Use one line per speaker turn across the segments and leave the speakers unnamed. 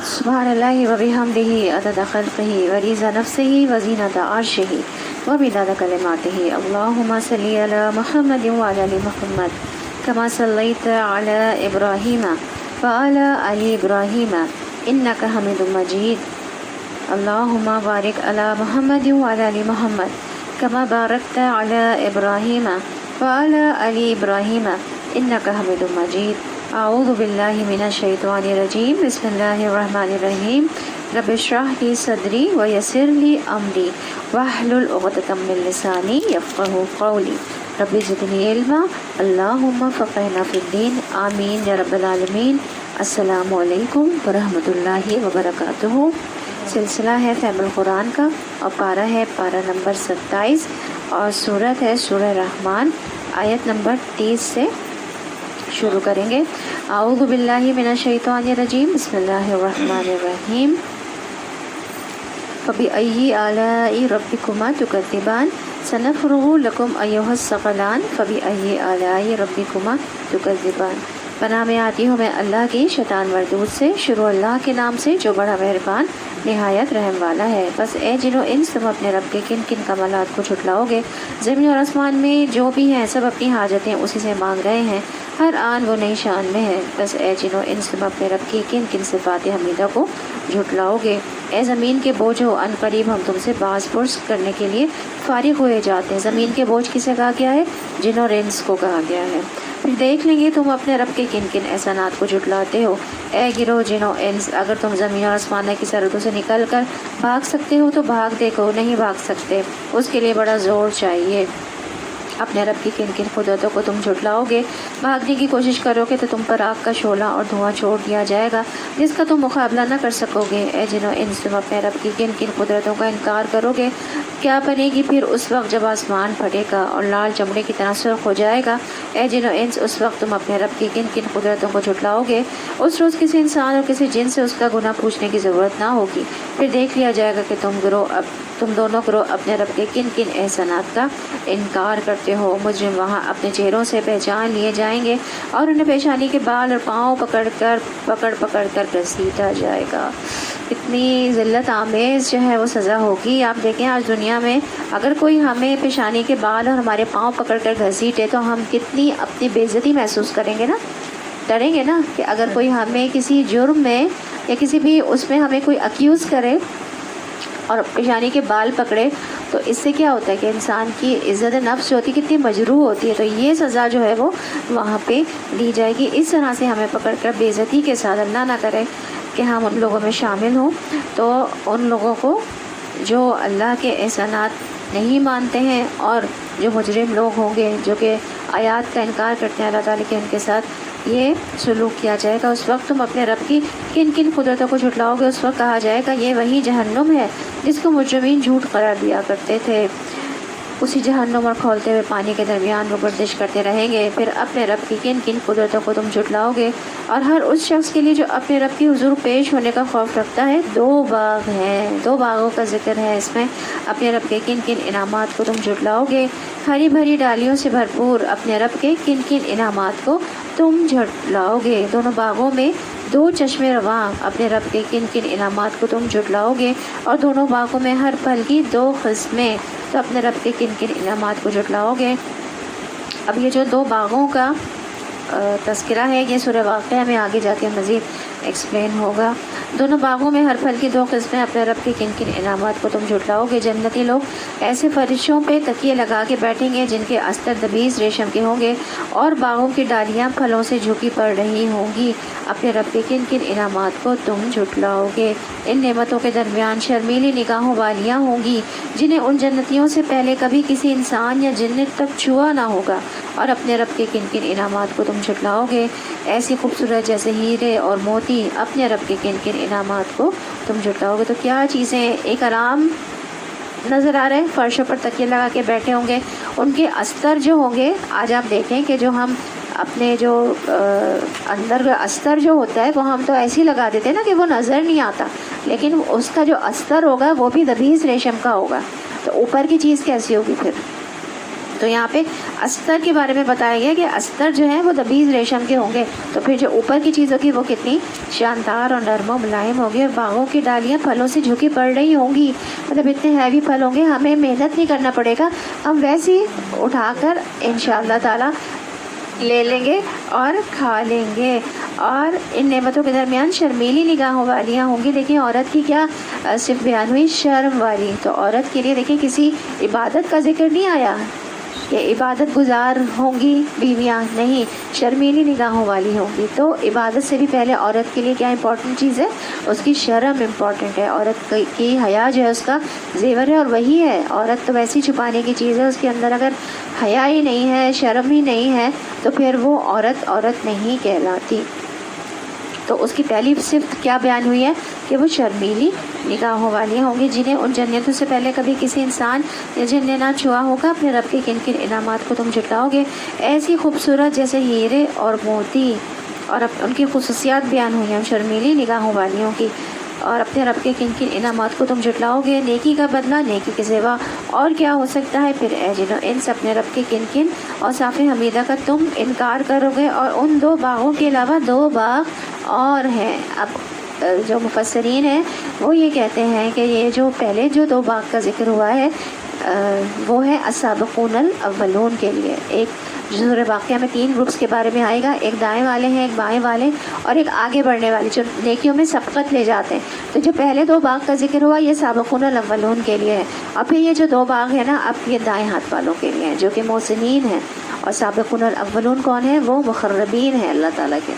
سبحان اللہ و بحمدہ عدد خلقہ و رضا نفسہ و زینت عرشہ و مداد کلماتہ۔ اللہم صلی علی محمد وعلی آل محمد کما صلیت علی ابراہیم وعلی آل ابراہیم انک حمید مجید۔ اللہم بارک علی محمد وعلی آل محمد کما بارکت علی ابراہیم وعلی آل ابراہیم انک حمید مجید۔ اعوذ باللہ من الشیطان الرجیم، بسم اللہ الرحمن الرحیم۔ رب اشرح لی صدری ویسر لی امری واحلل عقدۃ من لسانی یفقہوا قولی۔ رب زدنی علما، اللہم فقہنا فی الدین، آمین یا رب العالمین۔ السلام علیکم ورحمۃ اللہ وبرکاتہ۔ سلسلہ ہے فہم القرآن کا، اور پارہ ہے پارہ نمبر 27، اور سورت ہے سورہ رحمان، آیت نمبر 30 سے شروع کریں گے۔ اعوذ باللہ من الشیطان الرجیم، بسم اللہ الرحمن الرحیم۔ فبأي آلاء ربكما تكذبان سنفرغ لكم أيها الثقلان فبأي آلاء ربكما تكذبان۔ پناہ میں آتی ہوں میں اللہ کی شیطان مردود سے۔ شروع اللہ کے نام سے جو بڑا مہربان نہایت رحم والا ہے۔ بس اے جنو انس، تم اپنے رب کے کن کن کمالات کو جھٹلاؤ گے؟ زمین اور آسمان میں جو بھی ہیں سب اپنی حاجتیں اسی سے مانگ رہے ہیں، ہر آن وہ نئی شان میں ہے۔ بس اے جنو انس، تم اپنے رب کی کن کن صفات حمیدہ کو جھٹلاؤ گے؟ اے زمین کے بوجھو، ان قریب ہم تم سے باز پرس کرنے کے لیے فارغ ہوئے جاتے ہیں۔ زمین کے بوجھ کسے کہا گیا ہے؟ جن اور انس کو کہا گیا ہے۔ پھر دیکھ لیں گے تم اپنے رب کے کن کن احسانات کو جھٹلاتے ہو۔ اے گروہ جن و انس، اگر تم زمین اور آسمان کی سرحدوں سے نکل کر بھاگ سکتے ہو تو بھاگ دیکھو، نہیں بھاگ سکتے، اس کے لیے بڑا زور چاہیے۔ اپنے رب کی کن کن قدرتوں کو تم جھٹلاؤ گے؟ بھاگنے کی کوشش کرو گے تو تم پر آگ کا شعلہ اور دھواں چھوڑ دیا جائے گا جس کا تم مقابلہ نہ کر سکو گے۔ اے جن و انس، تم اپنے رب کی کن کن قدرتوں کا انکار کرو گے؟ کیا بنے گی پھر اس وقت جب آسمان پھٹے گا اور لال چمڑے کی طرح سرخ ہو جائے گا؟ اے جن و انس، اس وقت تم اپنے رب کی کن کن قدرتوں کو جھٹلاؤ گے؟ اس روز کسی انسان اور کسی جن سے اس کا گناہ پوچھنے کی ضرورت نہ ہوگی۔ پھر دیکھ لیا جائے گا کہ تم دونوں گروہ اپنے رب کے کن کن احسانات کا انکار کرتے ہو۔ مجرم وہاں اپنے چہروں سے پہچان لیے جائیں گے اور انہیں پیشانی کے بال اور پاؤں پکڑ کر گھسیٹا جائے گا۔ اتنی ذلت آمیز جو ہے وہ سزا ہوگی۔ آپ دیکھیں آج دنیا میں اگر کوئی ہمیں پیشانی کے بال اور ہمارے پاؤں پکڑ کر گھسیٹے تو ہم کتنی اپنی بے عزتی محسوس کریں گے نا، ڈریں گے نا کہ اگر کوئی ہمیں کسی جرم میں یا کسی بھی اس میں ہمیں کوئی اکیوز کرے اور پیشانی کے بال پکڑے تو اس سے کیا ہوتا ہے کہ انسان کی عزت نفس جو ہوتی ہے کتنی مجروح ہوتی ہے۔ تو یہ سزا جو ہے وہ وہاں پہ دی جائے گی۔ اس طرح سے ہمیں پکڑ کر بے عزتی کے ساتھ اللہ نہ کرے کہ ہم ان لوگوں میں شامل ہوں۔ تو ان لوگوں کو جو اللہ کے احسانات نہیں مانتے ہیں اور جو مجرم لوگ ہوں گے جو کہ آیات کا انکار کرتے ہیں اللہ تعالیٰ کے، ان کے ساتھ یہ سلوک کیا جائے گا۔ اس وقت تم اپنے رب کی کن کن قدرتوں کو جھٹلاؤ گے؟ اس وقت کہا جائے گا یہ وہی جہنم ہے جس کو مجرمین جھوٹ قرار دیا کرتے تھے۔ اسی جہنم اور کھولتے ہوئے پانی کے درمیان وہ گردش کرتے رہیں گے۔ پھر اپنے رب کی کن کن قدرتوں کو تم جھٹلاؤ گے؟ اور ہر اس شخص کے لیے جو اپنے رب کی حضور پیش ہونے کا خوف رکھتا ہے 2 باغ ہیں، 2 باغوں کا ذکر ہے اس میں۔ اپنے رب کے کن کن انعامات کو تم جھٹلاؤ گے؟ ہری بھری ڈالیوں سے بھرپور اپنے رب کے کن کن انعامات کو تم جھٹلاؤ گے؟ دونوں باغوں میں 2 چشمے رواں اپنے رب کے کن کن انعامات کو تم جھٹلاؤ گے؟ اور دونوں باغوں میں ہر پھل کی 2 قسمیں، تو اپنے رب کے کن کن انعامات کو جھٹلاؤ گے؟ اب یہ جو 2 باغوں کا تذکرہ ہے یہ سورہ واقعہ میں آگے جا کے مزید ایکسپلین ہوگا۔ دونوں باغوں میں ہر پھل کی 2 قسمیں، اپنے رب کے کن کن انعامات کو تم جھٹلاؤ گے؟ جنتی لوگ ایسے فرشوں پہ تکیے لگا کے بیٹھیں گے جن کے استر دبیز ریشم کے ہوں گے اور باغوں کی ڈالیاں پھلوں سے جھکی پڑ رہی ہوں گی۔ اپنے رب کے کن کن انعامات کو تم جھٹلاؤ گے؟ ان نعمتوں کے درمیان شرمیلی نگاہوں والیاں ہوں گی جنہیں ان جنتیوں سے پہلے کبھی کسی انسان یا جنت تک چھوا نہ ہوگا۔ اور اپنے رب کے کن کن انعامات کو تم جھٹلاؤ گے؟ ایسی خوبصورت جیسے ہیرے اور موتی، اپنے رب کے کن کن انعامات کو تم جھٹلاؤ گے؟ تو کیا چیزیں ایک آرام نظر آ رہے ہیں، فرشوں پر تکیے لگا کے بیٹھے ہوں گے، ان کے استر جو ہوں گے، آج آپ دیکھیں کہ جو ہم اپنے جو اندر کا استر جو ہوتا ہے وہ ہم تو ایسے ہی لگا دیتے ہیں نا کہ وہ نظر نہیں آتا، لیکن اس کا جو استر ہوگا وہ بھی دبیز ریشم کا ہوگا، تو اوپر کی چیز کیسی ہوگی پھر؟ تو یہاں پہ استر کے بارے میں بتایا گیا کہ استر جو ہے وہ دبیز ریشم کے ہوں گے، تو پھر جو اوپر کی چیز ہوگی وہ کتنی شاندار اور نرم و ملائم ہوگی، اور باغوں کی ڈالیاں پھلوں سے جھکی پڑ رہی ہوں گی، مطلب اتنے ہیوی پھل ہوں گے، ہمیں محنت نہیں کرنا پڑے گا، ہم ویسے ہی اٹھا کر انشاءاللہ تعالی لے لیں گے اور کھا لیں گے۔ اور ان نعمتوں کے درمیان شرمیلی نگاہوں والیاں ہوں گی۔ دیکھیں عورت کی کیا صرف بیان ہوئی، شرم والی، تو عورت کے لیے دیکھیں کسی عبادت کا ذکر نہیں آیا کہ عبادت گزار ہوں گی بیویاں، نہیں، شرمیلی نگاہوں والی ہوں گی۔ تو عبادت سے بھی پہلے عورت کے لیے کیا امپورٹنٹ چیز ہے، اس کی شرم امپورٹنٹ ہے، عورت کی حیا جو ہے اس کا زیور ہے، اور وہی ہے، عورت تو ویسی چھپانے کی چیز ہے، اس کے اندر اگر حیا ہی نہیں ہے، شرم ہی نہیں ہے، تو پھر وہ عورت نہیں کہلاتی۔ تو اس کی پہلی صفت کیا بیان ہوئی ہے کہ وہ شرمیلی نگاہوں والی ہوں گی، جنہیں ان جنتوں سے پہلے کبھی کسی انسان یا جن نے نہ چھوا ہوگا۔ اپنے رب کے کن کن انعامات کو تم جھٹلاؤ گے، ایسی خوبصورت جیسے ہیرے اور موتی، اور ان کی خصوصیات بیان ہوئی ہیں شرمیلی نگاہوں والیوں کی۔ اور اپنے رب کے کن کن انعامات کو تم جھٹلاؤ گے، نیکی کا بدلہ نیکی کے سوا اور کیا ہو سکتا ہے۔ پھر اے جنو انس، اپنے رب کے کن کن اور صاف حمیدہ کا تم انکار کرو گے، اور ان 2 باغوں کے علاوہ 2 باغ اور ہیں۔ اب جو مفسرین ہیں وہ یہ کہتے ہیں کہ یہ جو پہلے جو 2 باغ کا ذکر ہوا ہے وہ ہے السابقون الاولون کے لیے۔ ایک سورہ واقعہ میں 3 گروپس کے بارے میں آئے گا، ایک دائیں والے ہیں، ایک بائیں والے، اور ایک آگے بڑھنے والے جو نیکیوں میں سبقت لے جاتے ہیں۔ تو جو پہلے 2 باغ کا ذکر ہوا یہ سابقون الاولون کے لیے ہے، اور پھر یہ جو 2 باغ ہیں نا اب یہ دائیں ہاتھ والوں کے لیے ہیں جو کہ محسنین ہیں۔ اور سابقون الاولون کون ہیں؟ وہ مقربین ہیں اللہ تعالیٰ کے۔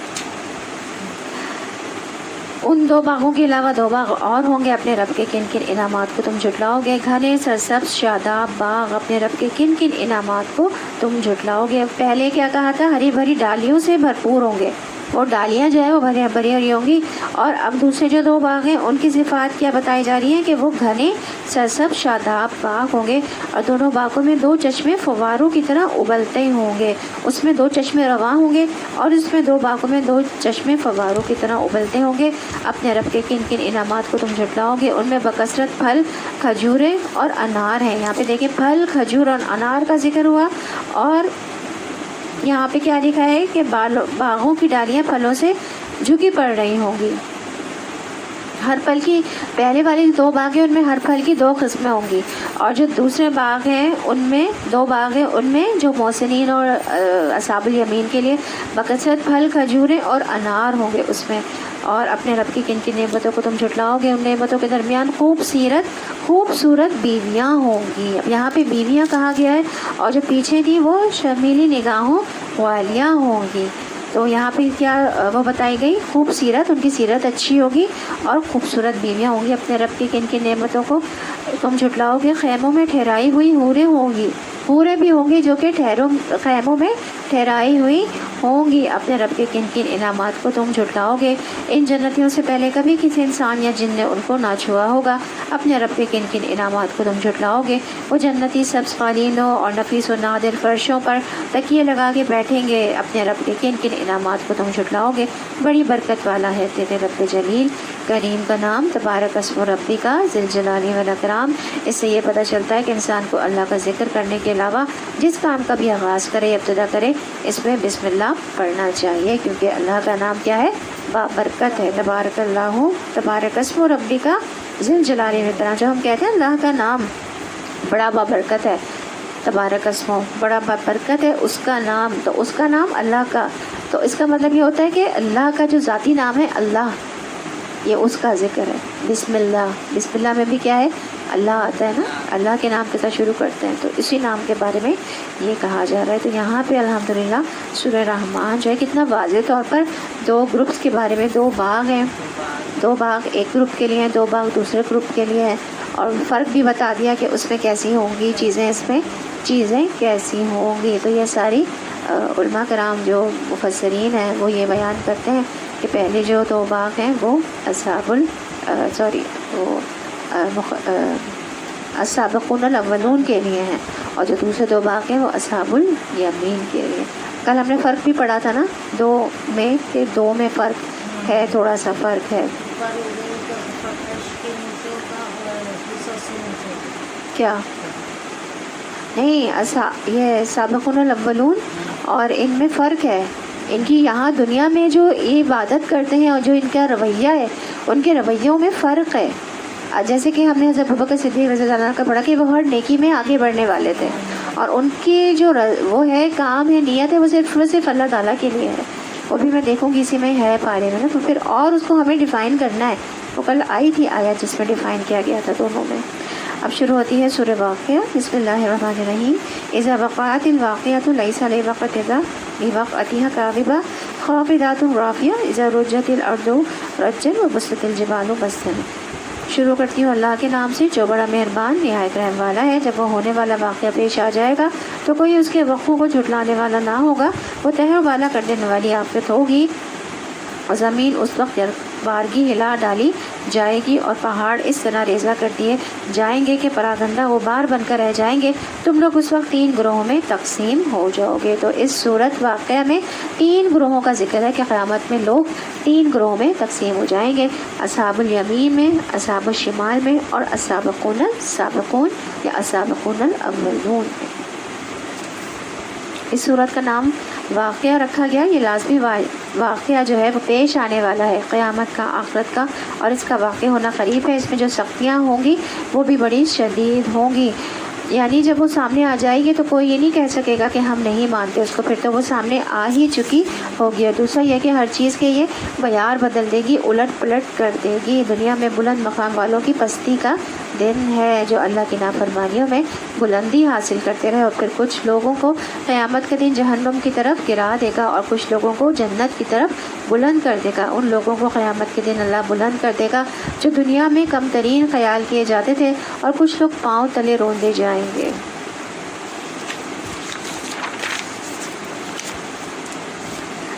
ان 2 باغوں کے علاوہ 2 باغ اور ہوں گے، اپنے رب کے کن کن انعامات کو تم جھٹلاؤ گے۔ گھنے سرسبز شاداب باغ، اپنے رب کے کن کن انعامات کو تم جھٹلاؤ گے۔ پہلے کیا کہا تھا؟ ہری بھری ڈالیوں سے بھرپور ہوں گے، وہ ڈالیاں جو ہے وہ بھری بھری ہوں گی۔ اور اب دوسرے جو 2 باغ ہیں ان کی صفات کیا بتائی جا رہی ہیں کہ وہ گھنے سرسبز شاداب باغ ہوں گے، اور دونوں باغوں میں 2 چشمے فواروں کی طرح ابلتے ہوں گے، اس میں 2 چشمے رواں ہوں گے، اور اس میں 2 باغوں میں 2 چشمے فواروں کی طرح ابلتے ہوں گے۔ اپنے رب کے کن کن انعامات کو تم جھٹلاؤ گے، ان میں بکثرت پھل، کھجوریں اور انار ہیں۔ یہاں پہ دیکھیں پھل، کھجور اور انار کا ذکر ہوا، اور یہاں پہ کیا لکھا ہے کہ باغوں کی ڈالیاں پھلوں سے جھکی پڑ رہی ہوں گی۔ ہر پھل کی، پہلے والے 2 باغ ہیں ان میں ہر پھل کی 2 قسمیں ہوں گی، اور جو دوسرے باغ ہیں ان میں 2 باغ ہیں ان میں جو محسنین اور اصحاب الیمین کے لیے بکثرت پھل، کھجوریں اور انار ہوں گے اس میں۔ اور اپنے رب کی کن کن نعمتوں کو تم جھٹلاؤ گے، ان نعمتوں کے درمیان خوبصورت بیویاں ہوں گی۔ اب یہاں پہ بیویاں کہا گیا ہے، اور جو پیچھے تھی وہ شرمیلی نگاہوں والیاں ہوں گی۔ تو یہاں پہ کیا وہ بتائی گئی؟ خوبصورت، ان کی سیرت اچھی ہوگی اور خوبصورت بیویاں ہوں گی۔ اپنے رب کی کن کن نعمتوں کو تم جھٹلاؤ گے، خیموں میں ٹھہرائی ہوئی حوریں ہوں گی، حوریں بھی ہوں گی جو کہ خیموں میں ٹھہرائی ہوئی ہوں گی۔ اپنے رب کے کن کن انعامات کو تم جھٹلاؤ گے، ان جنتیوں سے پہلے کبھی کسی انسان یا جن نے ان کو نہ چھوا ہوگا۔ اپنے رب کے کن کن انعامات کو تم جھٹلاؤ گے، وہ جنتی سبز قالینوں اور نفیس و نادر فرشوں پر تکیے لگا کے بیٹھیں گے۔ اپنے رب کے کن کن انعامات کو تم جھٹلاؤ گے، بڑی برکت والا ہے تیرے رب جلیل کریم کا نام، تبارک اسم ربی کا ذی الجلال والاکرام۔ اس سے یہ پتہ چلتا ہے کہ انسان کو اللہ کا ذکر کرنے کے علاوہ جس کام کا بھی آغاز کرے، ابتدا کرے، اس میں بسم اللہ پڑھنا چاہیے، کیونکہ اللہ کا نام کیا ہے؟ بابرکت ہے۔ تبارک اللہ، تبارک اسم ربی کا ذی الجلال والاکرام۔ جو ہم کہتے ہیں اللہ کا نام بڑا بابرکت ہے، تبارک اسمو، بڑا بابرکت ہے اس کا نام، تو اس کا نام اللہ کا، تو اس کا مطلب یہ ہوتا ہے کہ اللہ کا جو ذاتی نام ہے اللہ، یہ اس کا ذکر ہے۔ بسم اللہ، بسم اللہ میں بھی کیا ہے؟ اللہ آتا ہے نا، اللہ کے نام کے ساتھ شروع کرتے ہیں، تو اسی نام کے بارے میں یہ کہا جا رہا ہے۔ تو یہاں پہ الحمدللہ سورہ رحمان جو ہے کتنا واضح طور پر 2 گروپس کے بارے میں، 2 باغ ہیں، 2 باغ ایک گروپ کے لیے ہیں، 2 باغ دوسرے گروپ کے لیے ہیں، اور فرق بھی بتا دیا کہ اس میں کیسی ہوں گی چیزیں، اس میں چیزیں کیسی ہوں گی۔ تو یہ ساری علماء کرام جو مفسرین ہیں وہ یہ بیان کرتے ہیں کہ پہلے جو 2 باغ ہیں وہ السابقون الاولون کے لیے ہیں، اور جو دوسرے 2 باغ ہیں وہ اصحاب الیمین کے لیے۔ کل ہم نے فرق بھی پڑھا تھا نا 2 میں، کہ 2 میں فرق ہے، تھوڑا سا فرق ہے۔ کیا نہیں، یہ سابقون الاولون اور ان میں فرق ہے. ان کی یہاں دنیا میں جو عبادت کرتے ہیں اور جو ان کا رویہ ہے، ان کے رویوں میں فرق ہے. جیسے کہ ہم نے حضرت ابوبکر صدیق رضی اللہ عنہ کا پڑھا کہ وہ ہر نیکی میں آگے بڑھنے والے تھے، اور ان کی جو وہ ہے کام ہے، نیت ہے، وہ صرف اللہ تعالیٰ کے لیے ہے. وہ بھی میں دیکھوں گی اسی میں ہے پارے میں نا. تو پھر اور اس کو ہمیں ڈیفائن کرنا ہے. وہ کل آئی تھی آیت جس میں ڈیفائن کیا گیا تھا دونوں میں. اب شروع ہوتی ہے سورہ واقعہ. بسم اللہ الرحمن الرحیم. اذا وقعت الواقعۃ لیس لوقعتها لوقعتها کاذبۃ خافضۃ رافعۃ اذا رجت الارض رجا وبست الجبال بسا. شروع کرتی ہوں اللہ کے نام سے جو بڑا مہربان نہایت رحم والا ہے. جب وہ ہونے والا واقعہ پیش آ جائے گا تو کوئی اس کے وقوع کو جھٹلانے والا نہ ہوگا. وہ تہہ بالا کر دینے والی آفت ہوگی. اور زمین اس وقت بارگی ہلا ڈالی جائے گی اور پہاڑ اس طرح ریزہ کر دیے جائیں گے کہ پراگندہ غبار بن کر رہ جائیں گے. تم لوگ اس وقت 3 گروہوں میں تقسیم ہو جاؤ گے. تو اس صورت واقعہ میں 3 گروہوں کا ذکر ہے کہ قیامت میں لوگ 3 گروہوں میں تقسیم ہو جائیں گے. اصحاب الیمین میں، اصحاب الشمال میں، اور السابقون السابقون یا السابقون الاولون میں. اس صورت کا نام واقعہ رکھا گیا. یہ لازمی واقعہ جو ہے وہ پیش آنے والا ہے، قیامت کا، آخرت کا، اور اس کا واقع ہونا قریب ہے. اس میں جو سختیاں ہوں گی وہ بھی بڑی شدید ہوں گی. یعنی جب وہ سامنے آ جائے گی تو کوئی یہ نہیں کہہ سکے گا کہ ہم نہیں مانتے اس کو، پھر تو وہ سامنے آ ہی چکی ہوگی. اور دوسرا یہ کہ ہر چیز کے یہ معیار بدل دے گی، الٹ پلٹ کر دے گی. دنیا میں بلند مقام والوں کی پستی کا دن ہے جو اللہ کی نافرمانیوں میں بلندی حاصل کرتے رہے. اور پھر کچھ لوگوں کو قیامت کے دن جہنم کی طرف گرا دے گا اور کچھ لوگوں کو جنت کی طرف بلند کر دے گا. ان لوگوں کو قیامت کے دن اللہ بلند کر دے گا جو دنیا میں کم ترین خیال کیے جاتے تھے، اور کچھ لوگ پاؤں تلے روندے جائیں گے.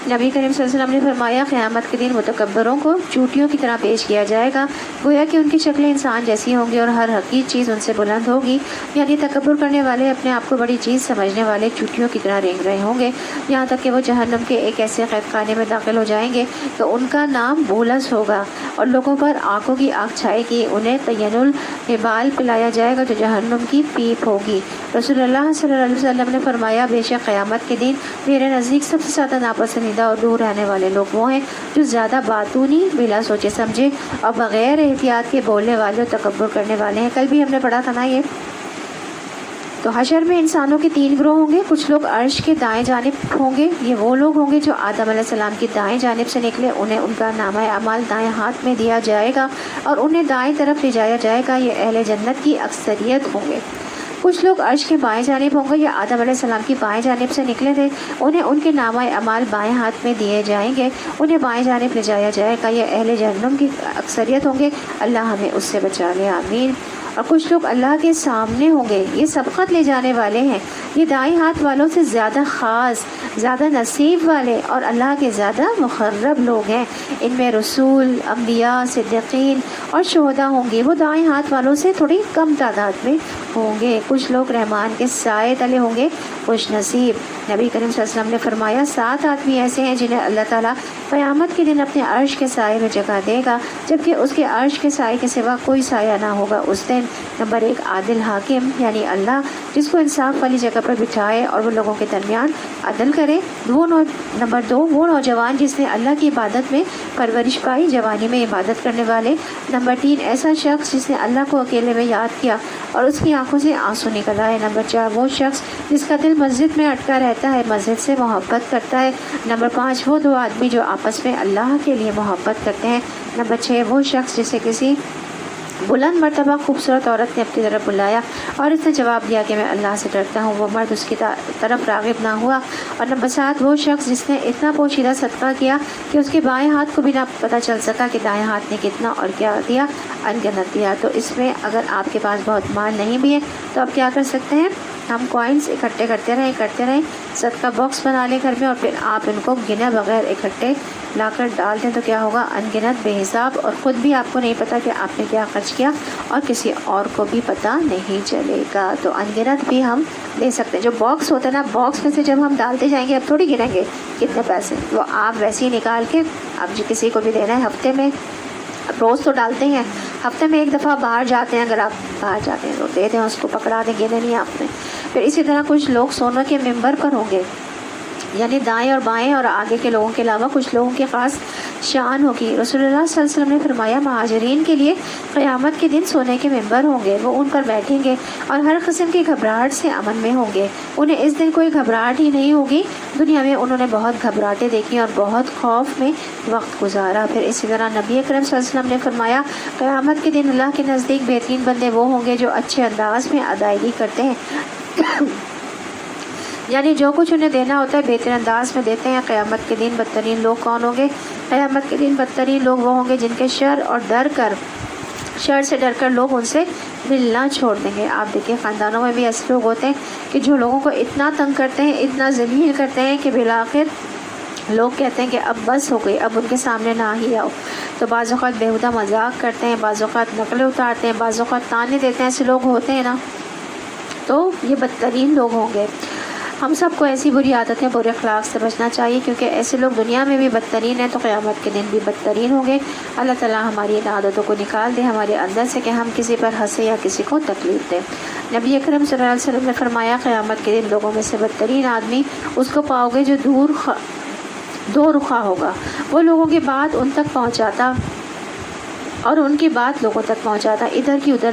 نبی کریم صلی اللہ علیہ وسلم نے فرمایا قیامت کے دن متکبروں کو چوٹیوں کی طرح پیش کیا جائے گا، گویا کہ ان کی شکلیں انسان جیسی ہوں گی اور ہر حقیر چیز ان سے بلند ہوگی. یعنی تکبر کرنے والے، اپنے آپ کو بڑی چیز سمجھنے والے چوٹیوں کی طرح رینگ رہے ہوں گے، یہاں تک کہ وہ جہنم کے ایک ایسے قید خانے میں داخل ہو جائیں گے تو ان کا نام بولس ہوگا اور لوگوں پر آنکھوں کی آنکھ چھائے گی. انہیں طین الحبال پلایا جائے گا جو جہنم کی پیپ ہوگی. رسول اللہ صلی اللہ علیہ وسلم نے فرمایا بے شک قیامت کے دن میرے نزدیک سب سے زیادہ ناپسندیدہ اور دور رہنے والے لوگ وہ ہیں جو زیادہ باتونی، بلا سوچے سمجھے اور بغیر احتیاط کے بولنے والے اور تکبر کرنے والے ہیں. کل بھی ہم نے پڑھا تھا نا یہ. تو حشر میں انسانوں کے 3 گروہ ہوں گے. کچھ لوگ عرش کے دائیں جانب ہوں گے. یہ وہ لوگ ہوں گے جو آدم علیہ السلام کی دائیں جانب سے نکلے. انہیں ان کا نامہ اعمال دائیں ہاتھ میں دیا جائے گا اور انہیں دائیں طرف لے جایا جائے گا. یہ اہل جنت کی اکثریت ہوں گے. کچھ لوگ عرش کے بائیں جانب ہوں گے. یہ آدم علیہ السلام کی بائیں جانب سے نکلے تھے. انہیں ان کے نامہ اعمال بائیں ہاتھ میں دیے جائیں گے. انہیں بائیں جانب لے جایا جائے گا. یہ اہل جہنم کی اکثریت ہوں گے. اللہ ہمیں اس سے بچا لے، آمین. اور کچھ لوگ اللہ کے سامنے ہوں گے. یہ سبقت لے جانے والے ہیں. یہ دائیں ہاتھ والوں سے زیادہ خاص، زیادہ نصیب والے اور اللہ کے زیادہ مقرب لوگ ہیں. ان میں رسول، انبیاء، صدیقین اور شہداء ہوں گے. وہ دائیں ہاتھ والوں سے تھوڑی کم تعداد میں ہوں گے. کچھ لوگ رحمان کے سائے تلے ہوں گے، خوش نصیب. نبی کریم صلی اللہ علیہ وسلم نے فرمایا 7 آدمی ایسے ہیں جنہیں اللہ تعالیٰ قیامت کے دن اپنے عرش کے سائے میں جگہ دے گا، جبکہ اس کے عرش کے سائے کے سوا کوئی سایہ نہ ہوگا اس دن. نمبر 1 عادل حاکم یعنی اللہ، جس کو انصاف والی جگہ پر بٹھائے اور وہ لوگوں کے درمیان عدل کرے. نمبر 2 وہ نوجوان جس نے اللہ کی عبادت میں پرورش پائی، جوانی میں عبادت کرنے والے. نمبر 3 ایسا شخص جس نے اللہ کو اکیلے میں یاد کیا اور اس کی آنکھوں سے آنسو نکل آئے. نمبر 4 وہ شخص جس کا دل مسجد میں اٹکا رہتا ہے، مسجد سے محبت کرتا ہے. نمبر 5 وہ 2 آدمی جو آپس میں اللہ کے لیے محبت کرتے ہیں. نمبر 6 وہ شخص جسے کسی بلند مرتبہ خوبصورت عورت نے اپنی طرف بلایا اور اس نے جواب دیا کہ میں اللہ سے ڈرتا ہوں، وہ مرد اس کی طرف راغب نہ ہوا. اور نمبر 7 وہ شخص جس نے اتنا پوشیدہ صدقہ کیا کہ اس کے بائیں ہاتھ کو بھی نہ پتہ چل سکا کہ دائیں ہاتھ نے کتنا اور کیا دیا، انگنت دیا. تو اس میں اگر آپ کے پاس بہت مال نہیں بھی ہے تو آپ کیا کر سکتے ہیں، ہم کوائنس اکٹھے کرتے رہیں، صدقہ باکس بنا لیں گھر میں اور پھر آپ ان کو گنے بغیر اکٹھے لا کر ڈال دیں تو کیا ہوگا، انگنت بے حساب. اور خود بھی آپ کو نہیں پتہ کہ آپ نے کیا خرچ کیا اور کسی اور کو بھی پتہ نہیں چلے گا. تو انگنت بھی ہم دے سکتے ہیں. جو باکس ہوتا ہے نا، باکس میں سے جب ہم ڈالتے جائیں گے اب تھوڑی گنیں گے کتنے پیسے، وہ آپ ویسے ہی نکال کے اب جو کسی کو بھی دینا ہے ہفتے میں، روز تو ڈالتے ہیں، ہفتے میں 1 دفعہ باہر جاتے ہیں، اگر آپ باہر جاتے ہیں تو دے دیں اس کو، پکڑا دیں، گنے نہیں آپ نے. پھر اسی طرح کچھ لوگ سونوں کے منبر پر ہوں گے، یعنی دائیں اور بائیں اور آگے کے لوگوں کے علاوہ کچھ لوگوں کی خاص شان ہوگی۔ رسول اللہ صلی اللہ علیہ وسلم نے فرمایا مہاجرین کے لیے قیامت کے دن سونے کے ممبر ہوں گے، وہ ان پر بیٹھیں گے اور ہر قسم کی گھبراہٹ سے امن میں ہوں گے، انہیں اس دن کوئی گھبراہٹ ہی نہیں ہوگی۔ دنیا میں انہوں نے بہت گھبراہٹیں دیکھی اور بہت خوف میں وقت گزارا۔ پھر اسی طرح نبی اکرم صلی اللہ علیہ وسلم نے فرمایا قیامت کے دن اللہ کے نزدیک بہترین بندے وہ ہوں گے جو اچھے انداز میں ادائیگی کرتے ہیں یعنی جو کچھ انہیں دینا ہوتا ہے بہتر انداز میں دیتے ہیں۔ قیامت کے دن بدترین لوگ کون ہوں گے؟ قیامت کے دن بدترین لوگ وہ ہوں گے جن کے شر سے ڈر کر لوگ ان سے ملنا چھوڑ دیں گے۔ آپ دیکھیں خاندانوں میں بھی ایسے لوگ ہوتے ہیں کہ جو لوگوں کو اتنا تنگ کرتے ہیں، اتنا ذلیل کرتے ہیں کہ بالآخر لوگ کہتے ہیں کہ اب بس ہو گئی، اب ان کے سامنے نہ ہی آؤ۔ تو بعض اوقات بیہودہ مذاق کرتے ہیں، بعض اوقات نقلیں اتارتے ہیں، بعض اوقات تانے دیتے ہیں، ایسے لوگ ہوتے ہیں نا، تو یہ بدترین لوگ ہوں گے۔ ہم سب کو ایسی بری عادتیں، برے اخلاق سے بچنا چاہیے، کیونکہ ایسے لوگ دنیا میں بھی بدترین ہیں تو قیامت کے دن بھی بدترین ہوں گے۔ اللہ تعالیٰ ہماری ان عادتوں کو نکال دے ہمارے اندر سے کہ ہم کسی پر ہنسے یا کسی کو تکلیف دیں۔ نبی اکرم صلی اللہ علیہ وسلم نے فرمایا قیامت کے دن لوگوں میں سے بدترین آدمی اس کو پاؤ گے جو دو رخا ہوگا، وہ لوگوں کی بات ان تک پہنچاتا اور ان کی بات لوگوں تک پہنچاتا، ادھر کی ادھر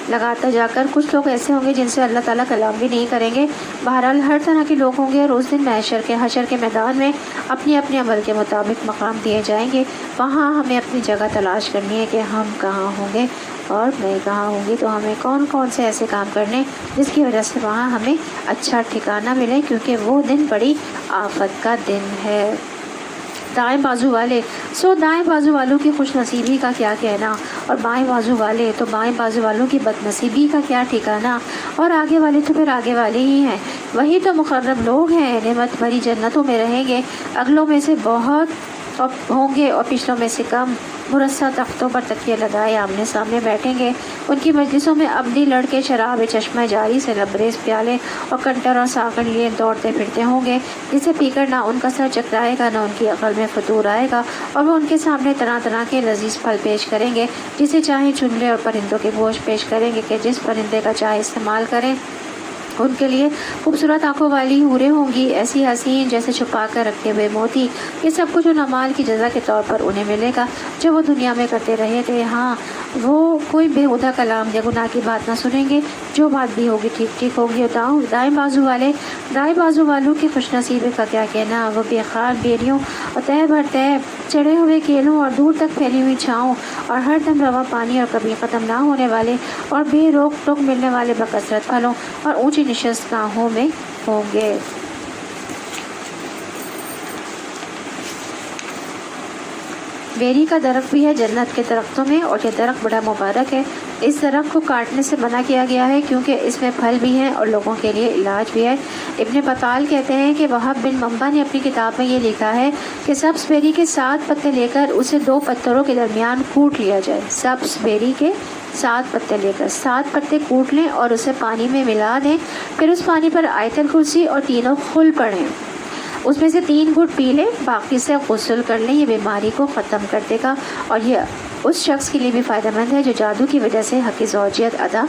لگاتا جا کر۔ کچھ لوگ ایسے ہوں گے جن سے اللہ تعالیٰ کلام بھی نہیں کریں گے۔ بہرحال ہر طرح کے لوگ ہوں گے اور اس دن حشر کے میدان میں اپنے اپنے عمل کے مطابق مقام دیے جائیں گے۔ وہاں ہمیں اپنی جگہ تلاش کرنی ہے کہ ہم کہاں ہوں گے اور میں کہاں ہوں گی، تو ہمیں کون کون سے ایسے کام کرنے جس کی وجہ سے وہاں ہمیں اچھا ٹھکانہ ملے، کیونکہ وہ دن بڑی آفت کا دن ہے۔ دائیں بازو والے، دائیں بازو والوں کی خوش نصیبی کا کیا کہنا، اور بائیں بازو والے تو بائیں بازو والوں کی بد نصیبی کا کیا ٹھکانہ، اور آگے والے تو پھر آگے والے ہی ہیں، وہی تو مقرب لوگ ہیں، نعمت بھری جنتوں میں رہیں گے، اگلوں میں سے بہت ہوں گے اور پچھلوں میں سے کم، مرصع تختوں پر تکیے لگائے آمنے سامنے بیٹھیں گے، ان کی مجلسوں میں ابدی لڑکے شراب چشمہ جاری سے لبریز پیالے اور کنٹر اور ساغر لیے دوڑتے پھرتے ہوں گے، جسے پی کر نہ ان کا سر چکرائے گا نہ ان کی عقل میں فطور آئے گا، اور وہ ان کے سامنے طرح طرح کے لذیذ پھل پیش کریں گے، جسے چاہے چن لے، اور پرندوں کے گوشت پیش کریں گے کہ جس پرندے کا چاہے استعمال کریں۔ ان کے لیے خوبصورت آنکھوں والی حوریں ہوں گی، ایسی حسین جیسے چھپا کر رکھے ہوئے موتی۔ یہ سب کچھ ان اعمال کی جزا کے طور پر انہیں ملے گا جو وہ دنیا میں کرتے رہے تھے۔ ہاں، وہ کوئی بےہودہ کلام یا گناہ کی بات نہ سنیں گے، جو بات بھی ہوگی ٹھیک ٹھیک ہوگی۔ دائیں بازو والوں کی خوش نصیبی کا کیا کہنا، وہ بے خار بیریوں اور تہ بھر تہ چڑھے ہوئے کیلوں اور دور تک پھیلی ہوئی چھاؤں اور ہر دم روا پانی اور کبھی ختم نہ ہونے والے اور بے روک ٹوک ملنے والے بکثرت پھلوں اور اونچی نشست گاہوں میں ہوں گے۔ بیری کا درخت بھی ہے جنت کے درختوں میں، اور یہ درخت بڑا مبارک ہے۔ اس درخت کو کاٹنے سے منع کیا گیا ہے کیونکہ اس میں پھل بھی ہیں اور لوگوں کے لیے علاج بھی ہے۔ ابن بطال کہتے ہیں کہ وہب بن منبع نے اپنی کتاب میں یہ لکھا ہے کہ سبز بیری کے 7 پتے لے کر اسے 2 پتھروں کے درمیان کوٹ لیا جائے۔ سبز بیری کے 7 پتے لے کر 7 پتے کوٹ لیں اور اسے پانی میں ملا دیں، پھر اس پانی پر آیت الکرسی اور 3 خل پڑھیں، اس میں سے 3 گھٹ پی لیں، باقی سے غسل کر لیں، یہ بیماری کو ختم کر دے گا، اور یہ اس شخص کے لیے بھی فائدہ مند ہے جو جادو کی وجہ سے حق زوجیت ادا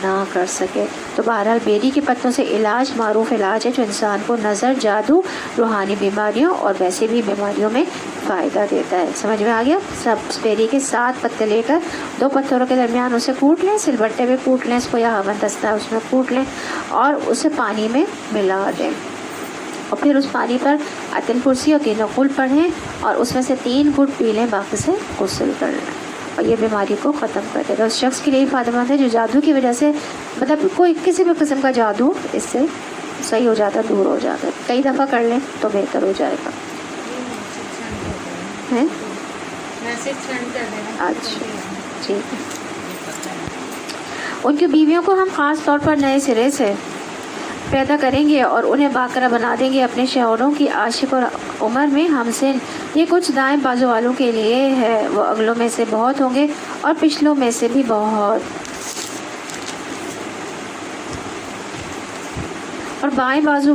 نہ کر سکے۔ تو بہرحال بیری کے پتوں سے علاج معروف علاج ہے جو انسان کو نظر، جادو، روحانی بیماریوں اور ویسے بھی بیماریوں میں فائدہ دیتا ہے۔ سمجھ میں آ گیا؟ سب بیری کے 7 پتے لے کر 2 پتھروں کے درمیان اسے کوٹ لیں، سلبٹے میں کوٹ لیں، اس کو یا ہون دستہ ہے اس میں کوٹ لیں اور اسے پانی میں ملا دیں، اور پھر اس پانی پر آیت الکرسی اور 3 خل پڑھیں اور اس میں سے 3 گھٹ پی لیں، باقی سے غسل کر لیں، اور یہ بیماری کو ختم کر دے گا۔ اس شخص کے لیے فائدہ مند ہے جو جادو کی وجہ سے، مطلب کوئی کسی بھی قسم کا جادو اس سے صحیح ہو جاتا ہے، دور ہو جاتا ہے۔ کئی دفعہ کر لیں تو بہتر ہو جائے گا۔ اچھا ٹھیک ہے۔ ان کی بیویوں کو ہم خاص طور پر نئے سرے سے پیدا کریں گے اور انہیں باقرہ بنا دیں گے اپنے شوہروں کی عاشق اور عمر میں ہم سے۔ یہ کچھ دائیں بازو والوں کے لیے ہے، وہ اگلوں میں سے بہت ہوں گے اور پچھلوں میں سے بھی بہت، اور بائیں بازو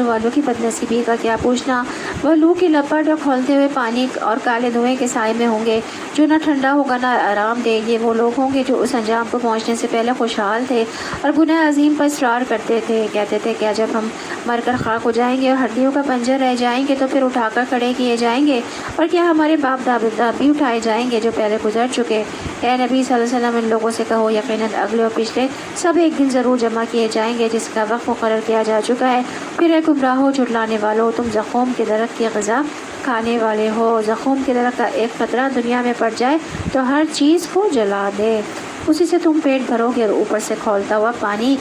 والوں کی بد نصیبی کا کیا پوچھنا۔ وہ لو کی لپٹ اور کھولتے ہوئے پانی اور کالے دھوئیں کے سائے میں ہوں گے، جو نہ ٹھنڈا ہوگا نہ آرام دے. یہ وہ لوگ ہوں گے جو اس انجام کو پہنچنے سے پہلے خوشحال تھے اور گناہ عظیم پر اصرار کرتے تھے. کہتے تھے کیا جب ہم مر کر خاک ہو جائیں گے اور ہڈیوں کا پنجر رہ جائیں گے تو پھر اٹھا کر کھڑے کیے جائیں گے، اور کیا ہمارے باپ دادا بھی اٹھائے جائیں گے جو پہلے گزر چکے؟ اے نبی صلی اللہ علیہ وسلم، ان لوگوں سے کہو یقیناً اگلے اور پچھلے سب ایک دن ضرور جمع کیے جائیں گے جس کا وقت مقرر کیا جا چکا ہے. پھر اے گمراہو، جھٹلانے والو، تم زقوم کے درخت کی غذا کھانے والے ہو. زقوم کے درخت کا ایک قطرہ دنیا میں پڑ جائے تو ہر چیز کو جلا دے، اسی سے تم پیٹ بھرو گے اور اوپر سے کھولتا ہوا پانی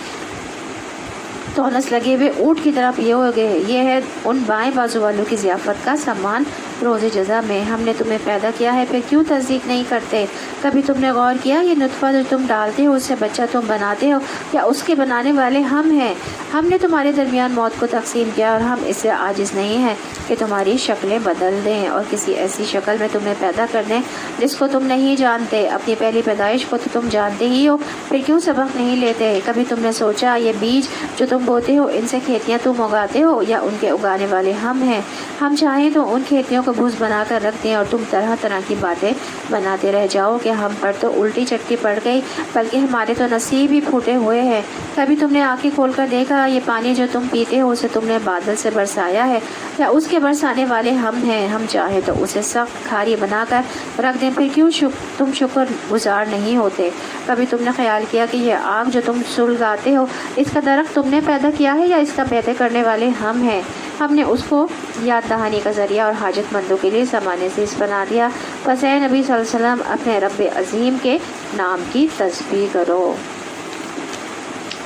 تونس لگے ہوئے اونٹ کی طرح پیو گے. یہ ہے ان بائیں بازو والوں کی ضیافت کا سامان روز جزا میں. ہم نے تمہیں پیدا کیا ہے، پھر کیوں تصدیق نہیں کرتے؟ کبھی تم نے غور کیا یہ نطفہ جو تم ڈالتے ہو اس سے بچہ تم بناتے ہو، یا اس کے بنانے والے ہم ہیں؟ ہم نے تمہارے درمیان موت کو تقسیم کیا اور ہم اس سے عاجز نہیں ہیں کہ تمہاری شکلیں بدل دیں اور کسی ایسی شکل میں تمہیں پیدا کر دیں جس کو تم نہیں جانتے. اپنی پہلی پیدائش کو تو تم جانتے ہی ہو، پھر کیوں سبق نہیں لیتے؟ کبھی تم نے سوچا یہ بیج جو تم بوتے ہو ان سے کھیتیاں تم اگاتے ہو یا ان کے اگانے والے ہم ہیں؟ ہم چاہیں تو ان کھیتیوں کو بھوس بنا کر رکھ دیں اور تم طرح طرح کی باتیں بناتے رہ جاؤ کہ ہم پر تو الٹی چٹکی پڑ گئی، بلکہ ہمارے تو نصیب ہی پھوٹے ہوئے ہیں. کبھی تم نے آنکھیں کھول کر دیکھا یہ پانی جو تم پیتے ہو اسے تم نے بادل سے برسایا ہے یا اس کے برسانے والے ہم ہیں؟ ہم چاہیں تو اسے سخت کھاری بنا کر رکھ دیں، پھر کیوں تم شکر گزار نہیں ہوتے؟ کبھی تم نے خیال کیا کہ یہ آگ جو تم سلگاتے ہو اس کا درخت تم نے پیدا کیا ہے یا اس کا پیدا کرنے والے ہم ہیں؟ ہم نے اس کو یاد دہانی کا ذریعہ اور حاجت مندوں کے لیے سمانے سے اس بنا دیا. بس اے نبی صلی اللہ علیہ وسلم، اپنے رب عظیم کے نام کی تسبیح کرو.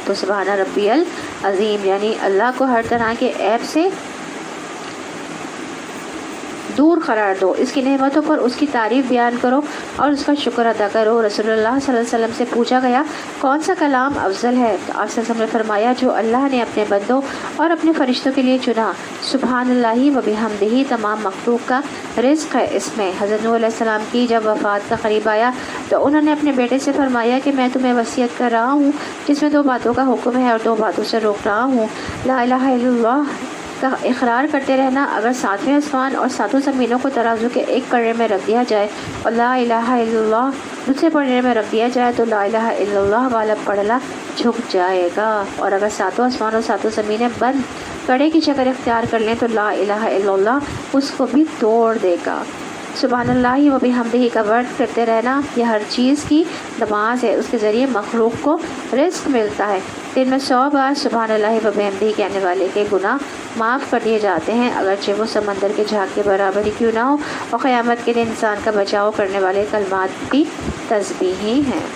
تو سبحان ربی العظیم یعنی اللہ کو ہر طرح کے عیب سے دور قرار دو، اس کی نعمتوں پر اس کی تعریف بیان کرو اور اس کا شکر ادا کرو. رسول اللہ صلی اللہ علیہ وسلم سے پوچھا گیا کون سا کلام افضل ہے؟ تو آپ صلی اللہ علیہ وسلم نے فرمایا جو اللہ نے اپنے بندوں اور اپنے فرشتوں کے لیے چنا. سبحان اللہ و بحمدہ تمام مخلوق کا رزق ہے اس میں. حضرت نوح علیہ السلام کی جب وفات کا قریب آیا تو انہوں نے اپنے بیٹے سے فرمایا کہ میں تمہیں وصیت کر رہا ہوں جس میں 2 باتوں کا حکم ہے اور 2 باتوں سے روک رہا ہوں. لا الہ الا اللہ کا اقرار کرتے رہنا. اگر 7ویں آسمان اور 7 زمینوں کو ترازو کے ایک پڑے میں رکھ دیا جائے اور لا الہ الا اللہ دوسرے پڑے میں رکھ دیا جائے تو لا الہ الا اللہ والا پڑلا جھک جائے گا، اور اگر 7 آسمان اور 7 زمینیں بند کڑے کی شکل اختیار کر لیں تو لا الہ الا اللہ اس کو بھی توڑ دے گا. سبحان اللہ و بحمدہ کا ورد کرتے رہنا یہ ہر چیز کی نماز ہے، اس کے ذریعے مخلوق کو رزق ملتا ہے. دن میں 100 بار سبحان اللہ و بحمدہ کہنے والے کے گناہ معاف کر دیے جاتے ہیں، اگرچہ وہ سمندر کے جھاگ کے برابر ہی کیوں نہ ہو. اور قیامت کے دن انسان کا بچاؤ کرنے والے کلمات بھی تسبیح ہی ہیں.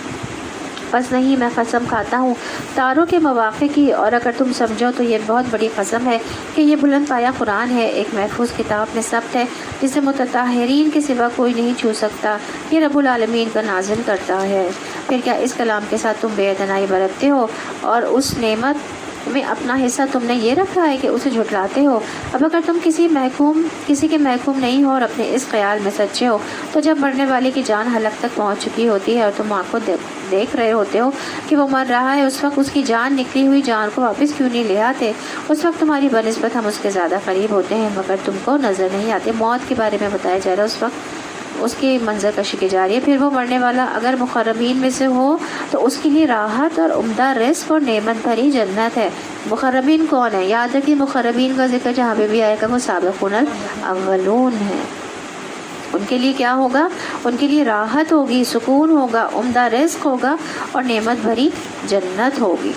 بس نہیں، میں قسم کھاتا ہوں تاروں کے مواقع کی، اور اگر تم سمجھو تو یہ بہت بڑی قسم ہے کہ یہ بلند پایہ قرآن ہے، ایک محفوظ کتاب میں ثبت ہے جسے متطہرین کے سوا کوئی نہیں چھو سکتا. یہ رب العالمین کا نازل کرتا ہے. پھر کیا اس کلام کے ساتھ تم بے اعتنائی برتتے ہو اور اس نعمت میں اپنا حصہ تم نے یہ رکھا ہے کہ اسے جھٹلاتے ہو؟ اب اگر تم کسی کے محکوم نہیں ہو اور اپنے اس خیال میں سچے ہو تو جب مرنے والے کی جان حلق تک پہنچ چکی ہوتی ہے اور تم آنکھ کو دیکھ رہے ہوتے ہو کہ وہ مر رہا ہے، اس وقت اس کی جان نکلی ہوئی جان کو واپس کیوں نہیں لے آتے؟ اس وقت تمہاری بنسبت ہم اس کے زیادہ قریب ہوتے ہیں مگر تم کو نظر نہیں آتے. موت کے بارے میں بتایا جا رہا ہے، اس وقت اس کی منظر کشی کی جا رہی ہے. پھر وہ مرنے والا اگر مقربین میں سے ہو تو اس کے لیے راحت اور عمدہ رزق اور نعمت بھری جنت ہے. مقربین کون ہے؟ یاد رکھیے مقربین کا ذکر جہاں پہ بھی آئے گا وہ سابقون الاولون ہیں. ان کے لیے کیا ہوگا؟ ان کے لیے راحت ہوگی، سکون ہوگا، عمدہ رزق ہوگا اور نعمت بھری جنت ہوگی.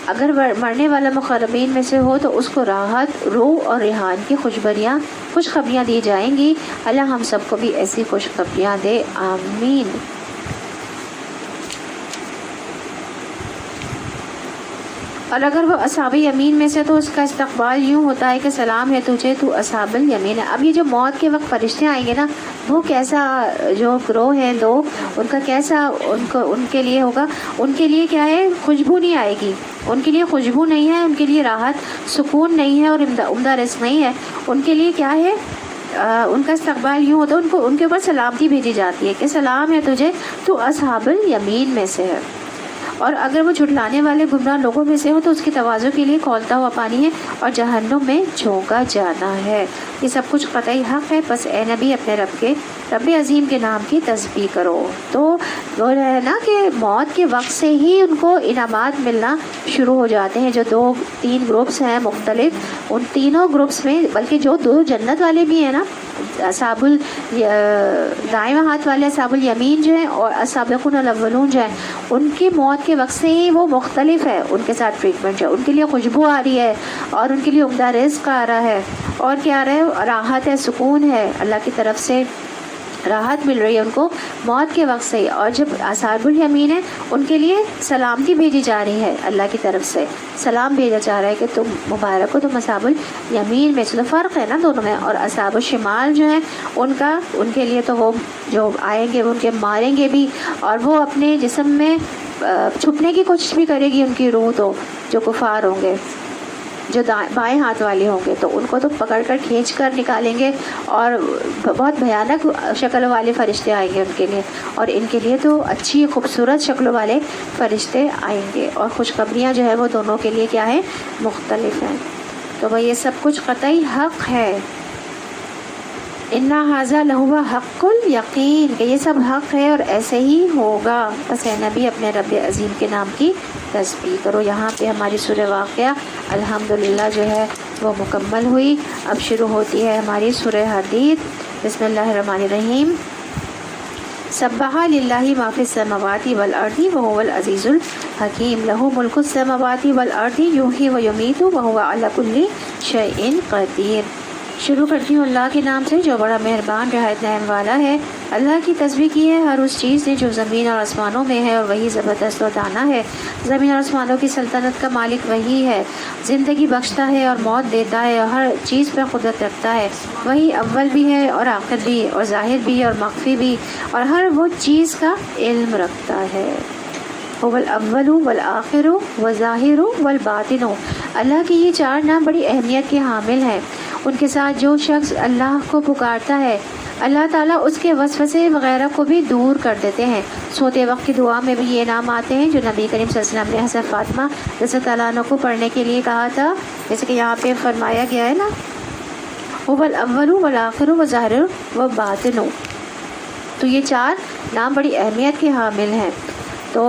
اگر مرنے والا مقربین میں سے ہو تو اس کو راحت، روح اور ریحان کی خوشخبریاں دی جائیں گی. اللہ ہم سب کو بھی ایسی خوشخبریاں دے، آمین. اور اگر وہ اصحاب یمین میں سے تو اس کا استقبال یوں ہوتا ہے کہ سلام ہے تجھے، تو اصحاب الیمین ہے. اب یہ جو موت کے وقت فرشتے آئیں گے نا، وہ کیسا جو گروہ ہیں دو، ان کا کیسا ان کے لیے ہوگا؟ ان کے لیے کیا ہے؟ خوشبو نہیں آئے گی. ان کے لیے خوشبو نہیں ہے، ان کے لیے راحت سکون نہیں ہے اور عمدہ رزق نہیں ہے. ان کے لیے کیا ہے؟ ان کا استقبال یوں ہوتا ہے، ان کے اوپر سلامتی بھیجی جاتی ہے کہ سلام ہے تجھے، تو اصحاب الیمین میں سے ہے. اور اگر وہ جھٹلانے والے گمراہ لوگوں میں سے ہو تو اس کی تواضع کے لیے کھولتا ہوا پانی ہے اور جہنم میں جھونکا جانا ہے۔ یہ سب کچھ قطعی حق ہے، بس اے نبی اپنے رب عظیم کے نام کی تسبیح کرو۔ تو وہ ہے نا کہ موت کے وقت سے ہی ان کو انعامات ملنا شروع ہو جاتے ہیں۔ جو 2-3 گروپس ہیں مختلف، ان تینوں گروپس میں بلکہ جو 2 جنت والے بھی ہیں نا، اصحاب دائیں ہاتھ والے اصحاب الیمین جو ہیں اور السابقون الاولون جو ہیں، ان کی موت کے وقت سے ہی وہ مختلف ہے، ان کے ساتھ ٹریٹمنٹ جو ان کے لیے خوشبو آ رہی ہے اور ان کے لیے عمدہ رزق آ رہا ہے، اور کیا آ رہا ہے، راحت ہے، سکون ہے، اللہ کی طرف سے راحت مل رہی ہے ان کو موت کے وقت سے ہی۔ اور جب اصحاب الیمین ہیں ان کے لیے سلامتی بھیجی جا رہی ہے، اللہ کی طرف سے سلام بھیجا جا رہا ہے کہ تم مبارک ہو، تم اصحاب الیمین میں سے۔ فرق ہے نا دونوں میں۔ اور اصحاب الشمال جو ہیں ان کے لیے تو وہ جو آئیں گے ان کے ماریں گے بھی، اور وہ اپنے جسم میں چھپنے کی کوشش بھی کرے گی ان کی روح، تو جو کفار ہوں گے، جو بائیں ہاتھ والے ہوں گے تو ان کو تو پکڑ کر کھینچ کر نکالیں گے، اور بہت بھیانک شکل والے فرشتے آئیں گے ان کے لیے، اور ان کے لیے تو اچھی خوبصورت شکل والے فرشتے آئیں گے، اور خوشخبریاں جو ہے وہ دونوں کے لیے کیا ہے، مختلف ہیں۔ تو وہ یہ سب کچھ قطعی حق ہے۔ اِنَّ هَذَا لَهُوَ حَقُّ الْيَقِينِ، کہ یہ سب حق ہے اور ایسے ہی ہوگا۔ بس اے نبی اپنے رب عظیم کے نام کی تسبیح کرو۔ یہاں پہ ہماری سورہ واقعہ الحمدللہ جو ہے وہ مکمل ہوئی۔ اب شروع ہوتی ہے ہماری سورہ حدید۔ بسم اللہ الرحمن الرحیم۔ سبح للہ ما فی السماوات والارض وهو العزیز الحکیم، لہ ملک السماوات والارض یحیی ویمیت وهو علی کل شیء قدیر۔ شروع کرتی ہوں اللہ کے نام سے جو بڑا مہربان رحمت رحم والا ہے۔ اللہ کی تسبیح کی ہے ہر اس چیز نے جو زمین اور آسمانوں میں ہے، اور وہی زبردست و دانا ہے۔ زمین اور آسمانوں کی سلطنت کا مالک وہی ہے، زندگی بخشتا ہے اور موت دیتا ہے، اور ہر چیز پر قدرت رکھتا ہے۔ وہی اول بھی ہے اور آخر بھی، اور ظاہر بھی اور مخفی بھی، اور ہر وہ چیز کا علم رکھتا ہے۔ هو الاول والآخر والظاہر والباطن۔ اللہ کے یہ 4 نام بڑی اہمیت کے حامل ہیں۔ ان کے ساتھ جو شخص اللہ کو پکارتا ہے، اللہ تعالیٰ اس کے وسوسے وغیرہ کو بھی دور کر دیتے ہیں۔ سوتے وقت کی دعا میں بھی یہ نام آتے ہیں جو نبی کریم صلی اللہ علیہ وسلم نے حضرت فاطمہ رضی اللہ عنہ کو پڑھنے کے لیے کہا تھا، جیسے کہ یہاں پہ فرمایا گیا ہے نا، هو الاول والآخر والظاہر والباطن۔ تو یہ 4 نام بڑی اہمیت کے حامل ہیں۔ تو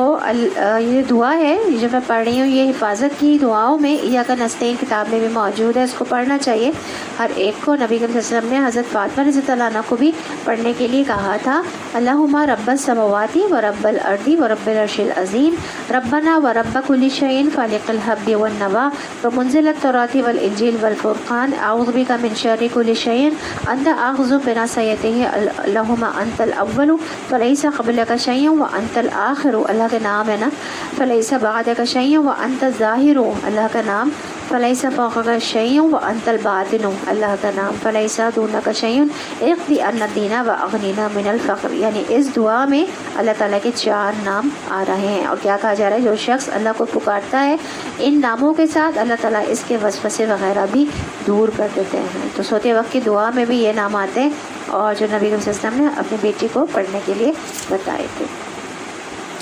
یہ دعا ہے جو میں پڑھ رہی ہوں، یہ حفاظت کی دعاؤں میں ایاک نستعین کتاب میں بھی موجود ہے، اس کو پڑھنا چاہیے ہر ایک کو۔ نبی کریم صلی اللہ علیہ وسلم نے حضرت فاطمہ رضی اللہ عنہ کو بھی پڑھنے کے لیے کہا تھا، اللہم رب السماوات و رب الارض و رب العرش العظیم، ربنا و رب کل شیء فالق الحب والنوا و منزل التوراۃ والانجیل والفرقان، اعوذ بک من شر کل شیء انت آخذ بناصیتہ، اللہم انت الاول فلیس قبلک شیء وانت الآخر، اللہ کا نام ہے نا، فلیس بعدک شیء وانت الظاہر، اللہ کا نام، فلیس فوقک شیء وانت الباطن، اللہ کا نام، فلیس دونک شیء اقضی عنا الدین واغننا من الفقر۔ یعنی اس دعا میں اللہ تعالیٰ کے 4 نام آ رہے ہیں، اور کیا کہا جا رہا ہے، جو شخص اللہ کو پکارتا ہے ان ناموں کے ساتھ اللہ تعالیٰ اس کے وسوسے وغیرہ بھی دور کر دیتے ہیں۔ تو سوتے وقت کی دعا میں بھی یہ نام آتے ہیں، اور جو نبی صلی اللہ علیہ وسلم نے اپنی بیٹی کو پڑھنے کے لیے بتائے تھے۔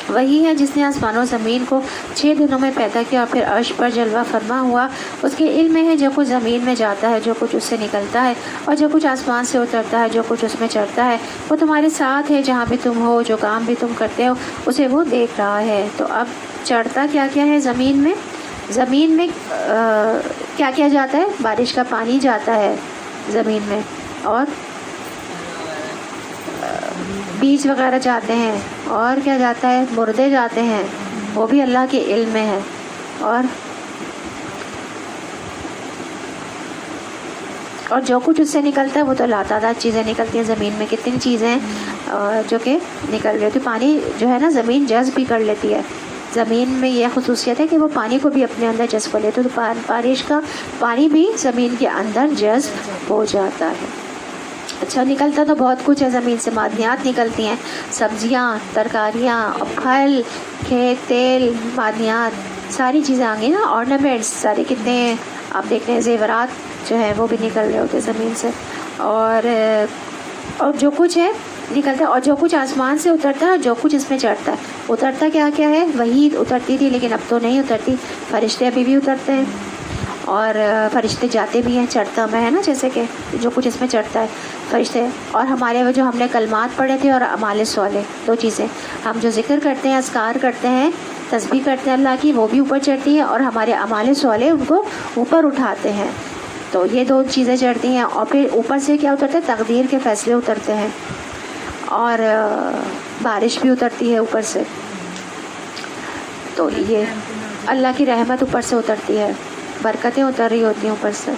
وہی ہے جس نے آسمان و زمین کو 6 دنوں میں پیدا کیا اور پھر عرش پر جلوہ فرما ہوا۔ اس کے علم میں ہے جو کچھ زمین میں جاتا ہے، جو کچھ اس سے نکلتا ہے، اور جو کچھ آسمان سے اترتا ہے، جو کچھ اس میں چڑھتا ہے۔ وہ تمہارے ساتھ ہے جہاں بھی تم ہو، جو کام بھی تم کرتے ہو اسے وہ دیکھ رہا ہے۔ تو اب چڑھتا کیا کیا ہے زمین میں؟ زمین میں کیا کیا جاتا ہے؟ بارش کا پانی جاتا ہے زمین میں، اور بیج وغیرہ جاتے ہیں، اور کیا جاتا ہے؟ مردے جاتے ہیں، وہ بھی اللہ کے علم میں ہے۔ اور جو کچھ اس سے نکلتا ہے وہ تو لاتعداد چیزیں نکلتی ہیں زمین میں، کتنی چیزیں ہیں جو کہ نکل رہی ہوتی۔ پانی جو ہے نا زمین جذب بھی کر لیتی ہے، زمین میں یہ خصوصیت ہے کہ وہ پانی کو بھی اپنے اندر جذب کر لیتی ہے، تو بارش کا پانی بھی زمین کے اندر جذب ہو جاتا ہے۔ اچھا، نکلتا تو بہت کچھ ہے زمین سے، معدنیات نکلتی ہیں، سبزیاں، ترکاریاں، پھل، کھیت، تیل، معدنیات، ساری چیزیں آ گئی نا، آرنامنٹس سارے کتنے ہیں آپ دیکھ رہے ہیں، زیورات جو ہے وہ بھی نکل رہے ہوتے زمین سے، اور جو کچھ ہے نکلتا ہے، اور جو کچھ آسمان سے اترتا ہے اور جو کچھ اس میں چڑھتا ہے، اترتا کیا کیا ہے، وہی اترتی تھی لیکن اب تو نہیں اترتی، فرشتے ابھی بھی اترتے ہیں اور فرشتے جاتے بھی ہیں، چڑھتا میں ہے نا، جیسے کہ جو کچھ اس میں چڑھتا ہے فرشتے، اور ہمارے وہ جو ہم نے کلمات پڑھے تھے اور اعمال صالح، دو چیزیں، ہم جو ذکر کرتے ہیں، اذکار کرتے ہیں، تسبیح کرتے ہیں اللہ کی، وہ بھی اوپر چڑھتی ہے، اور ہمارے اعمال صالح ان کو اوپر اٹھاتے ہیں، تو یہ دو چیزیں چڑھتی ہیں، اور پھر اوپر سے کیا اترتا ہے، تقدیر کے فیصلے اترتے ہیں، اور بارش بھی اترتی ہے اوپر سے، تو یہ اللہ کی رحمت اوپر سے اترتی ہے، برکتیں اتر رہی ہوتی ہیں اوپر سے،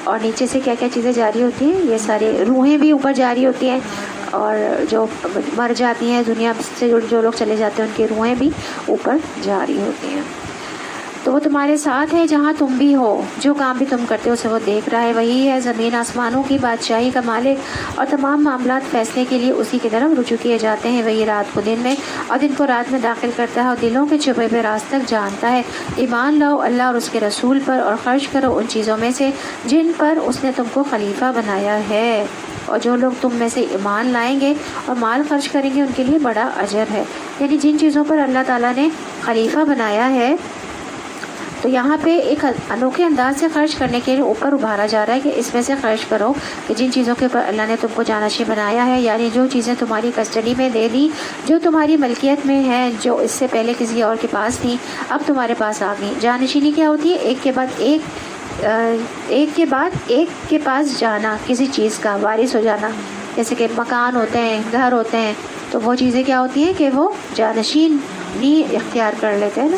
اور نیچے سے کیا کیا چیزیں جاری ہوتی ہیں، یہ ساری روحیں بھی اوپر جاری ہوتی ہیں، اور جو مر جاتی ہیں دنیا سے جو لوگ چلے جاتے ہیں ان کی روحیں بھی اوپر جاری ہوتی ہیں۔ تو وہ تمہارے ساتھ ہے جہاں تم بھی ہو، جو کام بھی تم کرتے ہو اسے وہ دیکھ رہا ہے، وہی ہے زمین آسمانوں کی بادشاہی کا مالک، اور تمام معاملات فیصلے کے لیے اسی کی طرف رجوع کیے جاتے ہیں، وہی رات کو دن میں اور دن کو رات میں داخل کرتا ہے، اور دلوں کے چھپے ہوئے راز تک جانتا ہے۔ ایمان لاؤ اللہ اور اس کے رسول پر، اور خرچ کرو ان چیزوں میں سے جن پر اس نے تم کو خلیفہ بنایا ہے، اور جو لوگ تم میں سے ایمان لائیں گے اور مال خرچ کریں گے ان کے لیے بڑا اجر ہے، یعنی جن چیزوں پر اللہ تعالیٰ نے خلیفہ بنایا ہے، تو یہاں پہ ایک انوکھے انداز سے خرچ کرنے کے لیے اوپر ابھارا جا رہا ہے کہ اس میں سے خرچ کرو، کہ جن چیزوں کے اوپر اللہ نے تم کو جانشین بنایا ہے، یعنی جو چیزیں تمہاری کسٹڈی میں دے دی، جو تمہاری ملکیت میں ہیں، جو اس سے پہلے کسی اور کے پاس تھیں اب تمہارے پاس آ گئی۔ جانشینی کیا ہوتی ہے؟ ایک کے بعد ایک کے پاس جانا، کسی چیز کا وارث ہو جانا، جیسے کہ مکان ہوتے ہیں، گھر ہوتے ہیں، تو وہ چیزیں کیا ہوتی ہیں کہ وہ جانشینی اختیار کر لیتے ہیں نا۔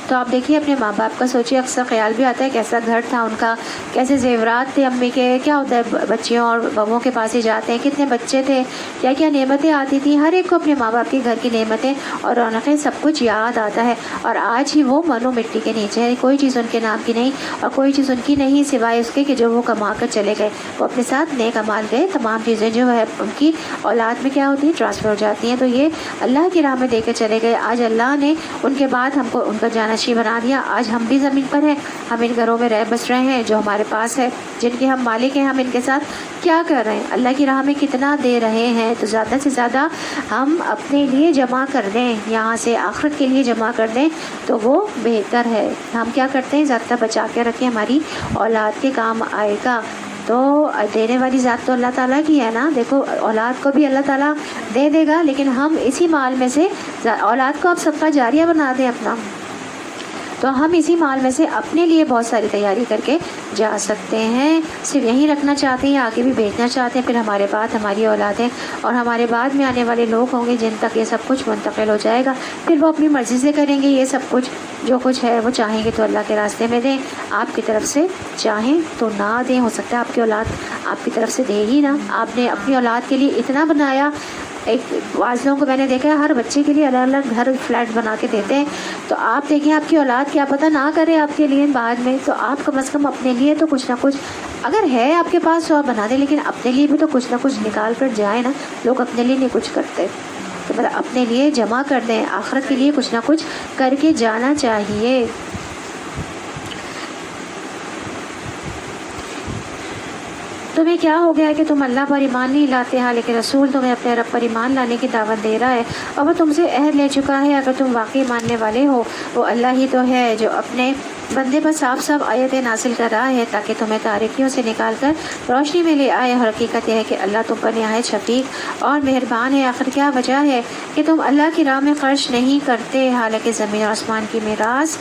تو آپ دیکھیے اپنے ماں باپ کا سوچیے، اکثر خیال بھی آتا ہے کیسا گھر تھا ان کا، کیسے زیورات تھے امی کے، کیا ہوتا ہے بچیوں اور بہوؤں کے پاس ہی جاتے ہیں، کتنے بچے تھے، کیا کیا نعمتیں آتی تھیں، ہر ایک کو اپنے ماں باپ کے گھر کی نعمتیں اور رونقیں سب کچھ یاد آتا ہے، اور آج ہی وہ منو مٹی کے نیچے ہے، کوئی چیز ان کے نام کی نہیں اور کوئی چیز ان کی نہیں سوائے اس کے کہ جو وہ کما کر چلے گئے، وہ اپنے ساتھ نیک اعمال گئے، تمام چیزیں جو ہے ان کی اولاد میں کیا ہوتی ہیں، ٹرانسفر ہو جاتی ہیں، تو یہ اللہ کی راہ میں دے کے چلے گئے۔ آج اللہ نے ان کے بعد ہم کو ان کا جانشین بنا دیا، آج ہم بھی زمین پر ہیں، ہم ان گھروں میں رہ بس رہے ہیں جو ہمارے پاس ہے، جن کے ہم مالک ہیں، ہم ان کے ساتھ کیا کر رہے ہیں، اللہ کی راہ میں کتنا دے رہے ہیں، تو زیادہ سے زیادہ ہم اپنے لیے جمع کر دیں، یہاں سے آخرت کے لیے جمع کر دیں تو وہ بہتر ہے۔ ہم کیا کرتے ہیں، زیادہ بچا کے رکھیں، ہماری اولاد کے کام آئے گا، تو دینے والی ذات تو اللہ تعالیٰ کی ہے نا، دیکھو اولاد کو بھی اللہ تعالیٰ دے دے گا، لیکن ہم اسی مال میں سے اولاد کو آپ صدقہ جاریہ بنا دیں اپنا، تو ہم اسی مال میں سے اپنے لیے بہت ساری تیاری کر کے جا سکتے ہیں، صرف یہیں رکھنا چاہتے ہیں، آگے بھی بھیجنا چاہتے ہیں، پھر ہمارے بعد ہماری اولادیں اور ہمارے بعد میں آنے والے لوگ ہوں گے جن تک یہ سب کچھ منتقل ہو جائے گا، پھر وہ اپنی مرضی سے کریں گے یہ سب کچھ، جو کچھ ہے وہ چاہیں گے تو اللہ کے راستے میں دیں، آپ کی طرف سے چاہیں تو نہ دیں، ہو سکتا ہے آپ کی اولاد آپ کی طرف سے دے ہی نہ، آپ نے اپنی اولاد کے لیے اتنا بنایا، ایک واضحوں کو میں نے دیکھا ہے ہر بچے کے لیے الگ الگ گھر فلیٹ بنا کے دیتے ہیں، تو آپ دیکھیں آپ کی اولاد کیا پتہ نہ کرے آپ کے لیے بعد میں، تو آپ کم از کم اپنے لیے تو کچھ نہ کچھ اگر ہے آپ کے پاس تو آپ بنا دیں، لیکن اپنے لیے بھی تو کچھ نہ کچھ نکال کر جائیں نا، لوگ اپنے لیے نہیں کچھ کرتے، تو مطلب اپنے لیے جمع کر دیں، آخرت کے لیے کچھ نہ کچھ کر کے جانا چاہیے۔ تمہیں کیا ہو گیا ہے کہ تم اللہ پر ایمان نہیں لاتے، حالانکہ رسول تمہیں اپنے رب پر ایمان لانے کی دعوت دے رہا ہے، اور وہ تم سے عہد لے چکا ہے، اگر تم واقعی ماننے والے ہو، وہ اللہ ہی تو ہے جو اپنے بندے پر صاف صاف آیتیں نازل کر رہا ہے تاکہ تمہیں تاریکیوں سے نکال کر روشنی میں لے آئے، اور حقیقت یہ ہے کہ اللہ تم پر نہایت شفیق اور مہربان ہے۔ آخر کیا وجہ ہے کہ تم اللہ کی راہ میں خرچ نہیں کرتے، حالانکہ زمین اور آسمان کی میراث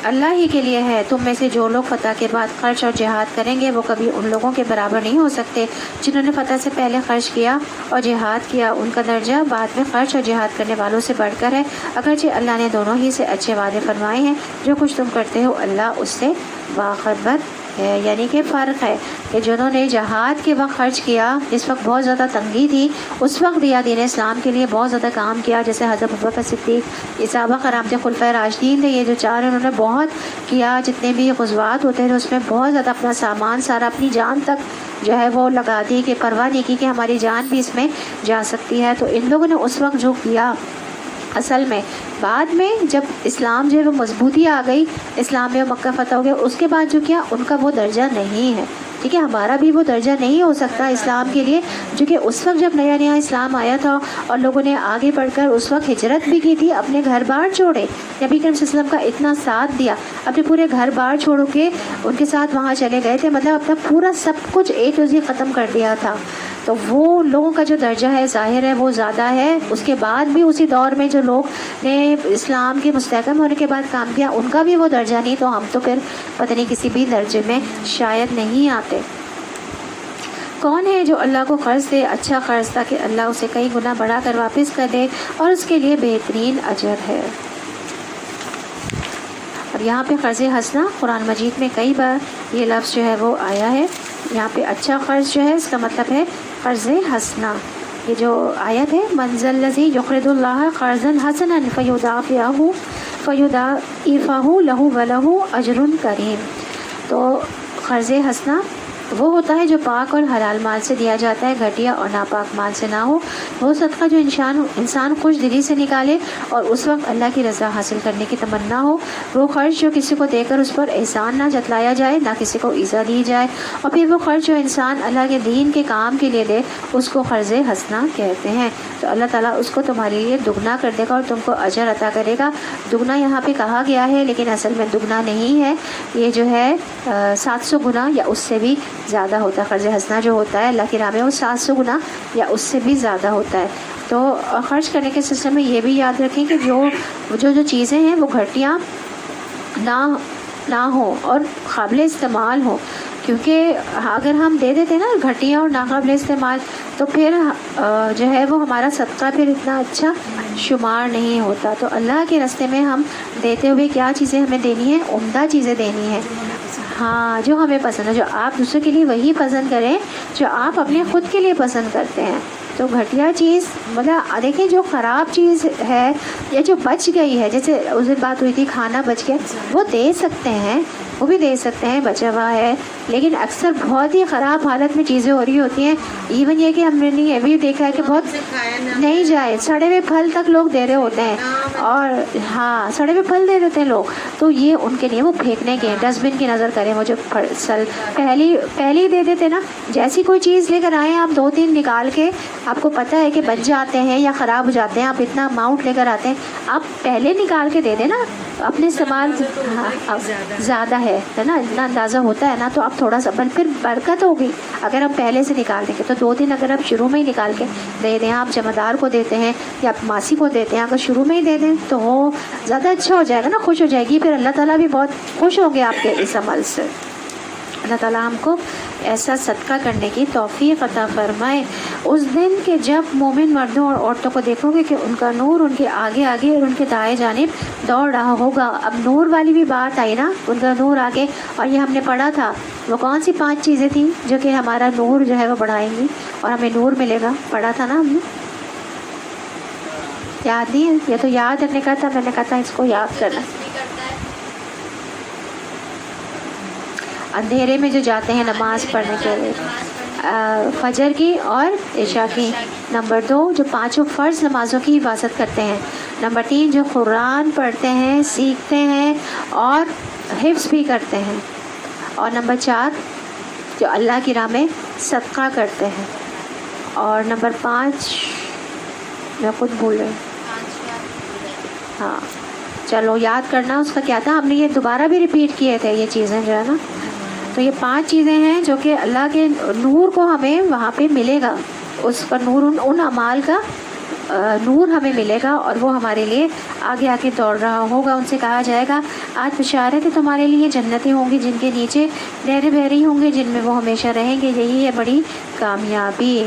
اللہ ہی کے لیے ہے، تم میں سے جو لوگ فتح کے بعد خرچ اور جہاد کریں گے وہ کبھی ان لوگوں کے برابر نہیں ہو سکتے جنہوں نے فتح سے پہلے خرچ کیا اور جہاد کیا، ان کا درجہ بعد میں خرچ اور جہاد کرنے والوں سے بڑھ کر ہے، اگرچہ اللہ نے دونوں ہی سے اچھے وعدے فرمائے ہیں، جو کچھ تم کرتے ہو اللہ اس سے باخبر ہے۔ یعنی کہ فرق ہے کہ جنہوں نے جہاد کے وقت خرچ کیا، جس وقت بہت زیادہ تنگی تھی، اس وقت دیا دین اسلام کے لیے بہت زیادہ کام کیا، جیسے حضرت ابوبکر صدیق، صحابہ کرام تھے، خلفائے راشدین تھے، یہ جو چار انہوں نے بہت کیا، جتنے بھی غزوات ہوتے تھے اس میں بہت زیادہ اپنا سامان سارا، اپنی جان تک جو ہے وہ لگا دی، کہ پرواہ نہیں کی کہ ہماری جان بھی اس میں جا سکتی ہے، تو ان لوگوں نے اس وقت جو کیا اصل میں بعد میں جب اسلام جو ہے وہ مضبوطی آ گئی، اسلام میں مکہ فتح ہو گیا، اس کے بعد جو کیا ان کا وہ درجہ نہیں ہے، ٹھیک ہے، ہمارا بھی وہ درجہ نہیں ہو سکتا اسلام کے لیے، جو کہ اس وقت جب نیا نیا اسلام آیا تھا اور لوگوں نے آگے بڑھ کر اس وقت ہجرت بھی کی تھی، اپنے گھر بار چھوڑے، نبی کریم صلی اللہ علیہ وسلم کا اتنا ساتھ دیا، اپنے پورے گھر بار چھوڑ کے ان کے ساتھ وہاں چلے گئے تھے، مطلب اپنا پورا سب کچھ A to Z ختم کر دیا تھا، تو وہ لوگوں کا جو درجہ ہے ظاہر ہے وہ زیادہ ہے۔ اس کے بعد بھی اسی دور میں جو لوگ نے اسلام کے مستحکم ہونے کے بعد کام کیا، ان کا بھی وہ درجہ نہیں، تو ہم تو پھر پتہ نہیں کسی بھی درجے میں شاید نہیں آتے۔ کون ہے جو اللہ کو قرض دے اچھا قرض، تاکہ اللہ اسے کئی گنا بڑھا کر واپس کر دے، اور اس کے لیے بہترین اجر ہے۔ اور یہاں پہ قرض حسنہ قرآن مجید میں کئی بار یہ لفظ جو ہے وہ آیا ہے، یہاں پہ اچھا قرض جو ہے اس کا مطلب ہے قرض حسنہ۔ یہ جو آیت ہے من ذا الذی یقرض اللہ قرضا حسنا فیضاعفہ لہ ولہ اجر کریم، تو قرض حسنہ وہ ہوتا ہے جو پاک اور حلال مال سے دیا جاتا ہے، گھٹیا اور ناپاک مال سے نہ ہو، وہ صدقہ جو انسان خوش دلی سے نکالے اور اس وقت اللہ کی رضا حاصل کرنے کی تمنا ہو، وہ خرچ جو کسی کو دے کر اس پر احسان نہ جتلایا جائے، نہ کسی کو ایذا دی جائے، اور پھر وہ خرچ جو انسان اللہ کے دین کے کام کے لیے دے، اس کو قرض حسنہ کہتے ہیں۔ تو اللہ تعالیٰ اس کو تمہارے لیے دگنا کر دے گا اور تم کو اجر عطا کرے گا۔ دگنا یہاں پہ کہا گیا ہے لیکن اصل میں دگنا نہیں ہے، یہ جو ہے 700 گنا یا اس سے بھی زیادہ ہوتا ہے۔ قرض حسنہ جو ہوتا ہے اللہ کی راہ میں وہ 700 گنا یا اس سے بھی زیادہ ہوتا ہے۔ تو خرچ کرنے کے سلسلے میں یہ بھی یاد رکھیں کہ جو چیزیں ہیں وہ گھٹیاں نہ ہوں اور قابل استعمال ہوں، کیونکہ اگر ہم دے دیتے نا گھٹیاں اور ناقابل استعمال، تو پھر جو ہے وہ ہمارا صدقہ پھر اتنا اچھا شمار نہیں ہوتا۔ تو اللہ کے راستے میں ہم دیتے ہوئے کیا چیزیں ہمیں دینی ہیں؟ عمدہ چیزیں دینی ہیں، ہاں جو ہمیں پسند ہے، جو آپ دوسروں کے لیے وہی پسند کریں جو آپ اپنے خود کے لیے پسند کرتے ہیں۔ تو گھٹیا چیز مطلب دیکھیں جو خراب چیز ہے یا جو بچ گئی ہے، جیسے اس دن بات ہوئی تھی کھانا بچ گیا، وہ دے سکتے ہیں، وہ بھی دے سکتے ہیں، بچا ہوا ہے، لیکن اکثر بہت ہی خراب حالت میں چیزیں ہو رہی ہوتی ہیں۔ ایون یہ کہ ہم نے یہ بھی دیکھا ہے کہ بہت نہیں جائے سڑے ہوئے پھل تک لوگ دے رہے ہوتے ہیں، اور ہاں سڑے ہوئے پھل دے دیتے ہیں لوگ، تو یہ ان کے لیے وہ پھینکنے کے ڈسٹ بن کی نظر کریں۔ وہ جو پہلی دے دیتے نا، جیسی کوئی چیز لے کر آئیں آپ 2-3 نکال کے، آپ کو پتہ ہے کہ بچ جاتے ہیں یا خراب ہو جاتے ہیں، آپ اتنا اماؤنٹ لے کر آتے ہیں، آپ پہلے نکال کے دے دیں نا، اپنے استعمال زیادہ ہے نا، اتنا اندازہ ہوتا ہے نا، تو آپ تھوڑا سا پھر برکت ہوگی اگر ہم پہلے سے نکال دیں گے۔ تو 2 دن اگر آپ شروع میں ہی نکال کے دے دیں، آپ جمعدار کو دیتے ہیں یا آپ ماسی کو دیتے ہیں، اگر شروع میں ہی دے دیں تو وہ زیادہ اچھا ہو جائے گا نا، خوش ہو جائے گی، پھر اللہ تعالیٰ بھی بہت خوش ہوں گے آپ کے اس عمل سے۔ اللہ تعالیٰ ہم کو ایسا صدقہ کرنے کی توفیق عطا فرمائے۔ اس دن کے جب مومن مردوں اور عورتوں کو دیکھو گے کہ ان کا نور ان کے آگے آگے اور ان کے دائیں جانب دوڑ رہا ہوگا۔ اب نور والی بھی بات آئی نا، ان کا نور آگے، اور یہ ہم نے پڑھا تھا وہ کون سی 5 چیزیں تھیں جو کہ ہمارا نور جو ہے وہ بڑھائیں گی اور ہمیں نور ملے گا، پڑھا تھا نا ہم نے، یاد نہیں ہے؟ یہ تو یاد رکھنے کا تھا، میں نے کہا تھا اس کو یاد کرنا۔ اندھیرے میں جو جاتے ہیں نماز پڑھنے کے لیے، فجر کی اور عشاء کی۔ نمبر 2 جو 5 فرض نمازوں کی حفاظت کرتے ہیں۔ نمبر 3 جو قرآن پڑھتے ہیں، سیکھتے ہیں اور حفظ بھی کرتے ہیں۔ اور نمبر 4 جو اللہ کی راہ میں صدقہ کرتے ہیں۔ اور نمبر 5 میں خود بھول رہی ہوں، ہاں چلو یاد کرنا اس کا کیا تھا، ہم نے یہ دوبارہ بھی ریپیٹ کیے تھے یہ چیزیں جو ہے نا۔ تو یہ 5 چیزیں ہیں جو کہ اللہ کے نور کو ہمیں وہاں پہ ملے گا، اس کا نور، ان اعمال کا نور ہمیں ملے گا، اور وہ ہمارے لیے آگے آگے دوڑ رہا ہوگا۔ ان سے کہا جائے گا آج بشارت ہے تمہارے لیے، جنتیں ہوں گی جن کے نیچے نہریں بہہ رہی ہوں گی، جن میں وہ ہمیشہ رہیں گے، یہی ہے بڑی کامیابی۔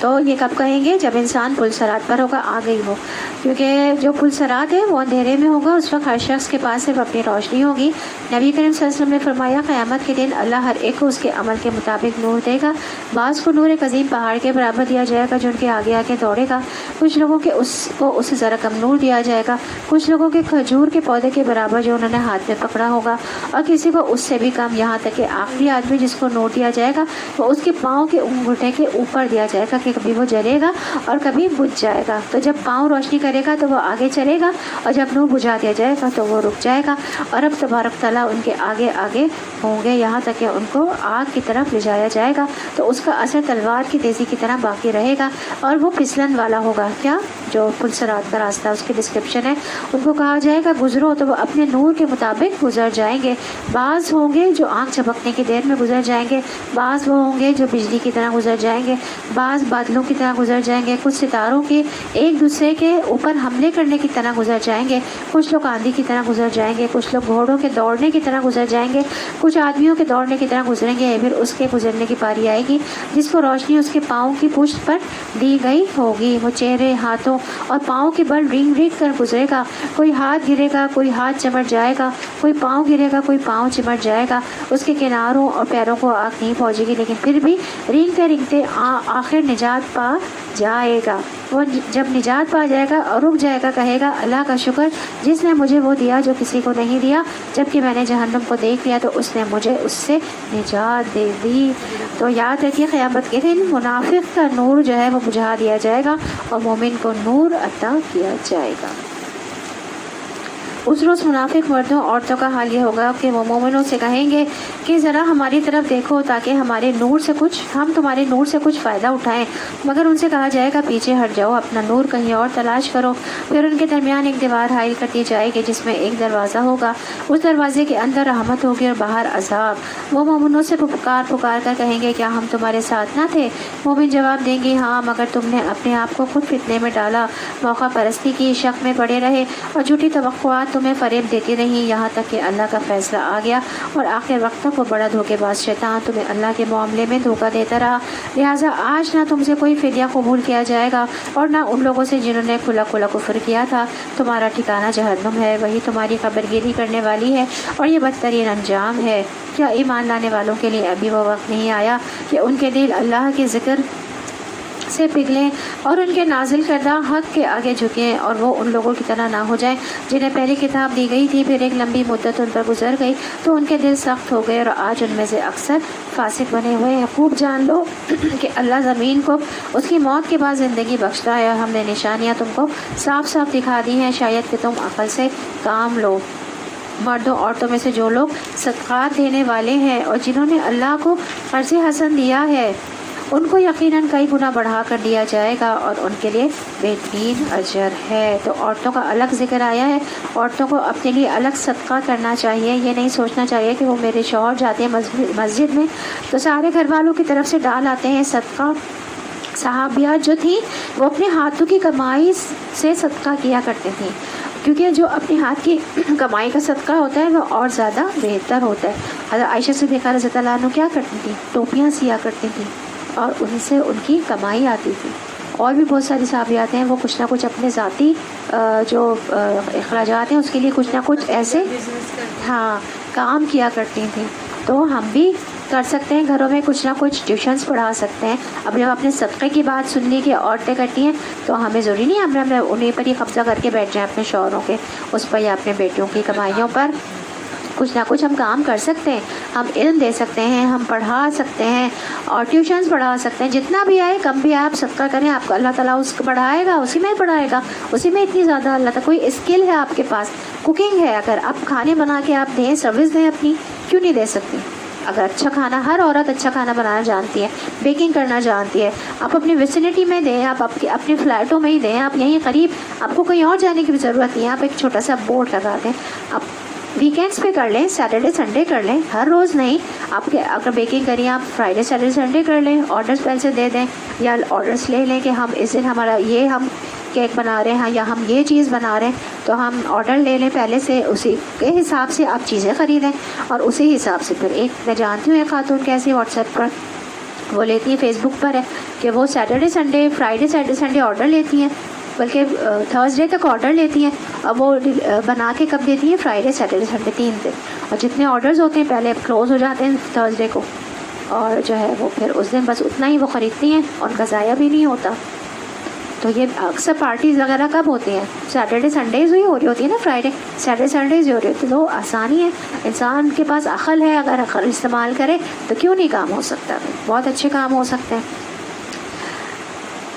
تو یہ کب کہیں گے؟ جب انسان پل صراط پر ہوگا، آ گئی ہو، کیونکہ جو پل صراط ہے وہ اندھیرے میں ہوگا، اس وقت ہر شخص کے پاس صرف اپنی روشنی ہوگی۔ نبی کریم صلی اللہ علیہ وسلم نے فرمایا قیامت کے دن اللہ ہر ایک کو اس کے عمل کے مطابق نور دے گا۔ بعض کو نور ایک عظیم پہاڑ کے برابر دیا جائے گا جو ان کے آگے آگے دوڑے گا، کچھ لوگوں کے اس سے ذرا کم نور دیا جائے گا، کچھ لوگوں کے کھجور کے پودے کے برابر جو انہوں نے ہاتھ میں پکڑا ہوگا، اور کسی کو اس سے بھی کم، یہاں تک کہ آخری آدمی جس کو نور دیا جائے گا وہ اس کے پاؤں کے انگوٹھے کے اوپر دیا جائے گا کہ کبھی وہ جلے گا اور کبھی بجھ جائے گا۔ تو جب پاؤں روشنی کرے کرے گا تو وہ آگے چلے گا، اور جب نور بجھا دیا جائے گا تو وہ رک جائے گا، اور اب تبارک تعالیٰ ان کے آگے آگے ہوں گے یہاں تک کہ ان کو آگ کی طرف لے جایا جائے گا، تو اس کا اثر تلوار کی تیزی کی طرح باقی رہے گا، اور وہ پھسلن والا ہوگا۔ کیا؟ جو پل صراط کا راستہ، اس کی ڈسکرپشن ہے۔ ان کو کہا جائے گا گزرو، تو وہ اپنے نور کے مطابق گزر جائیں گے۔ بعض ہوں گے جو آنکھ جھپکنے کی دیر میں گزر جائیں گے، بعض وہ ہوں گے جو بجلی کی طرح گزر جائیں گے، بعض بادلوں کی طرح گزر جائیں گے، کچھ ستاروں کے ایک دوسرے کے اوپر حملے کرنے کی طرح گزر جائیں گے، کچھ لوگ آندھی کی طرح گزر جائیں گے، کچھ لوگ گھوڑوں کے دوڑنے کی طرح گزر جائیں گے، کچھ آدمیوں کے دوڑنے کی طرح گزریں گے۔ پھر اس کے گزرنے کی پاری آئے گی جس کو روشنی اس کے پاؤں کی پشت پر دی گئی ہوگی، وہ چہرے، ہاتھوں اور پاؤں کے بل رینگ رینگ کر گزرے گا، کوئی ہاتھ گرے گا، کوئی ہاتھ چمٹ جائے گا، کوئی پاؤں گرے گا، کوئی پاؤں چمٹ جائے گا، اس کے کناروں اور پیروں کو آگ نہیں پہنچے گی، لیکن پھر بھی رینگتے رینگتے آخر نجات پا جائے گا۔ وہ جب نجات پا جائے گا اور رک جائے گا، کہے گا اللہ کا شکر جس نے مجھے وہ دیا جو کسی کو نہیں دیا، جبکہ میں نے جہنم کو دیکھ لیا تو اس نے مجھے اس سے نجات دے دی۔ تو یاد رکھیے قیامت کے دن منافق کا نور جو ہے وہ بجھا دیا جائے گا اور مومن کو نور عطا کیا جائے گا۔ اس روز منافق مردوں عورتوں کا حال یہ ہوگا کہ وہ مومنوں سے کہیں گے کہ ذرا ہماری طرف دیکھو تاکہ ہم تمہارے نور سے کچھ فائدہ اٹھائیں، مگر ان سے کہا جائے گا پیچھے ہٹ جاؤ، اپنا نور کہیں اور تلاش کرو۔ پھر ان کے درمیان ایک دیوار حائل کر دی جائے گی جس میں ایک دروازہ ہوگا، اس دروازے کے اندر رحمت ہوگی اور باہر عذاب۔ وہ مومنوں سے پکار کر کہیں گے کیا ہم تمہارے ساتھ نہ تھے؟ مومن جواب دیں گے ہاں، مگر تم نے اپنے آپ کو خود فتنے میں ڈالا، موقع پرستی کی شک میں پڑے رہے اور جھوٹی توقعات تمہیں فریب دیتی رہی، یہاں تک کہ اللہ کا فیصلہ آ گیا اور آخر وقت تک وہ بڑا دھوکے باز شیطان تمہیں اللہ کے معاملے میں دھوکہ دیتا رہا۔ لہٰذا آج نہ تم سے کوئی فدیہ قبول کیا جائے گا اور نہ ان لوگوں سے جنہوں نے کھلا کفر کیا تھا، تمہارا ٹھکانہ جہنم ہے، وہی تمہاری خبرگیری کرنے والی ہے اور یہ بدترین انجام ہے۔ کیا ایمان لانے والوں کے لیے ابھی وہ وقت نہیں آیا کہ ان کے دل اللہ کے ذکر سے پگھلیں اور ان کے نازل کردہ حق کے آگے جھکیں، اور وہ ان لوگوں کی طرح نہ ہو جائیں جنہیں پہلی کتاب دی گئی تھی، پھر ایک لمبی مدت ان پر گزر گئی تو ان کے دل سخت ہو گئے اور آج ان میں سے اکثر فاسق بنے ہوئے ہیں۔ خوب جان لو کہ اللہ زمین کو اس کی موت کے بعد زندگی بخشتا ہے، اور ہم نے نشانیاں تم کو صاف صاف دکھا دی ہیں، شاید کہ تم عقل سے کام لو۔ مردوں عورتوں میں سے جو لوگ صدقات دینے والے ہیں اور جنہوں نے اللہ کو قرض حسن دیا ہے، ان کو یقیناً کئی گنا بڑھا کر دیا جائے گا اور ان کے لیے بہترین اجر ہے۔ تو عورتوں کا الگ ذکر آیا ہے، عورتوں کو اپنے لیے الگ صدقہ کرنا چاہیے، یہ نہیں سوچنا چاہیے کہ وہ میرے شوہر جاتے ہیں مسجد میں تو سارے گھر والوں کی طرف سے ڈال آتے ہیں صدقہ۔ صحابیات جو تھیں وہ اپنے ہاتھوں کی کمائی سے صدقہ کیا کرتے تھیں، کیونکہ جو اپنے ہاتھ کی کمائی کا صدقہ ہوتا ہے وہ اور زیادہ بہتر ہوتا ہے۔ حضرت عائشہ صدیقہ رضی اللہ عنہ کیا کرتی تھیں؟ ٹوپیاں سیا کرتی تھیں اور ان سے ان کی کمائی آتی تھی۔ اور بھی بہت ساری صحابیات ہیں وہ کچھ نہ کچھ اپنے ذاتی جو اخراجات ہیں اس کے لیے کچھ نہ کچھ ایسے کام کیا کرتی تھیں۔ تو ہم بھی کر سکتے ہیں، گھروں میں کچھ نہ کچھ ٹیوشنز پڑھا سکتے ہیں۔ اب جب اپنے صدقے کی بات سن لی کہ عورتیں کرتی ہیں تو ہمیں ضروری نہیں ہم انہیں پر ہی قبضہ کر کے بیٹھ جائیں، اپنے شوہروں کے اس پر یا اپنے بیٹیوں کی کمائیوں پر۔ کچھ نہ کچھ ہم کام کر سکتے ہیں، ہم علم دے سکتے ہیں، ہم پڑھا سکتے ہیں اور ٹیوشنز پڑھا سکتے ہیں۔ جتنا بھی آئے کم بھی آپ صدقہ کریں، آپ کو اللہ تعالیٰ اس کو بڑھائے گا، اسی میں پڑھائے گا، اسی میں اتنی زیادہ اللہ تعالیٰ۔ کوئی اسکل ہے آپ کے پاس، کوکنگ ہے، اگر آپ کھانے بنا کے آپ دیں، سروس دیں اپنی، کیوں نہیں دے سکتی؟ اگر اچھا کھانا، ہر عورت اچھا کھانا بنانا جانتی ہے، بیکنگ کرنا جانتی ہے، آپ اپنی ویسینٹی میں دیں، آپ اپنی فلیٹوں میں ہی دیں، آپ یہیں قریب، آپ کو کہیں اور جانے کی بھی ضرورت نہیں ہے، آپ ایک چھوٹا سا بورڈ لگا دیں، آپ ویکینڈس پہ کر لیں، سیٹرڈے سنڈے کر لیں، ہر روز نہیں۔ آپ کے اگر بیکنگ کریں آپ فرائیڈے سیٹرڈے سنڈے کر لیں، آرڈرس پہلے سے دے دیں یا آرڈرس لے لیں کہ ہم اس دن ہمارا یہ ہم کیک بنا رہے ہیں یا ہم یہ چیز بنا رہے ہیں، تو ہم آرڈر لے لیں پہلے سے، اسی کے حساب سے آپ چیزیں خریدیں اور اسی حساب سے پھر میں جانتی ہوں ایک خاتون کیسی واٹس ایپ پر وہ لیتی ہیں، فیس بک پر ہے کہ وہ Saturday Sunday, Friday Saturday Sunday order لیتی ہیں، بلکہ تھرسڈے تک آرڈر لیتی ہیں، اب وہ بنا کے کب دیتی ہیں؟ فرائیڈے سیٹرڈے سنڈے 3 دن، اور جتنے آرڈرز ہوتے ہیں پہلے کلوز ہو جاتے ہیں تھرسڈے کو، اور جو ہے وہ پھر اس دن بس اتنا ہی وہ خریدتی ہیں، ان کا ضائع بھی نہیں ہوتا۔ تو یہ اکثر پارٹیز وغیرہ کب ہوتی ہیں؟ سیٹرڈے سنڈیز ہی ہو رہی ہوتی ہے نا، فرائیڈے سیٹرڈے سنڈیز ہی ہو رہی ہوتی ہے، تو آسانی ہے، انسان کے پاس عقل ہے، اگر عقل استعمال کرے تو کیوں نہیں کام ہو سکتا، بہت اچھے کام ہو سکتے ہیں۔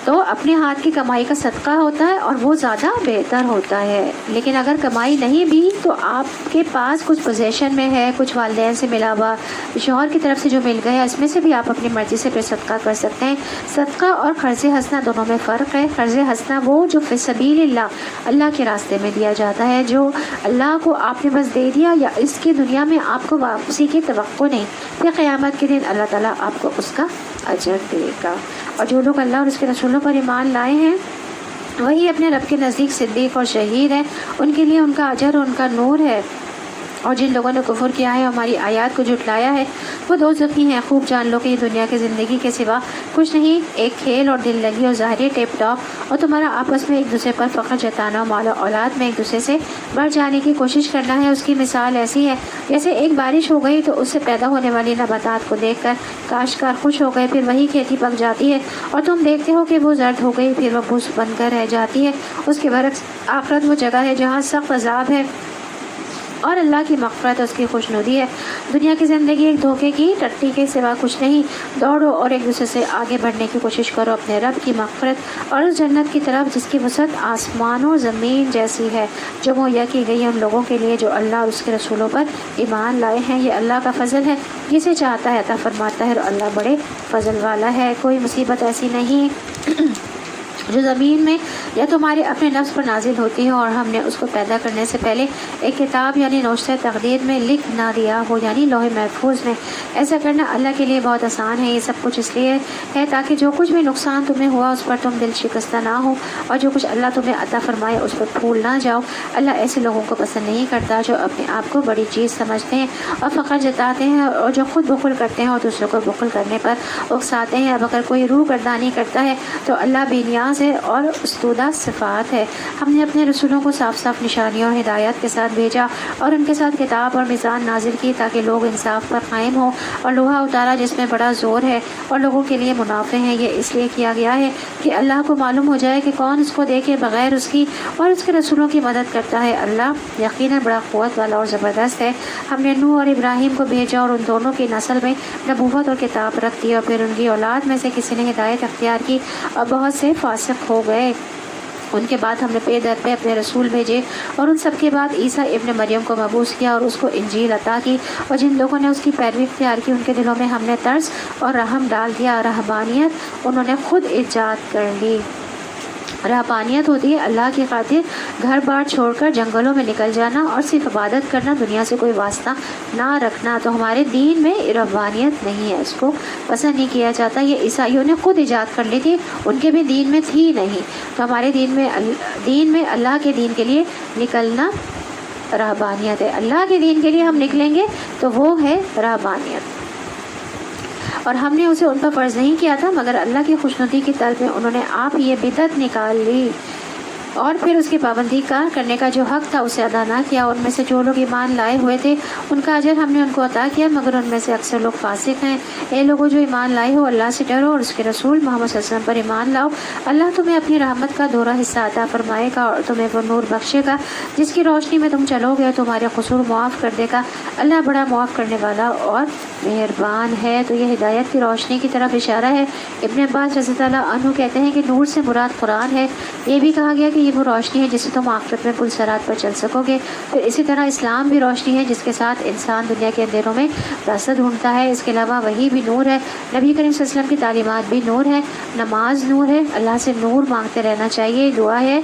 تو اپنے ہاتھ کی کمائی کا صدقہ ہوتا ہے اور وہ زیادہ بہتر ہوتا ہے. لیکن اگر کمائی نہیں بھی تو آپ کے پاس کچھ پوزیشن میں ہے, کچھ والدین سے ملا ہوا, شوہر کی طرف سے جو مل گیا, اس میں سے بھی آپ اپنی مرضی سے پھر صدقہ کر سکتے ہیں. صدقہ اور قرض حسنہ دونوں میں فرق ہے. قرض حسنہ وہ جو فی سبیل اللہ کے راستے میں دیا جاتا ہے, جو اللہ کو آپ نے بس دے دیا, یا اس کی دنیا میں آپ کو واپسی کی توقع نہیں, پھر قیامت کے دن اللہ تعالیٰ آپ کو اس کا اجر دے گا. اور جو لوگ اللہ اور اس کے رسولوں پر ایمان لائے ہیں وہی اپنے رب کے نزدیک صدیق اور شہید ہیں, ان کے لیے ان کا اجر اور ان کا نور ہے. اور جن لوگوں نے کفر کیا ہے, ہماری آیات کو جھٹلایا ہے, وہ دوزخی ہیں. خوب جان لو کہ یہ دنیا کی زندگی کے سوا کچھ نہیں, ایک کھیل اور دل لگی اور ظاہری ٹیپ ٹاپ, اور تمہارا آپس میں ایک دوسرے پر فخر جتانا, مال و اولاد میں ایک دوسرے سے بڑھ جانے کی کوشش کرنا ہے. اس کی مثال ایسی ہے جیسے ایک بارش ہو گئی تو اس سے پیدا ہونے والی نباتات کو دیکھ کر کاشتکار خوش ہو گئے, پھر وہی کھیتی پک جاتی ہے اور تم دیکھتے ہو کہ وہ زرد ہو گئی, پھر وہ بھوس بن کر رہ جاتی ہے. اس کے برعکس آخرت وہ جگہ ہے جہاں سخت عذاب ہے اور اللہ کی مغفرت اس کی خوشنودی ہے. دنیا کی زندگی ایک دھوکے کی ٹٹی کے سوا کچھ نہیں. دوڑو اور ایک دوسرے سے آگے بڑھنے کی کوشش کرو اپنے رب کی مغفرت اور اس جنت کی طرف جس کی وسعت آسمان و زمین جیسی ہے, جو مہیا کی گئی ہے ان لوگوں کے لیے جو اللہ اور اس کے رسولوں پر ایمان لائے ہیں. یہ اللہ کا فضل ہے, جسے چاہتا ہے عطا فرماتا ہے, اور اللہ بڑے فضل والا ہے. کوئی مصیبت ایسی نہیں جو زمین میں یا تمہارے اپنے نفس پر نازل ہوتی ہے اور ہم نے اس کو پیدا کرنے سے پہلے ایک کتاب یعنی نوشتہ تقدیر میں لکھ نہ دیا ہو, یعنی لوح محفوظ میں. ایسا کرنا اللہ کے لیے بہت آسان ہے. یہ سب کچھ اس لیے ہے تاکہ جو کچھ بھی نقصان تمہیں ہوا اس پر تم دل شکستہ نہ ہو, اور جو کچھ اللہ تمہیں عطا فرمائے اس پر پھول نہ جاؤ. اللہ ایسے لوگوں کو پسند نہیں کرتا جو اپنے آپ کو بڑی چیز سمجھتے ہیں اور فخر جتاتے ہیں, اور جو خود بخل کرتے ہیں اور دوسروں کو بخل کرنے پر اکساتے ہیں. اب اگر کوئی روح گردانی کرتا ہے تو اللہ بے نیاز ہے اور استودہ صفات ہے. ہم نے اپنے رسولوں کو صاف صاف نشانیوں اور ہدایات کے ساتھ بھیجا اور ان کے ساتھ کتاب اور میزان نازل کی تاکہ لوگ انصاف پر قائم ہوں, اور لوہا اتارا جس میں بڑا زور ہے اور لوگوں کے لیے منافع ہے. یہ اس لیے کیا گیا ہے کہ اللہ کو معلوم ہو جائے کہ کون اس کو دیکھے بغیر اس کی اور اس کے رسولوں کی مدد کرتا ہے. اللہ یقیناً بڑا قوت والا اور زبردست ہے. ہم نے نوح اور ابراہیم کو بھیجا اور ان دونوں کی نسل میں نبوت اور کتاب رکھ دی, اور پھر ان کی اولاد میں سے کسی نے ہدایت اختیار کی اور بہت سے فاسق ہو گئے. ان کے بعد ہم نے پے در پہ اپنے رسول بھیجے, اور ان سب کے بعد عیسیٰ ابن مریم کو مبعوث کیا اور اس کو انجیل عطا کی. اور جن لوگوں نے اس کی پیروی اختیار کی ان کے دلوں میں ہم نے ترس اور رحم ڈال دیا. رہبانیت انہوں نے خود ایجاد کر لی. رہبانیت ہوتی ہے اللہ کی خاطر گھر بار چھوڑ کر جنگلوں میں نکل جانا اور صرف عبادت کرنا, دنیا سے کوئی واسطہ نہ رکھنا. تو ہمارے دین میں رہبانیت نہیں ہے, اس کو پسند نہیں کیا جاتا. یہ عیسائیوں نے خود ایجاد کر لی تھی, ان کے بھی دین میں تھی نہیں. تو ہمارے دین میں اللہ کے دین کے لیے نکلنا رہبانیت ہے. اللہ کے دین کے لیے ہم نکلیں گے تو وہ ہے رہبانیت, اور ہم نے اسے ان پر فرض نہیں کیا تھا, مگر اللہ کی خوشنودی کی طلب میں انہوں نے آپ یہ بدعت نکال لی اور پھر اس کی پابندی کرنے کا جو حق تھا اسے ادا نہ کیا. ان میں سے جو لوگ ایمان لائے ہوئے تھے ان کا اجر ہم نے ان کو عطا کیا, مگر ان میں سے اکثر لوگ فاسق ہیں. اے لوگوں جو ایمان لائے ہو, اللہ سے ڈرو اور اس کے رسول محمد صلی اللہ علیہ وسلم پر ایمان لاؤ. اللہ تمہیں اپنی رحمت کا دوہرا حصہ عطا فرمائے گا اور تمہیں وہ نور بخشے گا جس کی روشنی میں تم چلو گے, تمہارے قصور معاف کر دے گا. اللہ بڑا معاف کرنے والا اور مہربان ہے. تو یہ ہدایت کی روشنی کی طرف اشارہ ہے. ابن عباس رضی اللہ عنہ کہتے ہیں کہ نور سے مراد قرآن ہے. یہ بھی کہا گیا کہ یہ وہ روشنی ہے جس سے تم آخرت میں پل صراط پر چل سکو گے. پھر اسی طرح اسلام بھی روشنی ہے جس کے ساتھ انسان دنیا کے اندھیروں میں راستہ ڈھونڈتا ہے. اس کے علاوہ وہی بھی نور ہے. نبی کریم صلی اللہ علیہ وسلم کی تعلیمات بھی نور ہے. نماز نور ہے. اللہ سے نور مانگتے رہنا چاہیے. دعا ہے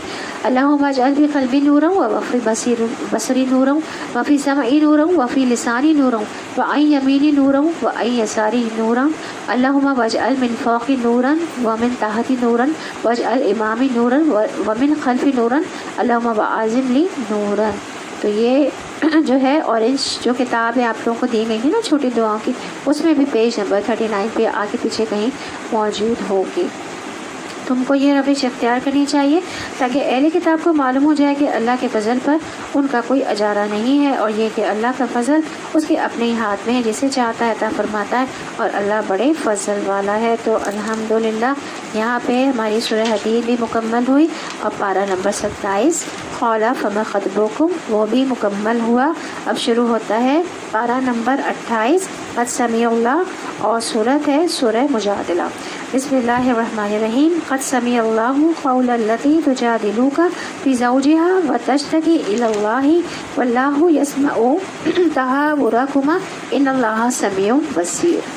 اللہم اجعل فی قلبی نورا وفی بصری نورا وفی سمعی نورا وفی لسانی نورا وعن یمینی نورا وعن یساری نورا اللہم واجعل من فوقی نورا ومن تحتی نورا واجعل امامی نورا ومن خلفی نورا اللہم واعظم لی نورا. تو یہ جو ہے اورنج جو کتاب ہے آپ لوگوں کو دی گئی ہے نا چھوٹی دعاؤں کی, اس میں بھی پیج نمبر 39 پہ آگے پیچھے کہیں موجود ہوگی. تم کو یہ روش اختیار کرنی چاہیے تاکہ اہل کتاب کو معلوم ہو جائے کہ اللہ کے فضل پر ان کا کوئی اجارہ نہیں ہے, اور یہ کہ اللہ کا فضل اس کے اپنے ہی ہاتھ میں ہے, جسے چاہتا ہے عطا فرماتا ہے, اور اللہ بڑے فضل والا ہے. تو الحمدللہ یہاں پہ ہماری سورہ حدید بھی مکمل ہوئی اور پارہ نمبر 27 قال فما خطبکم وہ بھی مکمل ہوا. اب شروع ہوتا ہے پارہ نمبر 28 قد سمیع اللہ, اور صورت ہے سورہ مجادلہ. بسم اللہ الرحمن الرحیم قد سمع اللہ قول التی تجادلک فی زوجہا وتشتکی الی اللہ واللہ یسمع تحاورکما ان اللہ سمیع بصیر۔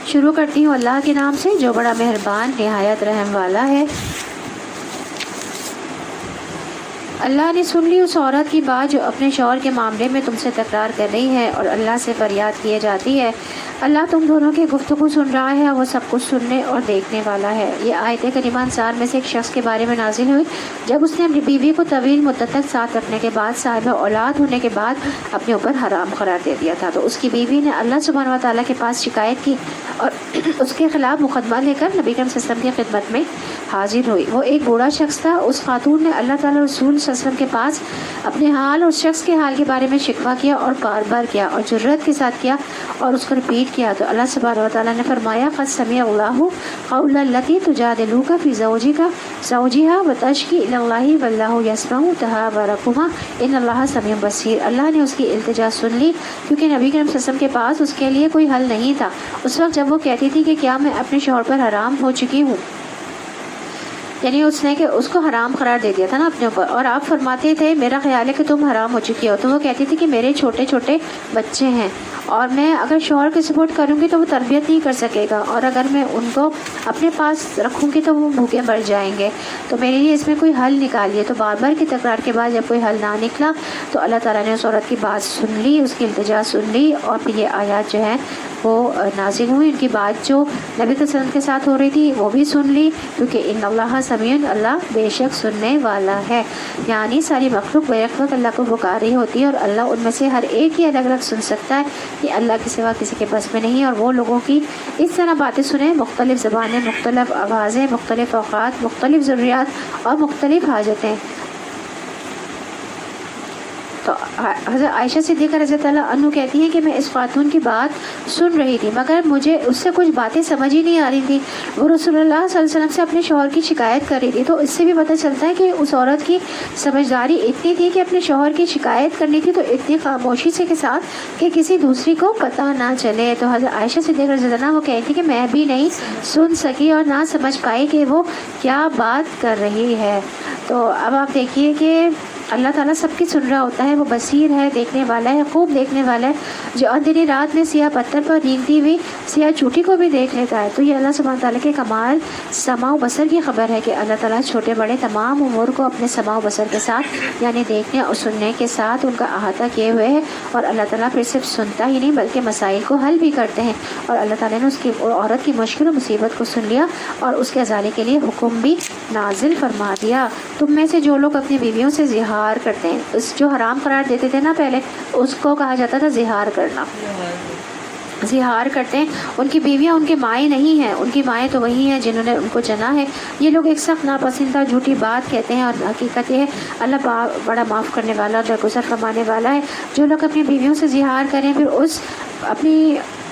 شروع کرتی ہوں اللہ کے نام سے جو بڑا مہربان نہایت رحم والا ہے۔ اللہ نے سن لی اس عورت کی بات جو اپنے شوہر کے معاملے میں تم سے تکرار کر رہی ہے اور اللہ سے فریاد کیے جاتی ہے۔ اللہ تم دونوں کی گفتگو سن رہا ہے، وہ سب کچھ سننے اور دیکھنے والا ہے۔ یہ آیت کریمہ انصار میں سے ایک شخص کے بارے میں نازل ہوئی جب اس نے اپنی بیوی کو طویل مدت تک ساتھ رکھنے کے بعد صاحبہ اولاد ہونے کے بعد اپنے اوپر حرام قرار دے دیا تھا، تو اس کی بیوی نے اللہ سبحانہ و تعالیٰ کے پاس شکایت کی اور اس کے خلاف مقدمہ لے کر نبی کریم صلی اللہ علیہ وسلم کی خدمت میں حاضر ہوئی۔ وہ ایک بوڑھا شخص تھا۔ اس خاتون نے اللہ تعالیٰ رسول صلی اللہ علیہ وسلم کے پاس اپنے حال اور اس شخص کے حال کے بارے میں شکوہ کیا اور بار بار کیا اور جرأت کے ساتھ کیا اور اس کو رپیٹ کیا، تو اللہ سبحانہ و تعالیٰ نے فرمایا قد سمع اللہ قول التی تجادلک فی زوجہا وتشکی الی اللہ واللہ یسمع تحاورکما ان اللہ سمیع بصیر۔ اللہ نے اس کی التجا سن لی کیونکہ نبی کریم صلی اللہ علیہ وسلم کے پاس اس کے لیے کوئی حل نہیں تھا اس وقت جب وہ کہتی تھی کہ کیا میں اپنے شوہر پر حرام ہو چکی ہوں، یعنی اس نے کہ اس کو حرام قرار دے دیا تھا نا اپنے اوپر، اور آپ فرماتے تھے میرا خیال ہے کہ تم حرام ہو چکی ہو، تو وہ کہتی تھی کہ میرے چھوٹے چھوٹے بچے ہیں اور میں اگر شوہر کی سپورٹ کروں گی تو وہ تربیت نہیں کر سکے گا، اور اگر میں ان کو اپنے پاس رکھوں گی تو وہ بھوکے مر جائیں گے، تو میرے لیے اس میں کوئی حل نکالیے۔ تو بار بار کی تکرار کے بعد جب کوئی حل نہ نکلا تو اللہ تعالیٰ نے اس عورت کی بات سن لی، اس کی التجا سن لی، اور پھر یہ آیات جو ہے وہ نازل ہوئی۔ ان کی بات جو نبی صلی اللہ علیہ وسلم کے ساتھ ہو رہی تھی وہ بھی سن لی، کیونکہ ان اللہ سمیع، اللہ بے شک سننے والا ہے، یعنی ساری مخلوق بیک وقت اللہ کو پکار رہی ہوتی ہے اور اللہ ان میں سے ہر ایک ہی الگ الگ سن سکتا ہے، یہ اللہ کے سوا کسی کے بس میں نہیں۔ اور وہ لوگوں کی اس طرح باتیں سنیں، مختلف زبانیں، مختلف آوازیں، مختلف اوقات، مختلف ضروریات اور مختلف حاجتیں۔ تو حضرت عائشہ صدیقہ رضی اللہ عنہ کہتی ہیں کہ میں اس خاتون کی بات سن رہی تھی مگر مجھے اس سے کچھ باتیں سمجھ ہی نہیں آ رہی تھی۔ وہ رسول اللہ صلی اللہ علیہ وسلم سے اپنے شوہر کی شکایت کر رہی تھی، تو اس سے بھی پتہ چلتا ہے کہ اس عورت کی سمجھداری اتنی تھی کہ اپنے شوہر کی شکایت کرنی تھی تو اتنی خاموشی سے کے ساتھ کہ کسی دوسری کو پتہ نہ چلے۔ تو حضرت عائشہ صدیقہ رضی اللہ عنہ وہ کہتی کہ میں بھی نہیں سن سکی اور نہ سمجھ پائی کہ وہ کیا بات کر رہی ہے۔ تو اب آپ دیکھیے کہ اللہ تعالیٰ سب کی سن رہا ہوتا ہے، وہ بصیر ہے، دیکھنے والا ہے، خوب دیکھنے والا ہے، جو اندھیری رات میں سیاہ پتھر پر رینگتی ہوئی سیاہ چوٹی کو بھی دیکھ لیتا ہے۔ تو یہ اللہ سبحانہ تعالیٰ کے کمال سماع و بصر کی خبر ہے کہ اللہ تعالیٰ چھوٹے بڑے تمام امور کو اپنے سماع و بصر کے ساتھ یعنی دیکھنے اور سننے کے ساتھ ان کا احاطہ کیے ہوئے ہے، اور اللہ تعالیٰ پھر صرف سنتا ہی نہیں بلکہ مسائل کو حل بھی کرتے ہیں۔ اور اللہ تعالیٰ نے اس کی عورت کی مشکل و مصیبت کو سن لیا اور اس کے ازالے کے لیے حکم بھی نازل فرما دیا۔ تم میں سے جو لوگ اپنی بیویوں سے زہار کرتے ہیں، اس جو حرام قرار دیتے تھے نا پہلے، اس کو کہا جاتا تھا زہار کرنا، زہار کرتے ہیں، ان کی بیویاں ان کے مائیں نہیں ہیں، ان کی مائیں تو وہی ہیں جنہوں نے ان کو جنا ہے۔ یہ لوگ ایک سخت ناپسندہ جھوٹی بات کہتے ہیں، اور حقیقت یہ ہے اللہ بڑا معاف کرنے والا اور درگزر فرمانے والا ہے۔ جو لوگ اپنی بیویوں سے زہار کریں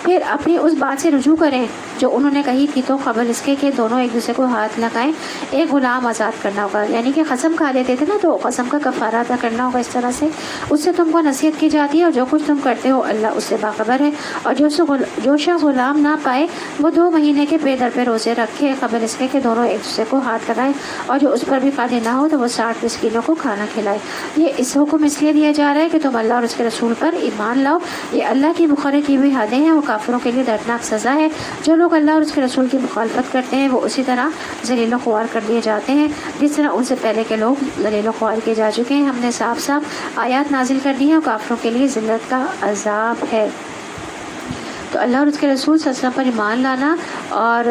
پھر اپنی اس بات سے رجوع کریں جو انہوں نے کہی تھی، تو خبر اس کے کہ دونوں ایک دوسرے کو ہاتھ لگائیں، ایک غلام آزاد کرنا ہوگا، یعنی کہ قسم کھا لیتے تھے نا تو قسم کا کفارہ ادا کرنا ہوگا۔ اس طرح سے اس سے تم کو نصیحت کی جاتی ہے، اور جو کچھ تم کرتے ہو اللہ اس سے باخبر ہے۔ اور جو شخص غلام نہ پائے وہ 2 مہینے کے پے در پہ روزے رکھے، خبر اس کے کہ دونوں ایک دوسرے کو ہاتھ لگائیں، اور جو اس پر بھی قادر نہ ہو تو وہ 60 مسکینوں کو کھانا کھلائے۔ یہ اس حکم اس لیے دیا جا رہا ہے کہ تم اللہ اور اس کے رسول پر ایمان لاؤ، یہ اللہ کی مقرر کی ہوئی حدیں ہیں، وہ کافروں کے لیے دردناک سزا ہے۔ جو لوگ اللہ اور اس کے رسول کی مخالفت کرتے ہیں وہ اسی طرح ذلیل و خوار کر دیے جاتے ہیں جس طرح ان سے پہلے کے لوگ ذلیل و خوار کیے جا چکے ہیں۔ ہم نے صاف صاف آیات نازل کر دی ہیں اور کافروں کے لیے ذلت کا عذاب ہے۔ تو اللہ اور اس کے رسول صلی اللہ علیہ وسلم پر ایمان لانا اور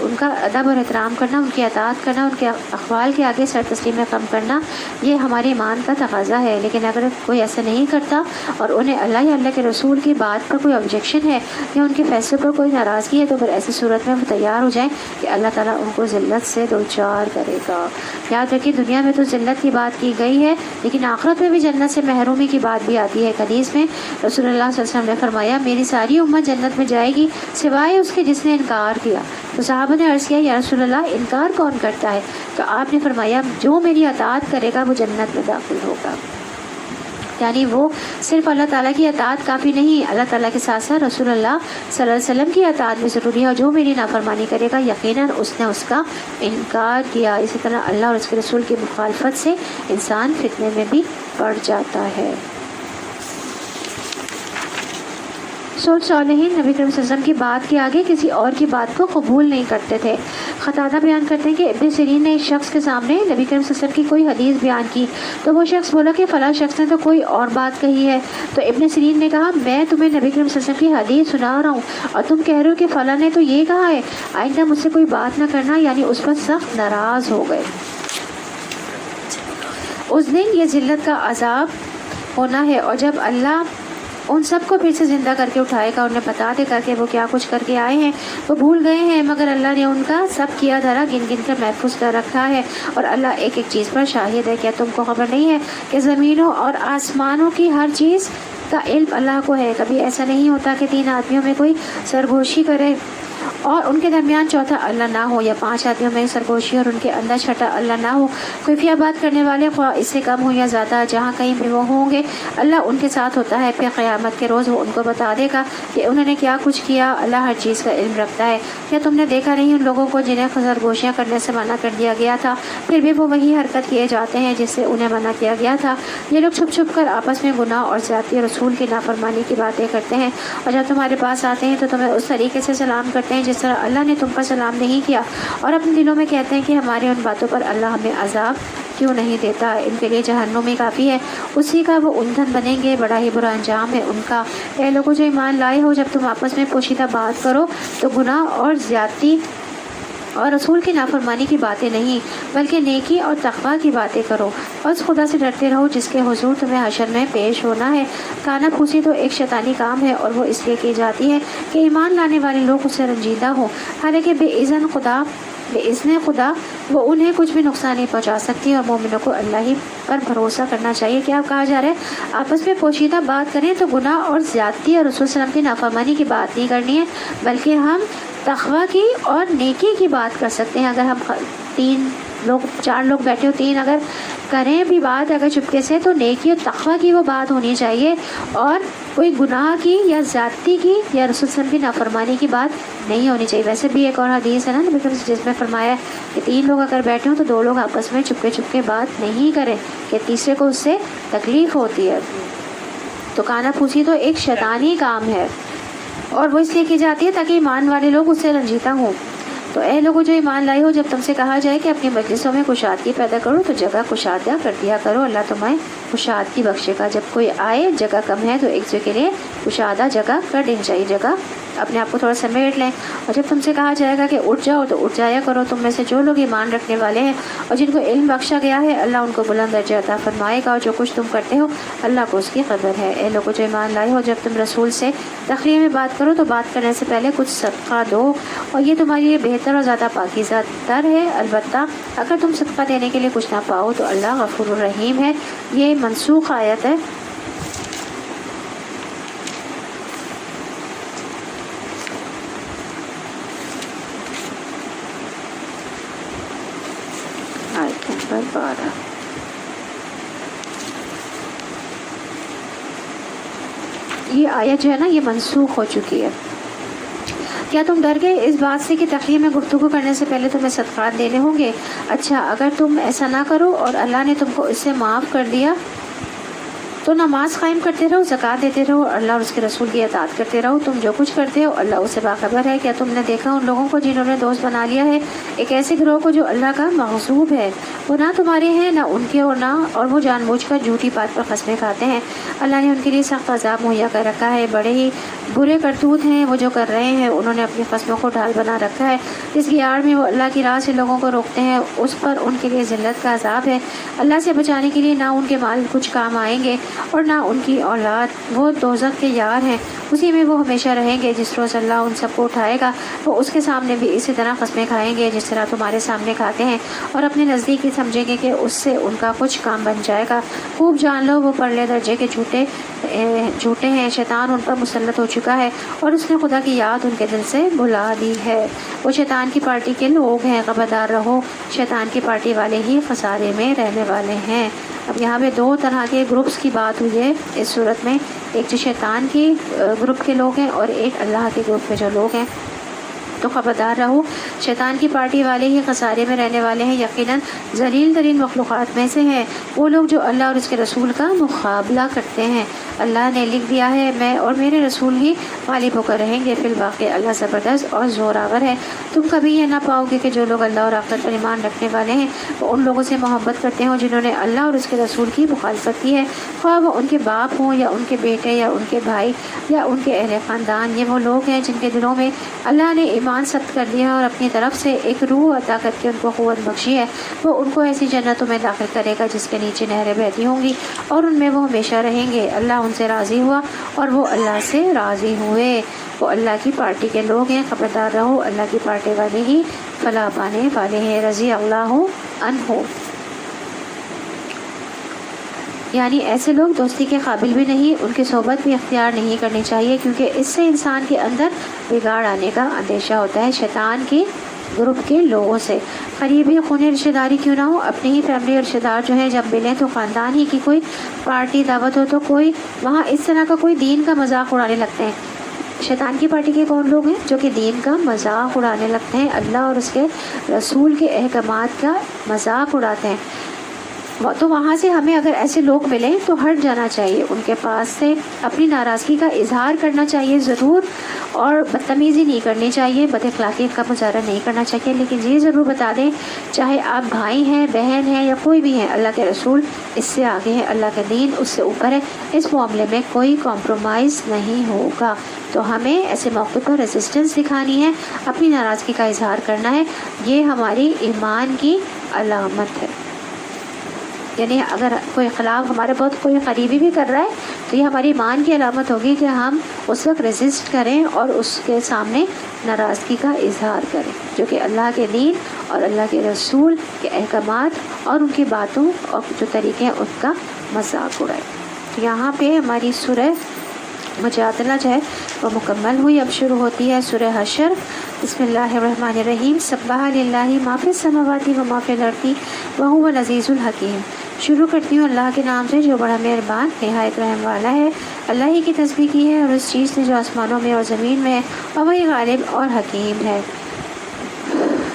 ان کا ادب اور احترام کرنا، ان کی اطاعت کرنا، ان کے اقوال کے آگے سر تسلیم کم کرنا، یہ ہمارے ایمان کا تقاضا ہے۔ لیکن اگر کوئی ایسا نہیں کرتا اور انہیں اللہ یا اللہ کے رسول کی بات پر کوئی آبجیکشن ہے یا ان کے فیصلے پر کوئی ناراضگی ہے، تو پھر ایسی صورت میں وہ تیار ہو جائیں کہ اللہ تعالیٰ ان کو ذلت سے دوچار کرے گا۔ یاد رکھیے دنیا میں تو ذلت کی بات کی گئی ہے، لیکن آخرت میں بھی جنت سے محرومی کی بات بھی آتی ہے۔ حدیث میں رسول اللہ صلی اللہ علیہ وسلم نے فرمایا میری ساری امت جنت میں جائے گی سوائے اس کے جس نے انکار کیا۔ تو صحابہ نے عرض کیا یا رسول اللہ انکار کون کرتا ہے؟ تو آپ نے فرمایا جو میری اطاعت کرے گا وہ جنت میں داخل ہوگا۔ یعنی وہ صرف اللہ تعالیٰ کی اطاعت کافی نہیں، اللہ تعالیٰ کے ساتھ ساتھ رسول اللہ صلی اللہ علیہ وسلم کی اطاعت بھی ضروری ہے، اور جو میری نافرمانی کرے گا یقیناً اس نے اس کا انکار کیا۔ اسی طرح اللہ اور اس کے رسول کی مخالفت سے انسان فتنے میں بھی پڑ جاتا ہے۔ صالحین نبی کریم صلی اللہ علیہ وسلم کی بات کے آگے کسی اور کی بات کو قبول نہیں کرتے تھے۔ قتادہ بیان کرتے ہیں کہ ابن سیرین نے ایک شخص کے سامنے نبی کریم صلی اللہ علیہ وسلم کی کوئی حدیث بیان کی تو وہ شخص بولا کہ فلاں شخص نے تو کوئی اور بات کہی ہے، تو ابن سیرین نے کہا میں تمہیں نبی کریم صلی اللہ علیہ وسلم کی حدیث سنا رہا ہوں اور تم کہہ رہے ہو کہ فلاں نے تو یہ کہا ہے، آئندہ مجھ سے کوئی بات نہ کرنا، یعنی اس پر سخت ناراض ہو گئے۔ اس دن یہ ذلت کا عذاب ہونا ہے، اور جب اللہ ان سب کو پھر سے زندہ کر کے اٹھائے گا، انہیں بتا دے کر کے وہ کیا کچھ کر کے آئے ہیں، وہ بھول گئے ہیں، مگر اللہ نے ان کا سب کیا دھرا گن گن کر محفوظ کر رکھا ہے، اور اللہ ایک ایک چیز پر شاہد ہے۔ کیا تم کو خبر نہیں ہے کہ زمینوں اور آسمانوں کی ہر چیز کا علم اللہ کو ہے؟ کبھی ایسا نہیں ہوتا کہ 3 آدمیوں میں کوئی سرگوشی کرے اور ان کے درمیان چوتھا اللہ نہ ہو، یا 5 آدمیوں میں سرگوشی اور ان کے اندر چھٹا اللہ نہ ہو۔ خفیہ بات کرنے والے خواہ اس سے کم ہو یا زیادہ، جہاں کہیں بھی وہ ہوں گے اللہ ان کے ساتھ ہوتا ہے۔ پھر قیامت کے روز وہ ان کو بتا دے گا کہ انہوں نے کیا کچھ کیا۔ اللہ ہر چیز کا علم رکھتا ہے۔ کیا تم نے دیکھا نہیں ان لوگوں کو جنہیں سرگوشیاں کرنے سے منع کر دیا گیا تھا، پھر بھی وہ وہی حرکت کیے جاتے ہیں جس سے انہیں منع کیا گیا تھا؟ یہ لوگ چھپ چھپ کر آپس میں گناہ اور زیادتی رسول کی نافرمانی کی باتیں کرتے ہیں، اور جب تمہارے پاس آتے ہیں تو تمہیں اس طریقے سے سلام کرتے ہیں جس طرح اللہ نے تم پر سلام نہیں کیا، اور اپنے دلوں میں کہتے ہیں کہ ہمارے ان باتوں پر اللہ ہمیں عذاب کیوں نہیں دیتا۔ ان کے لیے جہنم ہی کافی ہے، اسی کا وہ ایندھن بنیں گے، بڑا ہی برا انجام ہے ان کا۔ اے لوگوں جو ایمان لائے ہو، جب تم آپس میں پوشیدہ بات کرو تو گناہ اور زیادتی اور رسول کی نافرمانی کی باتیں نہیں بلکہ نیکی اور تقویٰ کی باتیں کرو، اور اس خدا سے ڈرتے رہو جس کے حضور تمہیں حشر میں پیش ہونا ہے۔ کانا پھوسی تو ایک شیطانی کام ہے، اور وہ اس لیے کی جاتی ہے کہ ایمان لانے والے لوگ اس سے رنجیدہ ہوں، حالانکہ بے اذن خدا وہ انہیں کچھ بھی نقصان نہیں پہنچا سکتی، اور مومنوں کو اللہ ہی پر بھروسہ کرنا چاہیے۔ کیا کہا جا رہا ہے آپس میں پوشیدہ بات کریں تو گناہ اور زیادتی اور رسول صلی اللہ علیہ وسلم کی نافرمانی کی بات نہیں کرنی ہے، بلکہ ہم تقویٰ کی اور نیکی کی بات کر سکتے ہیں۔ اگر ہم 4 لوگ بیٹھے ہو، 3 اگر کریں بھی بات اگر چپکے سے، تو نیکی اور تقویٰ کی وہ بات ہونی چاہیے، اور کوئی گناہ کی یا زیادتی کی یا رسول صلی اللہ علیہ وسلم کی نافرمانی کی بات نہیں ہونی چاہیے۔ ویسے بھی ایک اور حدیث ہے نا نبی کریم جس میں فرمایا ہے کہ 3 لوگ اگر بیٹھے ہوں تو 2 لوگ آپس میں چپکے چپکے بات نہیں کریں کہ تیسرے کو اس سے تکلیف ہوتی ہے۔ تو کانا پھوسی تو ایک شیطانی کام ہے، اور وہ اس لیے کی جاتی ہے تاکہ ایمان والے لوگ اس سے رنجیدہ ہوں۔ تو اے لوگوں جو ایمان لائے ہو، جب تم سے کہا جائے کہ اپنی مجلسوں میں کشادگی پیدا کرو تو جگہ کشادہ کر دیا کرو، اللہ تمہیں کشادگی بخشے گا۔ جب کوئی آئے جگہ کم ہے تو ایک جگہ کے لیے کشادہ جگہ کر دینی چاہیے، جگہ اپنے آپ کو تھوڑا سمیٹ لیں۔ اور جب تم سے کہا جائے گا کہ اٹھ جاؤ تو اٹھ جایا کرو۔ تم میں سے جو لوگ ایمان رکھنے والے ہیں اور جن کو علم بخشا گیا ہے، اللہ ان کو بلند درجہ عطا فرمائے گا، اور جو کچھ تم کرتے ہو اللہ کو اس کی قدر ہے۔ اے لوگوں جو ایمان لائے ہو، جب تم رسول سے تخلیہ میں بات کرو تو بات کرنے سے پہلے کچھ صدقہ دو، اور یہ تمہارے لیے بہتر اور زیادہ پاکیزہ تر ہے۔ البتہ اگر تم صدقہ دینے کے لیے کچھ نہ پاؤ تو اللہ غفور الرحیم ہے۔ یہ منسوخ آیت ہے۔ آیت نمبر 12۔ یہ آیت جو ہے نا یہ منسوخ ہو چکی ہے۔ کیا تم ڈر گئے اس بات سے کہ تخلیہ میں گفتگو کرنے سے پہلے تمہیں صدقات دینے ہوں گے؟ اچھا اگر تم ایسا نہ کرو اور اللہ نے تم کو اس سے معاف کر دیا تو نماز قائم کرتے رہو، زکوٰۃ دیتے رہو، اور اللہ اور اس کے رسول کی اطاعت کرتے رہو۔ تم جو کچھ کرتے ہو اللہ اس سے باخبر ہے۔ کیا تم نے دیکھا ان لوگوں کو جنہوں نے دوست بنا لیا ہے ایک ایسے گروہ کو جو اللہ کا مغضوب ہے؟ وہ نہ تمہارے ہیں نہ ان کے، اور وہ جان بوجھ کر جھوٹی بات پر قسمیں کھاتے ہیں۔ اللہ نے ان کے لیے سخت عذاب مہیا کر رکھا ہے، بڑے ہی برے کرتوت ہیں وہ جو کر رہے ہیں۔ انہوں نے اپنی قسموں کو ڈھال بنا رکھا ہے، جس کی آڑ میں وہ اللہ کی راہ سے لوگوں کو روکتے ہیں، اس پر ان کے لیے ذلت کا عذاب ہے۔ اللہ سے بچانے کے لیے نہ ان کے مال کچھ کام آئیں گے اور نہ ان کی اولاد، وہ دوزخ کے یار ہیں، اسی میں وہ ہمیشہ رہیں گے۔ جس روز اللہ ان سب کو اٹھائے گا وہ اس کے سامنے بھی اسی طرح قسمیں کھائیں گے جس طرح تمہارے سامنے کھاتے ہیں، اور اپنے نزدیک ہی سمجھیں گے کہ اس سے ان کا کچھ کام بن جائے گا۔ خوب جان لو وہ پرلے درجے کے جھوٹے ہیں، شیطان ان پر مسلط ہو چکا ہے اور اس نے خدا کی یاد ان کے دل سے بھلا دی ہے۔ وہ شیطان کی پارٹی کے لوگ ہیں، خبردار رہو شیطان کی پارٹی والے ہی خسارے میں رہنے والے ہیں۔ اب یہاں پہ 2 طرح کے گروپس کی بات ہوئی ہے اس صورت میں، ایک جو شیطان کے گروپ کے لوگ ہیں اور ایک اللہ کے گروپ کے جو لوگ ہیں. تو خبردار رہو، شیطان کی پارٹی والے ہی خسارے میں رہنے والے ہیں. یقیناً ذلیل ترین مخلوقات میں سے ہیں وہ لوگ جو اللہ اور اس کے رسول کا مقابلہ کرتے ہیں. اللہ نے لکھ دیا ہے میں اور میرے رسول ہی غالب ہو کر رہیں گے. فی الواقع اللہ زبردست اور زوراور ہے. تم کبھی یہ نہ پاؤ گے کہ جو لوگ اللہ اور آخرت پر ایمان رکھنے والے ہیں وہ ان لوگوں سے محبت کرتے ہوں جنہوں نے اللہ اور اس کے رسول کی مخالفت کی ہے، خواہ وہ ان کے باپ ہوں یا ان کے بیٹے یا ان کے بھائی یا ان کے اہل خاندان. یہ وہ لوگ ہیں جن کے دلوں میں اللہ نے ایمان ثبت کر دیا اور اپنی طرف سے ایک روح عطا کر کے ان کو قوت بخشی ہے. وہ ان کو ایسی جنتوں میں داخل کرے گا جس کے نیچے نہریں بہتی ہوں گی اور ان میں وہ ہمیشہ رہیں گے. اللہ ان سے راضی ہوا اور وہ اللہ سے راضی ہوئے. وہ اللہ کی پارٹی کے لوگ ہیں. خبردار رہو، اللہ کی پارٹی والے ہی فلاح پانے والے ہیں. رضی اللہ عنہ، یعنی ایسے لوگ دوستی کے قابل بھی نہیں، ان کی صحبت بھی اختیار نہیں کرنی چاہیے کیونکہ اس سے انسان کے اندر بگاڑ آنے کا اندیشہ ہوتا ہے. شیطان کے گروپ کے لوگوں سے قریبی خونی رشتہ داری کیوں نہ ہو، اپنی ہی فیملی رشتہ دار جو ہے جب ملیں تو خاندان ہی کی کوئی پارٹی دعوت ہو تو کوئی وہاں اس طرح کا کوئی دین کا مذاق اڑانے لگتے ہیں. شیطان کی پارٹی کے کون لوگ ہیں؟ جو کہ دین کا مذاق اڑانے لگتے ہیں، اللہ اور اس کے رسول کے احکامات کا مذاق اڑاتے ہیں. تو وہاں سے ہمیں اگر ایسے لوگ ملیں تو ہٹ جانا چاہیے، ان کے پاس سے اپنی ناراضگی کا اظہار کرنا چاہیے ضرور، اور بدتمیزی نہیں کرنی چاہیے، بد اخلاقی کا مظاہرہ نہیں کرنا چاہیے. لیکن یہ ضرور بتا دیں چاہے آپ بھائی ہیں، بہن ہیں یا کوئی بھی ہیں، اللہ کے رسول اس سے آگے ہے، اللہ کا دین اس سے اوپر ہے. اس معاملے میں کوئی کمپرومائز نہیں ہوگا. تو ہمیں ایسے موقع پر ریزسٹنس دکھانی ہے، اپنی ناراضگی کا اظہار کرنا ہے. یہ ہماری ایمان کی علامت ہے. یعنی اگر کوئی خلاف ہمارے بہت کوئی قریبی بھی کر رہا ہے تو یہ ہماری ایمان کی علامت ہوگی کہ ہم اس وقت ریزسٹ کریں اور اس کے سامنے ناراضگی کا اظہار کریں، جو کہ اللہ کے دین اور اللہ کے رسول کے احکامات اور ان کی باتوں اور جو طریقے ہیں ان کا مذاق اڑائے. یہاں پہ ہماری سورہ مجادلہ جو ہے وہ مکمل ہوئی. اب شروع ہوتی ہے سورہ حشر. بسم اللہ الرحمن الرحیم. سبح للہ ما فی السماوات و ما فی الارض وہو العزیز الحکیم. شروع کرتی ہوں اللہ کے نام سے جو بڑا مہربان نہایت رحم والا ہے. اللہ ہی کی تسبیح کی ہے اور اس چیز سے جو آسمانوں میں اور زمین میں ہے، اور وہی غالب اور حکیم ہے.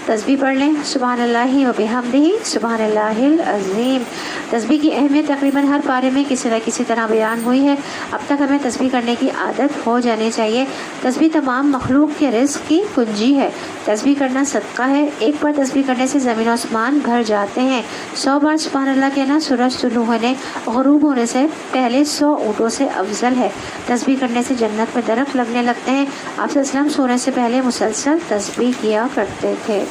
تسبیح پڑھ لیں. سبحان اللہ و بحمدہ سبحان اللہ العظیم. تسبیح کی اہمیت تقریباً ہر پارے میں کسی نہ کسی طرح بیان ہوئی ہے. اب تک ہمیں تسبیح کرنے کی عادت ہو جانی چاہیے. تسبیح تمام مخلوق کے رزق کی کنجی ہے. تسبیح کرنا صدقہ ہے. ایک بار تسبیح کرنے سے زمین و آسمان بھر جاتے ہیں. 100 بار سبحان اللہ کہنا سورج طلوع ہونے غروب ہونے سے پہلے 100 اونٹوں سے افضل ہے. تسبیح کرنے سے جنت میں درخت لگنے لگتے ہیں. آپ صلی اللہ علیہ وسلم سونے سے پہلے مسلسل تسبیح کیا کرتے تھے.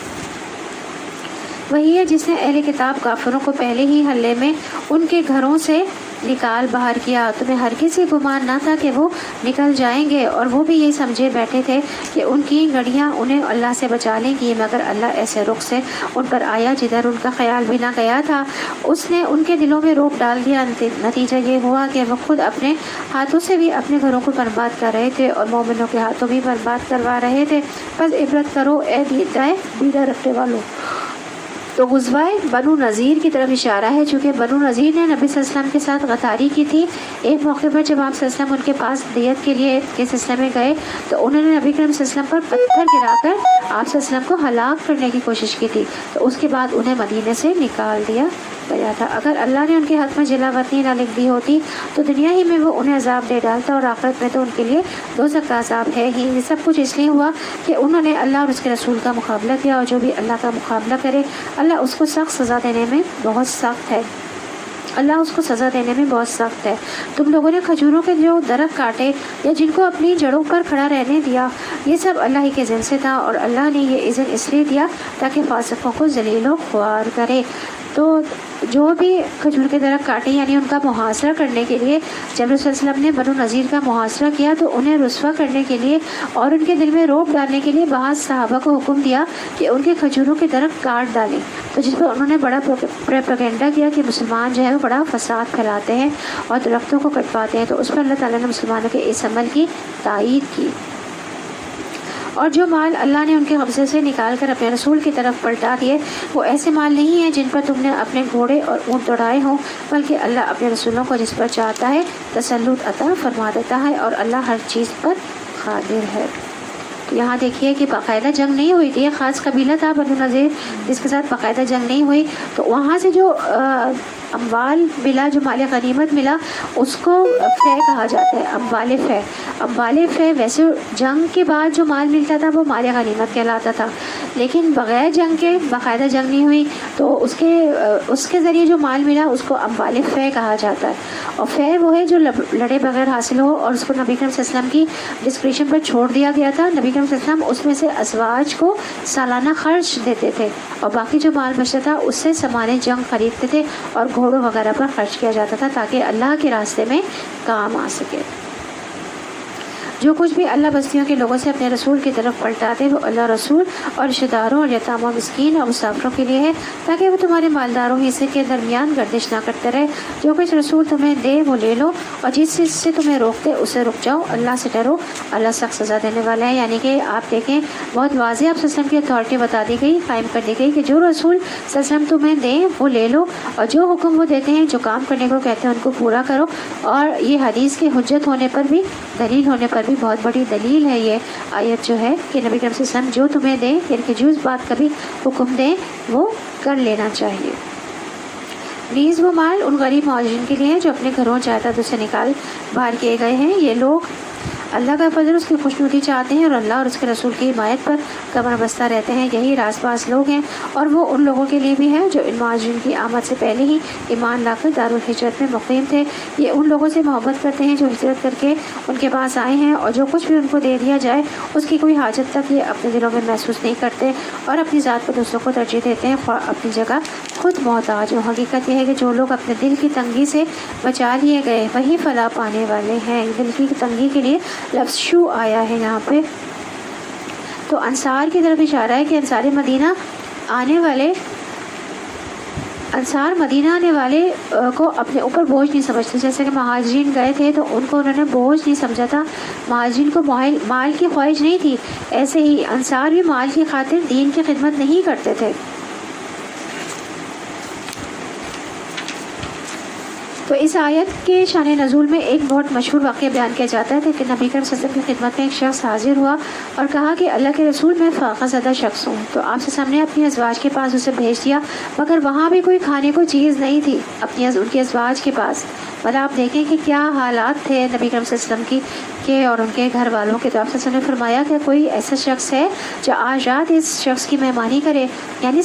وہی ہے جس نے اہل کتاب کافروں کو پہلے ہی حلے میں ان کے گھروں سے نکال باہر کیا. تمہیں ہر کسی گمان نہ تھا کہ وہ نکل جائیں گے، اور وہ بھی یہ سمجھے بیٹھے تھے کہ ان کی گڑیاں انہیں اللہ سے بچا لیں گی، مگر اللہ ایسے رخ سے ان پر آیا جدھر ان کا خیال بھی نہ گیا تھا. اس نے ان کے دلوں میں رعب ڈال دیا. نتیجہ یہ ہوا کہ وہ خود اپنے ہاتھوں سے بھی اپنے گھروں کو برباد کر رہے تھے اور مومنوں کے ہاتھوں بھی برباد کروا رہے تھے. بس عبرت کرو اے بیدہ رکھنے والوں. تو غزوہ بنو نذیر کی طرف اشارہ ہے، چونکہ بنو نذیر نے نبی صلی اللہ علیہ وسلم کے ساتھ غداری کی تھی. ایک موقع پر جب آپ صلی اللہ علیہ وسلم ان کے پاس دیت کے لیے کے سلسلے میں گئے تو انہوں نے نبی کریم صلی اللہ علیہ وسلم پر پتھر گرا کر آپ صلی اللہ علیہ وسلم کو ہلاک کرنے کی کوشش کی تھی. تو اس کے بعد انہیں مدینے سے نکال دیا گیا تھا. اگر اللہ نے ان کے ہاتھ میں جلا وطنی نہ لکھ دی ہوتی تو دنیا ہی میں وہ انہیں عذاب دے ڈالتا، اور آخرت میں تو ان کے لیے دوزخ کا عذاب ہے ہی. یہ سب کچھ اس لیے ہوا کہ انہوں نے اللہ اور اس کے رسول کا مقابلہ کیا، اور جو بھی اللہ کا مقابلہ کرے اللہ اس کو سخت سزا دینے میں بہت سخت ہے. اللہ اس کو سزا دینے میں بہت سخت ہے. تم لوگوں نے کھجوروں کے جو درخت کاٹے یا جن کو اپنی جڑوں پر کھڑا رہنے دیا، یہ سب اللہ ہی کے اذن سے تھا، اور اللہ نے یہ اذن اس لیے دیا تاکہ فاسقوں کو ذلیل و خوار کرے. تو جو بھی کھجور کے درخت کاٹے یعنی ان کا محاصرہ کرنے کے لیے جب رسول صلی اللہ علیہ وسلم نے بنو نذیر کا محاصرہ کیا تو انہیں رسوا کرنے کے لیے اور ان کے دل میں رعب ڈالنے کے لیے بعض صحابہ کو حکم دیا کہ ان کے کھجوروں کے درخت کاٹ ڈالیں. تو جس پر انہوں نے بڑا پروپیگنڈا کیا کہ مسلمان جو ہے وہ بڑا فساد پھیلاتے ہیں اور درختوں کو کٹواتے ہیں. تو اس پر اللہ تعالیٰ نے مسلمانوں کے اس عمل کی تائید کی. اور جو مال اللہ نے ان کے قبضے سے نکال کر اپنے رسول کی طرف پلٹا دیے وہ ایسے مال نہیں ہیں جن پر تم نے اپنے گھوڑے اور اونٹ دوڑائے ہوں، بلکہ اللہ اپنے رسولوں کو جس پر چاہتا ہے تسلط عطا فرما دیتا ہے، اور اللہ ہر چیز پر قادر ہے۔ یہاں دیکھیے کہ باقاعدہ جنگ نہیں ہوئی تھی، ایک خاص قبیلہ تھا بنو نذیر جس کے ساتھ باقاعدہ جنگ نہیں ہوئی، تو وہاں سے جو اموال ملا، جو مال غنیمت ملا، اس کو فے کہا جاتا ہے، اموال فے۔ ویسے جنگ کے بعد جو مال ملتا تھا وہ مال غنیمت کہلاتا تھا، لیکن بغیر جنگ کے باقاعدہ جنگ نہیں ہوئی تو اس کے ذریعے جو مال ملا اس کو اموال فے کہا جاتا ہے۔ اور فے وہ ہے جو لڑے بغیر حاصل ہو، اور اس کو نبی کریم صلی اللہ علیہ وسلم کی ڈسکریشن پر چھوڑ دیا گیا تھا۔ نبی کریم صلی اللہ علیہ وسلم اس میں سے ازواج کو سالانہ خرچ دیتے تھے، اور باقی جو مال بچتا تھا اس سے سامان جنگ خریدتے تھے اور گھوڑوں وغیرہ پر خرچ کیا جاتا تھا تاکہ اللہ کے راستے میں کام آ سکے۔ جو کچھ بھی اللہ بستیوں کے لوگوں سے اپنے رسول کی طرف پلٹاتے وہ اللہ رسول اور رشتہ داروں اور یتاموں و مسکین اور مسافروں کے لیے ہے، تاکہ وہ تمہارے مالداروں حصے کے درمیان گردش نہ کرتے رہے۔ جو کچھ رسول تمہیں دے وہ لے لو، اور جس چیز سے تمہیں روکتے اسے رک جاؤ، اللہ سے ڈرو، اللہ سخت سزا دینے والا ہے۔ یعنی کہ آپ دیکھیں بہت واضح آپ صلی اللہ علیہ وسلم کی اتھارٹی بتا دی گئی، قائم کر دی گئی کہ جو رسول صلی اللہ علیہ وسلم تمہیں دیں وہ لے لو، اور جو حکم وہ دیتے ہیں، جو کام کرنے کو کہتے ہیں ان کو پورا کرو۔ اور یہ حدیث کے حجت ہونے پر بھی، دلیل ہونے پر بھی بہت بڑی دلیل ہے یہ آیت جو ہے کہ نبی کریم صلی اللہ علیہ وسلم جو تمہیں دیں، یعنی کہ جو اس بات کا بھی حکم دیں وہ کر لینا چاہیے۔ نیز وہ مال ان غریب مہاجرین کے لیے ہے جو اپنے گھروں جائیدادوں سے نکال باہر کیے گئے ہیں۔ یہ لوگ اللہ کا فضل، اس کی خوشنودی چاہتے ہیں اور اللہ اور اس کے رسول کی حمایت پر کمر بستہ رہتے ہیں، یہی راز باز لوگ ہیں۔ اور وہ ان لوگوں کے لیے بھی ہے جو ان مہاجرین کی آمد سے پہلے ہی ایمان لا کر دارالہجرت میں مقیم تھے۔ یہ ان لوگوں سے محبت کرتے ہیں جو ہجرت کر کے ان کے پاس آئے ہیں، اور جو کچھ بھی ان کو دے دیا جائے اس کی کوئی حاجت تک یہ اپنے دلوں میں محسوس نہیں کرتے، اور اپنی ذات پر دوسروں کو ترجیح دیتے ہیں، اپنی جگہ خود محتاج ہو۔ حقیقت یہ ہے کہ جو لوگ اپنے دل کی تنگی سے بچا لیے گئے وہی فلاح پانے والے ہیں۔ دل کی تنگی کے لیے لفظ شو آیا ہے یہاں پہ، تو انصار کی طرف اشارہ ہے کہ انصار مدینہ آنے والے کو اپنے اوپر بوجھ نہیں سمجھتے۔ جیسے کہ مہاجرین گئے تھے تو ان کو انہوں نے بوجھ نہیں سمجھا تھا، مہاجرین کو مال کی خواہش نہیں تھی، ایسے ہی انصار بھی مال کی خاطر دین کی خدمت نہیں کرتے تھے۔ تو اس آیت کے شان نزول میں ایک بہت مشہور واقعہ بیان کیا جاتا ہے کہ نبی کریم صلی اللہ علیہ وسلم کی خدمت میں ایک شخص حاضر ہوا اور کہا کہ اللہ کے رسول میں فاقہ زدہ شخص ہوں۔ تو آپ صلی اللہ علیہ وسلم نے اپنی ازواج کے پاس اسے بھیج دیا، مگر وہاں بھی کوئی کھانے کو چیز نہیں تھی ان کی ازواج کے پاس۔ مطلب آپ دیکھیں کہ کیا حالات تھے نبی کریم صلی اللہ علیہ وسلم کے اور ان کے گھر والوں کے۔ تو آپ صلی اللہ علیہ وسلم نے فرمایا کہ کوئی ایسا شخص ہے جو آج رات اس شخص کی مہمانی کرے، یعنی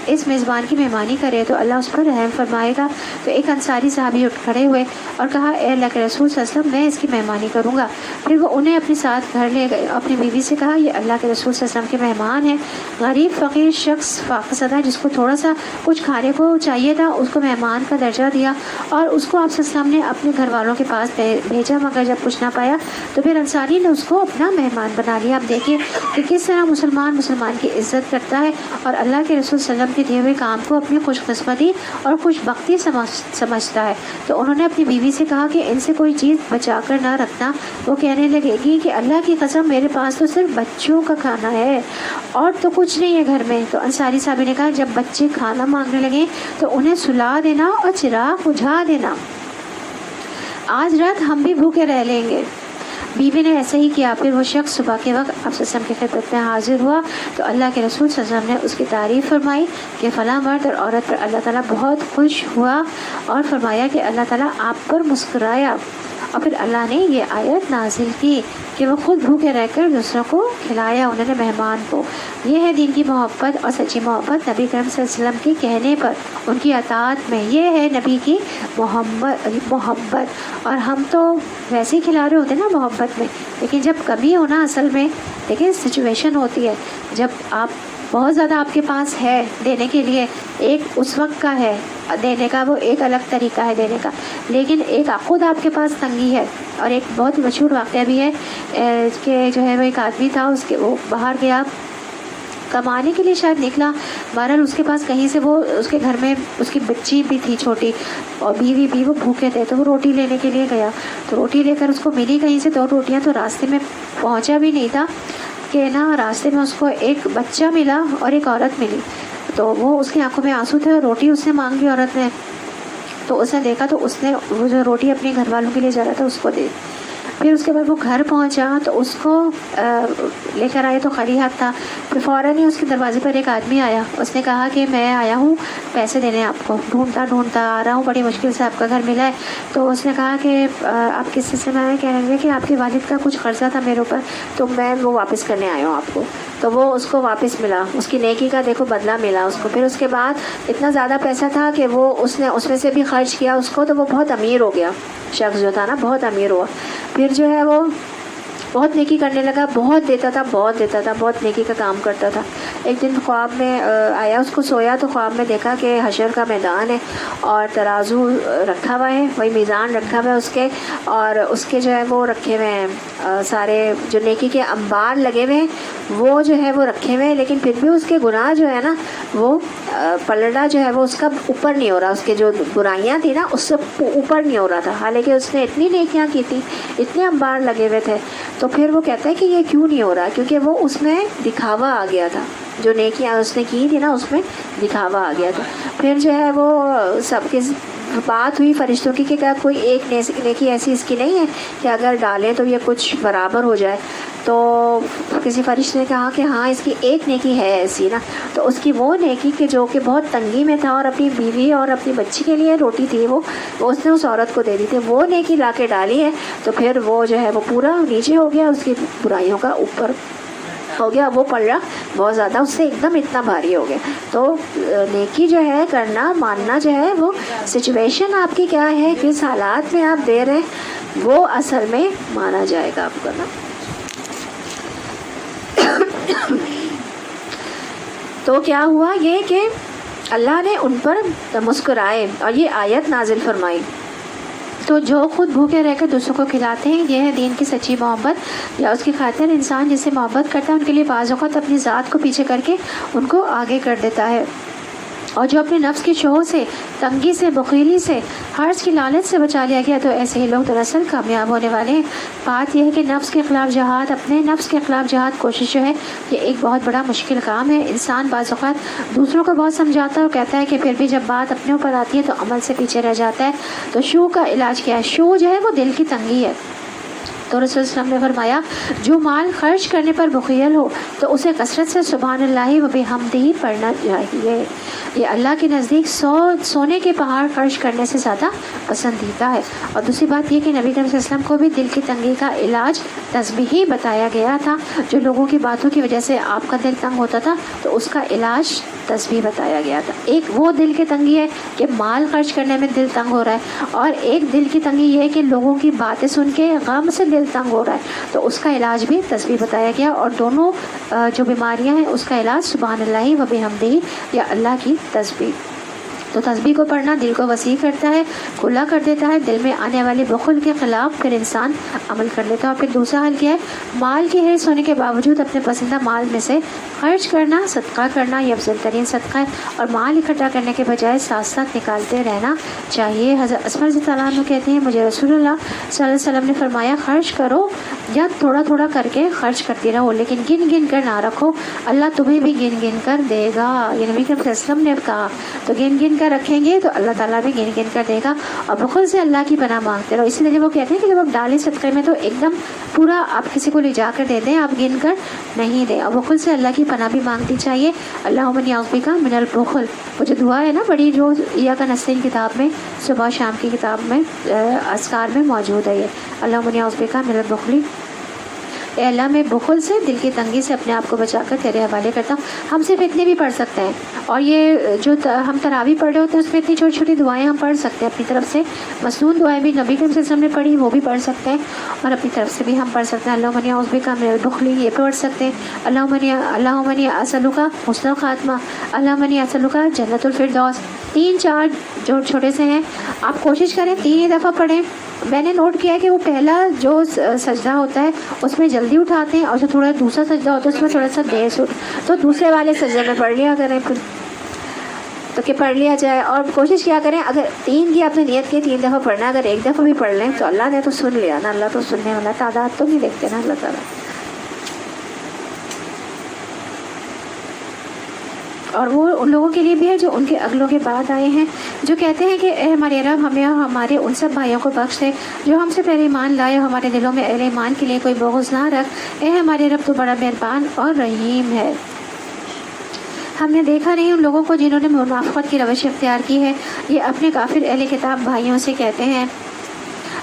اس میزبان کی مہمانی کرے تو اللہ اس پر رحم فرمائے گا۔ تو ایک انصاری صحابی اٹھ کھڑے ہوئے اور کہا اے اللہ کے رسول صلی اللہ علیہ وسلم میں اس کی مہمانی کروں گا۔ پھر وہ انہیں اپنے ساتھ گھر لے گئے، اپنی بیوی سے کہا یہ اللہ کے رسول صلی اللہ علیہ وسلم کے مہمان ہیں۔ غریب فقیر شخص فاقہ زدہ جس کو تھوڑا سا کچھ کھانے کو چاہیے تھا اس کو مہمان کا درجہ دیا، اور اس کو آپ صلی اللہ علیہ وسلم نے اپنے گھر والوں کے پاس بھیجا، مگر جب کچھ نہ پایا تو پھر انصاری نے اس کو اپنا مہمان بنا لیا۔ آپ دیکھیے کہ کس طرح مسلمان کی عزت کرتا ہے اور اللہ کے رسول صلی اللہ علیہ وسلم کے دیے ہوئے کام کو اپنی خوش قسمتی اور خوش بختی سمجھتا ہے۔ تو انہوں نے اپنی بیوی سے کہا کہ ان سے کوئی چیز بچا کر نہ رکھنا۔ وہ کہنے لگے گی کہ اللہ کی قسم میرے پاس تو صرف بچوں کا کھانا ہے اور تو کچھ نہیں ہے گھر میں۔ تو انصاری صاحب نے کہا جب بچے کھانا مانگنے لگے تو انہیں سلا دینا اور چراغ بجھا دینا، آج رات ہم بھی بھوکے رہ لیں گے۔ بیوی نے ایسے ہی کیا۔ پھر وہ شخص صبح کے وقت آپ صلی اللہ علیہ وسلم کی خدمت میں حاضر ہوا تو اللہ کے رسول صلی اللہ علیہ وسلم نے اس کی تعریف فرمائی کہ فلاں مرد اور عورت پر اللہ تعالیٰ بہت خوش ہوا، اور فرمایا کہ اللہ تعالیٰ آپ پر مسکرایا۔ اور پھر اللہ نے یہ آیت نازل کی کہ وہ خود بھوکے رہ کر دوسروں کو کھلایا، انہوں نے مہمان کو۔ یہ ہے دین کی محبت اور سچی محبت نبی کریم صلی اللہ علیہ وسلم کے کہنے پر ان کی اطاعت میں، یہ ہے نبی کی محبت۔ اور ہم تو ویسے ہی کھلا رہے ہوتے ہیں نا محبت میں، لیکن جب کمی ہونا اصل میں دیکھیں سچویشن ہوتی ہے، جب آپ بہت زیادہ آپ کے پاس ہے دینے کے لیے، ایک اس وقت کا ہے دینے کا، وہ ایک الگ طریقہ ہے دینے کا، لیکن ایک خود آپ کے پاس تنگی ہے۔ اور ایک بہت مشہور واقعہ بھی ہے کہ جو ہے وہ ایک آدمی تھا، وہ باہر گیا کمانے کے لیے، شاید نکلا، بہرحال اس کے پاس کہیں سے وہ اس کے گھر میں اس کی بچی بھی تھی چھوٹی اور بیوی بھی، وہ بھوکے تھے تو وہ روٹی لینے کے لیے گیا، تو روٹی لے کر اس کو ملی کہیں سے 2 روٹیاں، تو راستے میں پہنچا بھی نہیں تھا کے نا راستے میں اس کو ایک بچہ ملا اور ایک عورت ملی. تو وہ اس کی آنکھوں میں آنسو تھے اور روٹی اس نے مانگی عورت نے. تو اس نے دیکھا تو اس نے وہ جو روٹی اپنے گھر والوں کے لیے جا رہا تھا اس کو دے. پھر اس کے بعد وہ گھر پہنچا تو اس کو لے کر آئے تو خالی ہاتھ تھا. پھر فوراً ہی اس کے دروازے پر ایک آدمی آیا. اس نے کہا کہ میں آیا ہوں پیسے دینے آپ کو, ڈھونڈتا آ رہا ہوں, بڑی مشکل سے آپ کا گھر ملا ہے. تو اس نے کہا کہ آپ کس سلسلے میں آئے؟ کہنے لگے کہ آپ کے والد کا کچھ قرضہ تھا میرے اوپر تو میں وہ واپس کرنے آیا ہوں آپ کو. تو وہ اس کو واپس ملا, اس کی نیکی کا دیکھو بدلہ ملا اس کو. پھر اس کے بعد اتنا زیادہ پیسہ تھا کہ وہ اس نے اس میں سے بھی خرچ کیا اس کو, تو وہ بہت امیر ہو گیا. شخص جو تھا نا بہت امیر ہوا. پھر جو ہے وہ بہت نیکی کرنے لگا, بہت دیتا تھا, بہت نیکی کا کام کرتا تھا. ایک دن خواب میں آیا, اس کو سویا تو خواب میں دیکھا کہ حشر کا میدان ہے اور ترازو رکھا ہوا ہے, وہی میزان رکھا ہوا ہے اس کے, اور اس کے جو ہے وہ رکھے ہوئے ہیں سارے جو نیکی کے انبار لگے ہوئے ہیں وہ جو ہے وہ رکھے ہوئے ہیں. لیکن پھر بھی اس کے گناہ جو ہے نا وہ پلڑا جو ہے وہ اس کا اوپر نہیں ہو رہا, اس کے جو برائیاں تھیں نا اس سے اوپر نہیں ہو رہا تھا, حالانکہ اس نے اتنی نیکیاں کی تھی, اتنے انبار لگے ہوئے تھے. تو پھر وہ کہتا ہے کہ یہ کیوں نہیں ہو رہا, کیونکہ وہ اس میں دکھاوا آ گیا تھا, جو نیکیاں اس نے کی تھی نا اس میں دکھاوا آ گیا تھا. پھر جو ہے وہ سب کے بات ہوئی فرشتوں کی کہ کیا کوئی ایک نیکی ایسی اس کی نہیں ہے کہ اگر ڈالیں تو یہ کچھ برابر ہو جائے. تو کسی فرشتے نے کہا کہ ہاں اس کی ایک نیکی ہے ایسی نا. تو اس کی وہ نیکی کہ جو کہ بہت تنگی میں تھا اور اپنی بیوی اور اپنی بچی کے لیے روٹی تھی وہ اس نے اس عورت کو دے دی تھی, وہ نیکی لا کے ڈالی ہے. تو پھر وہ جو ہے وہ پورا نیچے ہو گیا, اس کی برائیوں کا اوپر ہو گیا, وہ پلڑا بہت زیادہ اس سے ایک دم اتنا بھاری ہو گیا. تو نیکی جو ہے کرنا, ماننا جو ہے وہ سچویشن آپ کی کیا ہے, کس حالات میں آپ دے رہے ہیں وہ اصل میں مانا جائے گا آپ کو نا. تو کیا ہوا یہ کہ اللہ نے ان پر مسکرائے اور یہ آیت نازل فرمائی. تو جو خود بھوکے رہ کر دوسروں کو کھلاتے ہیں یہ ہے دین کی سچی محبت, یا اس کی خاطر انسان جس سے محبت کرتا ہے ان کے لیے بعض اوقات اپنی ذات کو پیچھے کر کے ان کو آگے کر دیتا ہے. اور جو اپنے نفس کی شوہ سے, تنگی سے, بخیلی سے, حرص کی لالچ سے بچا لیا گیا تو ایسے ہی لوگ دراصل کامیاب ہونے والے ہیں. بات یہ ہے کہ نفس کے خلاف جہاد, اپنے نفس کے خلاف جہاد کوشش جو ہے یہ ایک بہت بڑا مشکل کام ہے. انسان بعض اوقات دوسروں کو بہت سمجھاتا ہے اور کہتا ہے کہ پھر بھی جب بات اپنے اوپر آتی ہے تو عمل سے پیچھے رہ جاتا ہے. تو شو کا علاج کیا ہے؟ شو جو ہے وہ دل کی تنگی ہے. تو رسول اللہ صلی اللہ علیہ وسلم نے فرمایا جو مال خرچ کرنے پر بخیل ہو تو اسے کثرت سے سبحان اللہ و بحمدہ پڑھنا چاہیے. یہ اللہ کے نزدیک سونے کے پہاڑ خرچ کرنے سے زیادہ پسندیدہ ہے. اور دوسری بات یہ کہ نبی کریم صلی اللہ علیہ وسلم کو بھی دل کی تنگی کا علاج تسبیح ہی بتایا گیا تھا. جو لوگوں کی باتوں کی وجہ سے آپ کا دل تنگ ہوتا تھا تو اس کا علاج تسبیح بتایا گیا تھا. ایک وہ دل کی تنگی ہے کہ مال خرچ کرنے میں دل تنگ ہو رہا ہے, اور ایک دل کی تنگی یہ ہے کہ لوگوں کی باتیں سن کے غم سے دل تنگ ہو رہا ہے, تو اس کا علاج بھی تسبیح بتایا گیا. اور دونوں جو بیماریاں ہیں اس کا علاج سبحان اللہ و بحمدہ یا اللہ کی تسبیح. تو تسبیح کو پڑھنا دل کو وسیع کرتا ہے, کھلا کر دیتا ہے, دل میں آنے والی بخل کے خلاف پھر انسان عمل کر لیتا ہے. اور پھر دوسرا حل کیا ہے؟ مال کی حرص ہونے کے باوجود اپنے پسندیدہ مال میں سے خرچ کرنا, صدقہ کرنا یہ افضل ترین صدقہ ہے. اور مال اکٹھا کرنے کے بجائے ساتھ ساتھ نکالتے رہنا چاہیے. حضرت عثمان رضی اللہ عنہ کہتے ہیں مجھے رسول اللہ صلی اللہ علیہ وسلم نے فرمایا خرچ کرو یا تھوڑا تھوڑا کر کے خرچ کرتی رہو, لیکن گن گن کر نہ رکھو, اللہ تمہیں بھی گن گن کر دے گا. یہ نبی کریم صلی اللہ علیہ وسلم نے کہا. تو گن گن کر رکھیں گے تو اللہ تعالیٰ بھی گن گن کر دے گا. اور بخل سے اللہ کی پناہ مانگتے رہو. اس لیے وہ کہتے ہیں کہ جب آپ ڈالیں صدقے میں تو ایک دم پورا آپ کسی کو لے جا کر دے دیں, آپ گن کر نہیں دیں. اور بخل سے اللہ کی پناہ بھی مانگنی چاہیے. اللہم انی اعوذ بک من البخل, وہ جو دعا ہے نا بڑی, جو ایاک نستعین کتاب میں صبح شام کی کتاب میں اذکار میں موجود ہے, یہ اللہم انی اعوذ بک من البخل, اے اللہ میں بخل سے, دل کی تنگی سے اپنے آپ کو بچا کر تیرے حوالے کرتا ہوں. ہم صرف اتنے بھی پڑھ سکتے ہیں, اور یہ جو ہم تراویح پڑھ رہے ہوتے ہیں اس میں اتنی چھوٹی چھوٹی دعائیں ہم پڑھ سکتے ہیں اپنی طرف سے. مسنون دعائیں بھی نبی کریم صلی اللہ علیہ وسلم نے پڑھی وہ بھی پڑھ سکتے ہیں, اور اپنی طرف سے بھی ہم پڑھ سکتے ہیں. اللہم انی اعوذ بک من البخل یہ پڑھ سکتے ہیں. اللہم انی اسألک حسن الخاتمہ, اللہم انی اسألک جنت الفردوس. 3-4 جو چھوٹے سے ہیں آپ کوشش کریں 3 دفعہ پڑھیں. میں نے نوٹ کیا کہ وہ پہلا جو سجدہ ہوتا ہے اس میں جلدی اٹھاتے ہیں, اور جو تھوڑا دوسرا سجدہ ہوتا ہے اس میں تھوڑا سا دیر سے تو دوسرے والے سجدے میں پڑھ لیا کریں پھر, تو کہ پڑھ لیا جائے. اور کوشش کیا کریں اگر 3 کی آپ نے نیت کی 3 دفعہ پڑھنا, اگر 1 دفعہ بھی پڑھ لیں تو اللہ نے تو سن لیا نا, اللہ تو سننے والا, تعداد تو نہیں دیکھتے نا اللہ تعالیٰ. اور وہ ان لوگوں کے لیے بھی ہے جو ان کے اگلوں کے بعد آئے ہیں، جو کہتے ہیں کہ اے ہمارے رب ہمیں اور ہمارے ان سب بھائیوں کو بخش دے جو ہم سے پہلے ایمان لائے، اور ہمارے دلوں میں اہل ایمان کے لیے کوئی بغض نہ رکھ، اے ہمارے رب تو بڑا مہربان اور رحیم ہے۔ ہم نے دیکھا نہیں ان لوگوں کو جنہوں نے منافقت کی روش اختیار کی ہے، یہ اپنے کافر اہل کتاب بھائیوں سے کہتے ہیں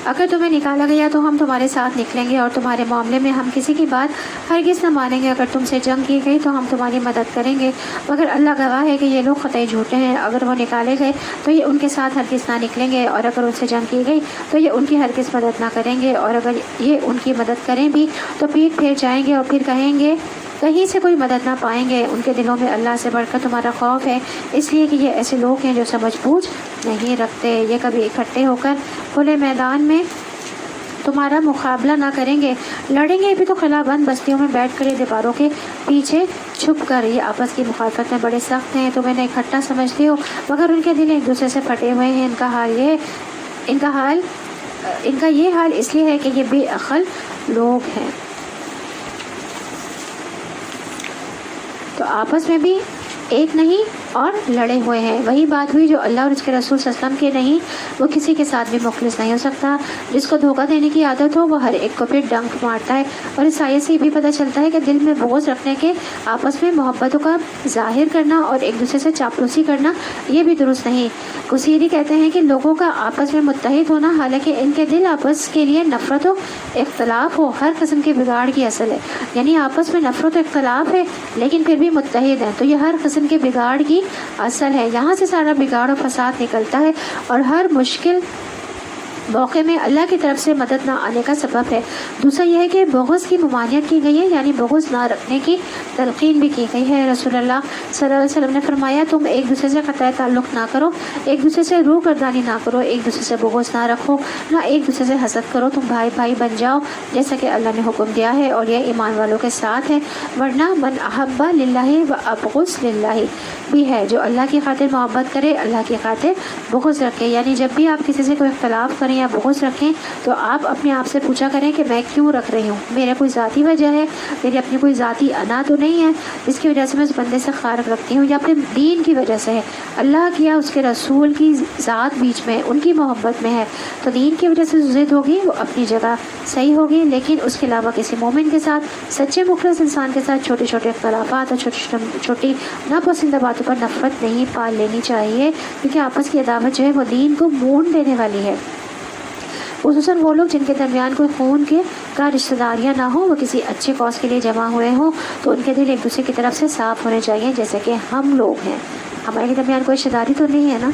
اگر تمہیں نکالا گیا تو ہم تمہارے ساتھ نکلیں گے اور تمہارے معاملے میں ہم کسی کی بات ہرگز نہ مانیں گے، اگر تم سے جنگ کی گئی تو ہم تمہاری مدد کریں گے، مگر اللہ گواہ ہے کہ یہ لوگ قطعی جھوٹے ہیں۔ اگر وہ نکالے گئے تو یہ ان کے ساتھ ہرگز نہ نکلیں گے، اور اگر ان سے جنگ کی گئی تو یہ ان کی ہرگز مدد نہ کریں گے، اور اگر یہ ان کی مدد کریں بھی تو پیٹ پھیر جائیں گے اور پھر کہیں گے کہیں سے کوئی مدد نہ پائیں گے۔ ان کے دلوں میں اللہ سے بڑھ کر تمہارا خوف ہے، اس لیے کہ یہ ایسے لوگ ہیں جو سمجھ بوجھ نہیں رکھتے۔ یہ کبھی اکٹھے ہو کر کھلے میدان میں تمہارا مقابلہ نہ کریں گے، لڑیں گے بھی تو خلا بند بستیوں میں بیٹھ کر دیواروں کے پیچھے چھپ کر۔ یہ آپس کی مخالفت میں بڑے سخت ہیں، تم انہیں اکٹھا سمجھتے ہو مگر ان کے دل ایک دوسرے سے پھٹے ہوئے ہیں۔ ان کا یہ حال اس لیے ہے کہ یہ بے عقل لوگ ہیں۔ تو آپس میں بھی ایک نہیں اور لڑے ہوئے ہیں۔ وہی بات ہوئی جو اللہ اور اس کے رسول صلی اللہ علیہ وسلم کے نہیں، وہ کسی کے ساتھ بھی مخلص نہیں ہو سکتا۔ جس کو دھوکہ دینے کی عادت ہو وہ ہر ایک کو پھر ڈنک مارتا ہے، اور اس آیت سے یہ بھی پتہ چلتا ہے کہ دل میں بغض رکھنے کے آپس میں محبتوں کا ظاہر کرنا اور ایک دوسرے سے چاپلوسی کرنا یہ بھی درست نہیں۔ کثیری کہتے ہیں کہ لوگوں کا آپس میں متحد ہونا، حالانکہ ان کے دل آپس کے لیے نفرت و اختلاف ہو، ہر قسم کے بگاڑ کی اصل ہے۔ یعنی آپس میں نفرت و اختلاف ہے لیکن پھر بھی متحد ہیں، تو یہ ہر قسم کے بگاڑ کی اصل ہے۔ یہاں سے سارا بگاڑ و فساد نکلتا ہے اور ہر مشکل موقع میں اللہ کی طرف سے مدد نہ آنے کا سبب ہے۔ دوسرا یہ ہے کہ بغض کی ممانعت کی گئی ہے، یعنی بغض نہ رکھنے کی تلقین بھی کی گئی ہے۔ رسول اللہ صلی اللہ علیہ وسلم نے فرمایا تم ایک دوسرے سے قطع تعلق نہ کرو، ایک دوسرے سے روح گردانی نہ کرو، ایک دوسرے سے بغض نہ رکھو، نہ ایک دوسرے سے حسد کرو، تم بھائی بھائی بن جاؤ جیسا کہ اللہ نے حکم دیا ہے، اور یہ ایمان والوں کے ساتھ ہے۔ ورنہ من احب للہ و ابغض للہ بھی ہے، جو اللہ کی خاطر محبت کرے اللہ کی خاطر بغض رکھے۔ یعنی جب بھی آپ کسی سے کوئی اختلاف کریں یا بغض رکھیں تو آپ اپنے آپ سے پوچھا کریں کہ میں کیوں رکھ رہی ہوں، میرا کوئی ذاتی وجہ ہے، میری اپنی کوئی ذاتی انا تو نہیں ہے جس کی وجہ سے میں اس بندے سے خارق رکھتی ہوں، یا پھر دین کی وجہ سے ہے، اللہ کی یا اس کے رسول کی ذات بیچ میں ان کی محبت میں ہے تو دین کی وجہ سے ضد ہوگی، وہ اپنی جگہ صحیح ہوگی، لیکن اس کے علاوہ کسی مومن کے ساتھ، سچے مخلص انسان کے ساتھ چھوٹے چھوٹے اختلافات اور چھوٹی ناپسندہ باتوں پر نفرت نہیں پال لینی چاہیے، کیونکہ آپس کی عداوت جو ہے وہ دین کو مون دینے والی ہے۔ خصوصاً وہ لوگ جن کے درمیان کوئی خون کا رشتہ داریاں نہ ہوں، وہ کسی اچھے کاز کے لیے جمع ہوئے ہوں تو ان کے دل ایک دوسرے کی طرف سے صاف ہونے چاہیے، جیسے کہ ہم لوگ ہیں، ہمارے درمیان کوئی رشتہ داری تو نہیں ہے نا،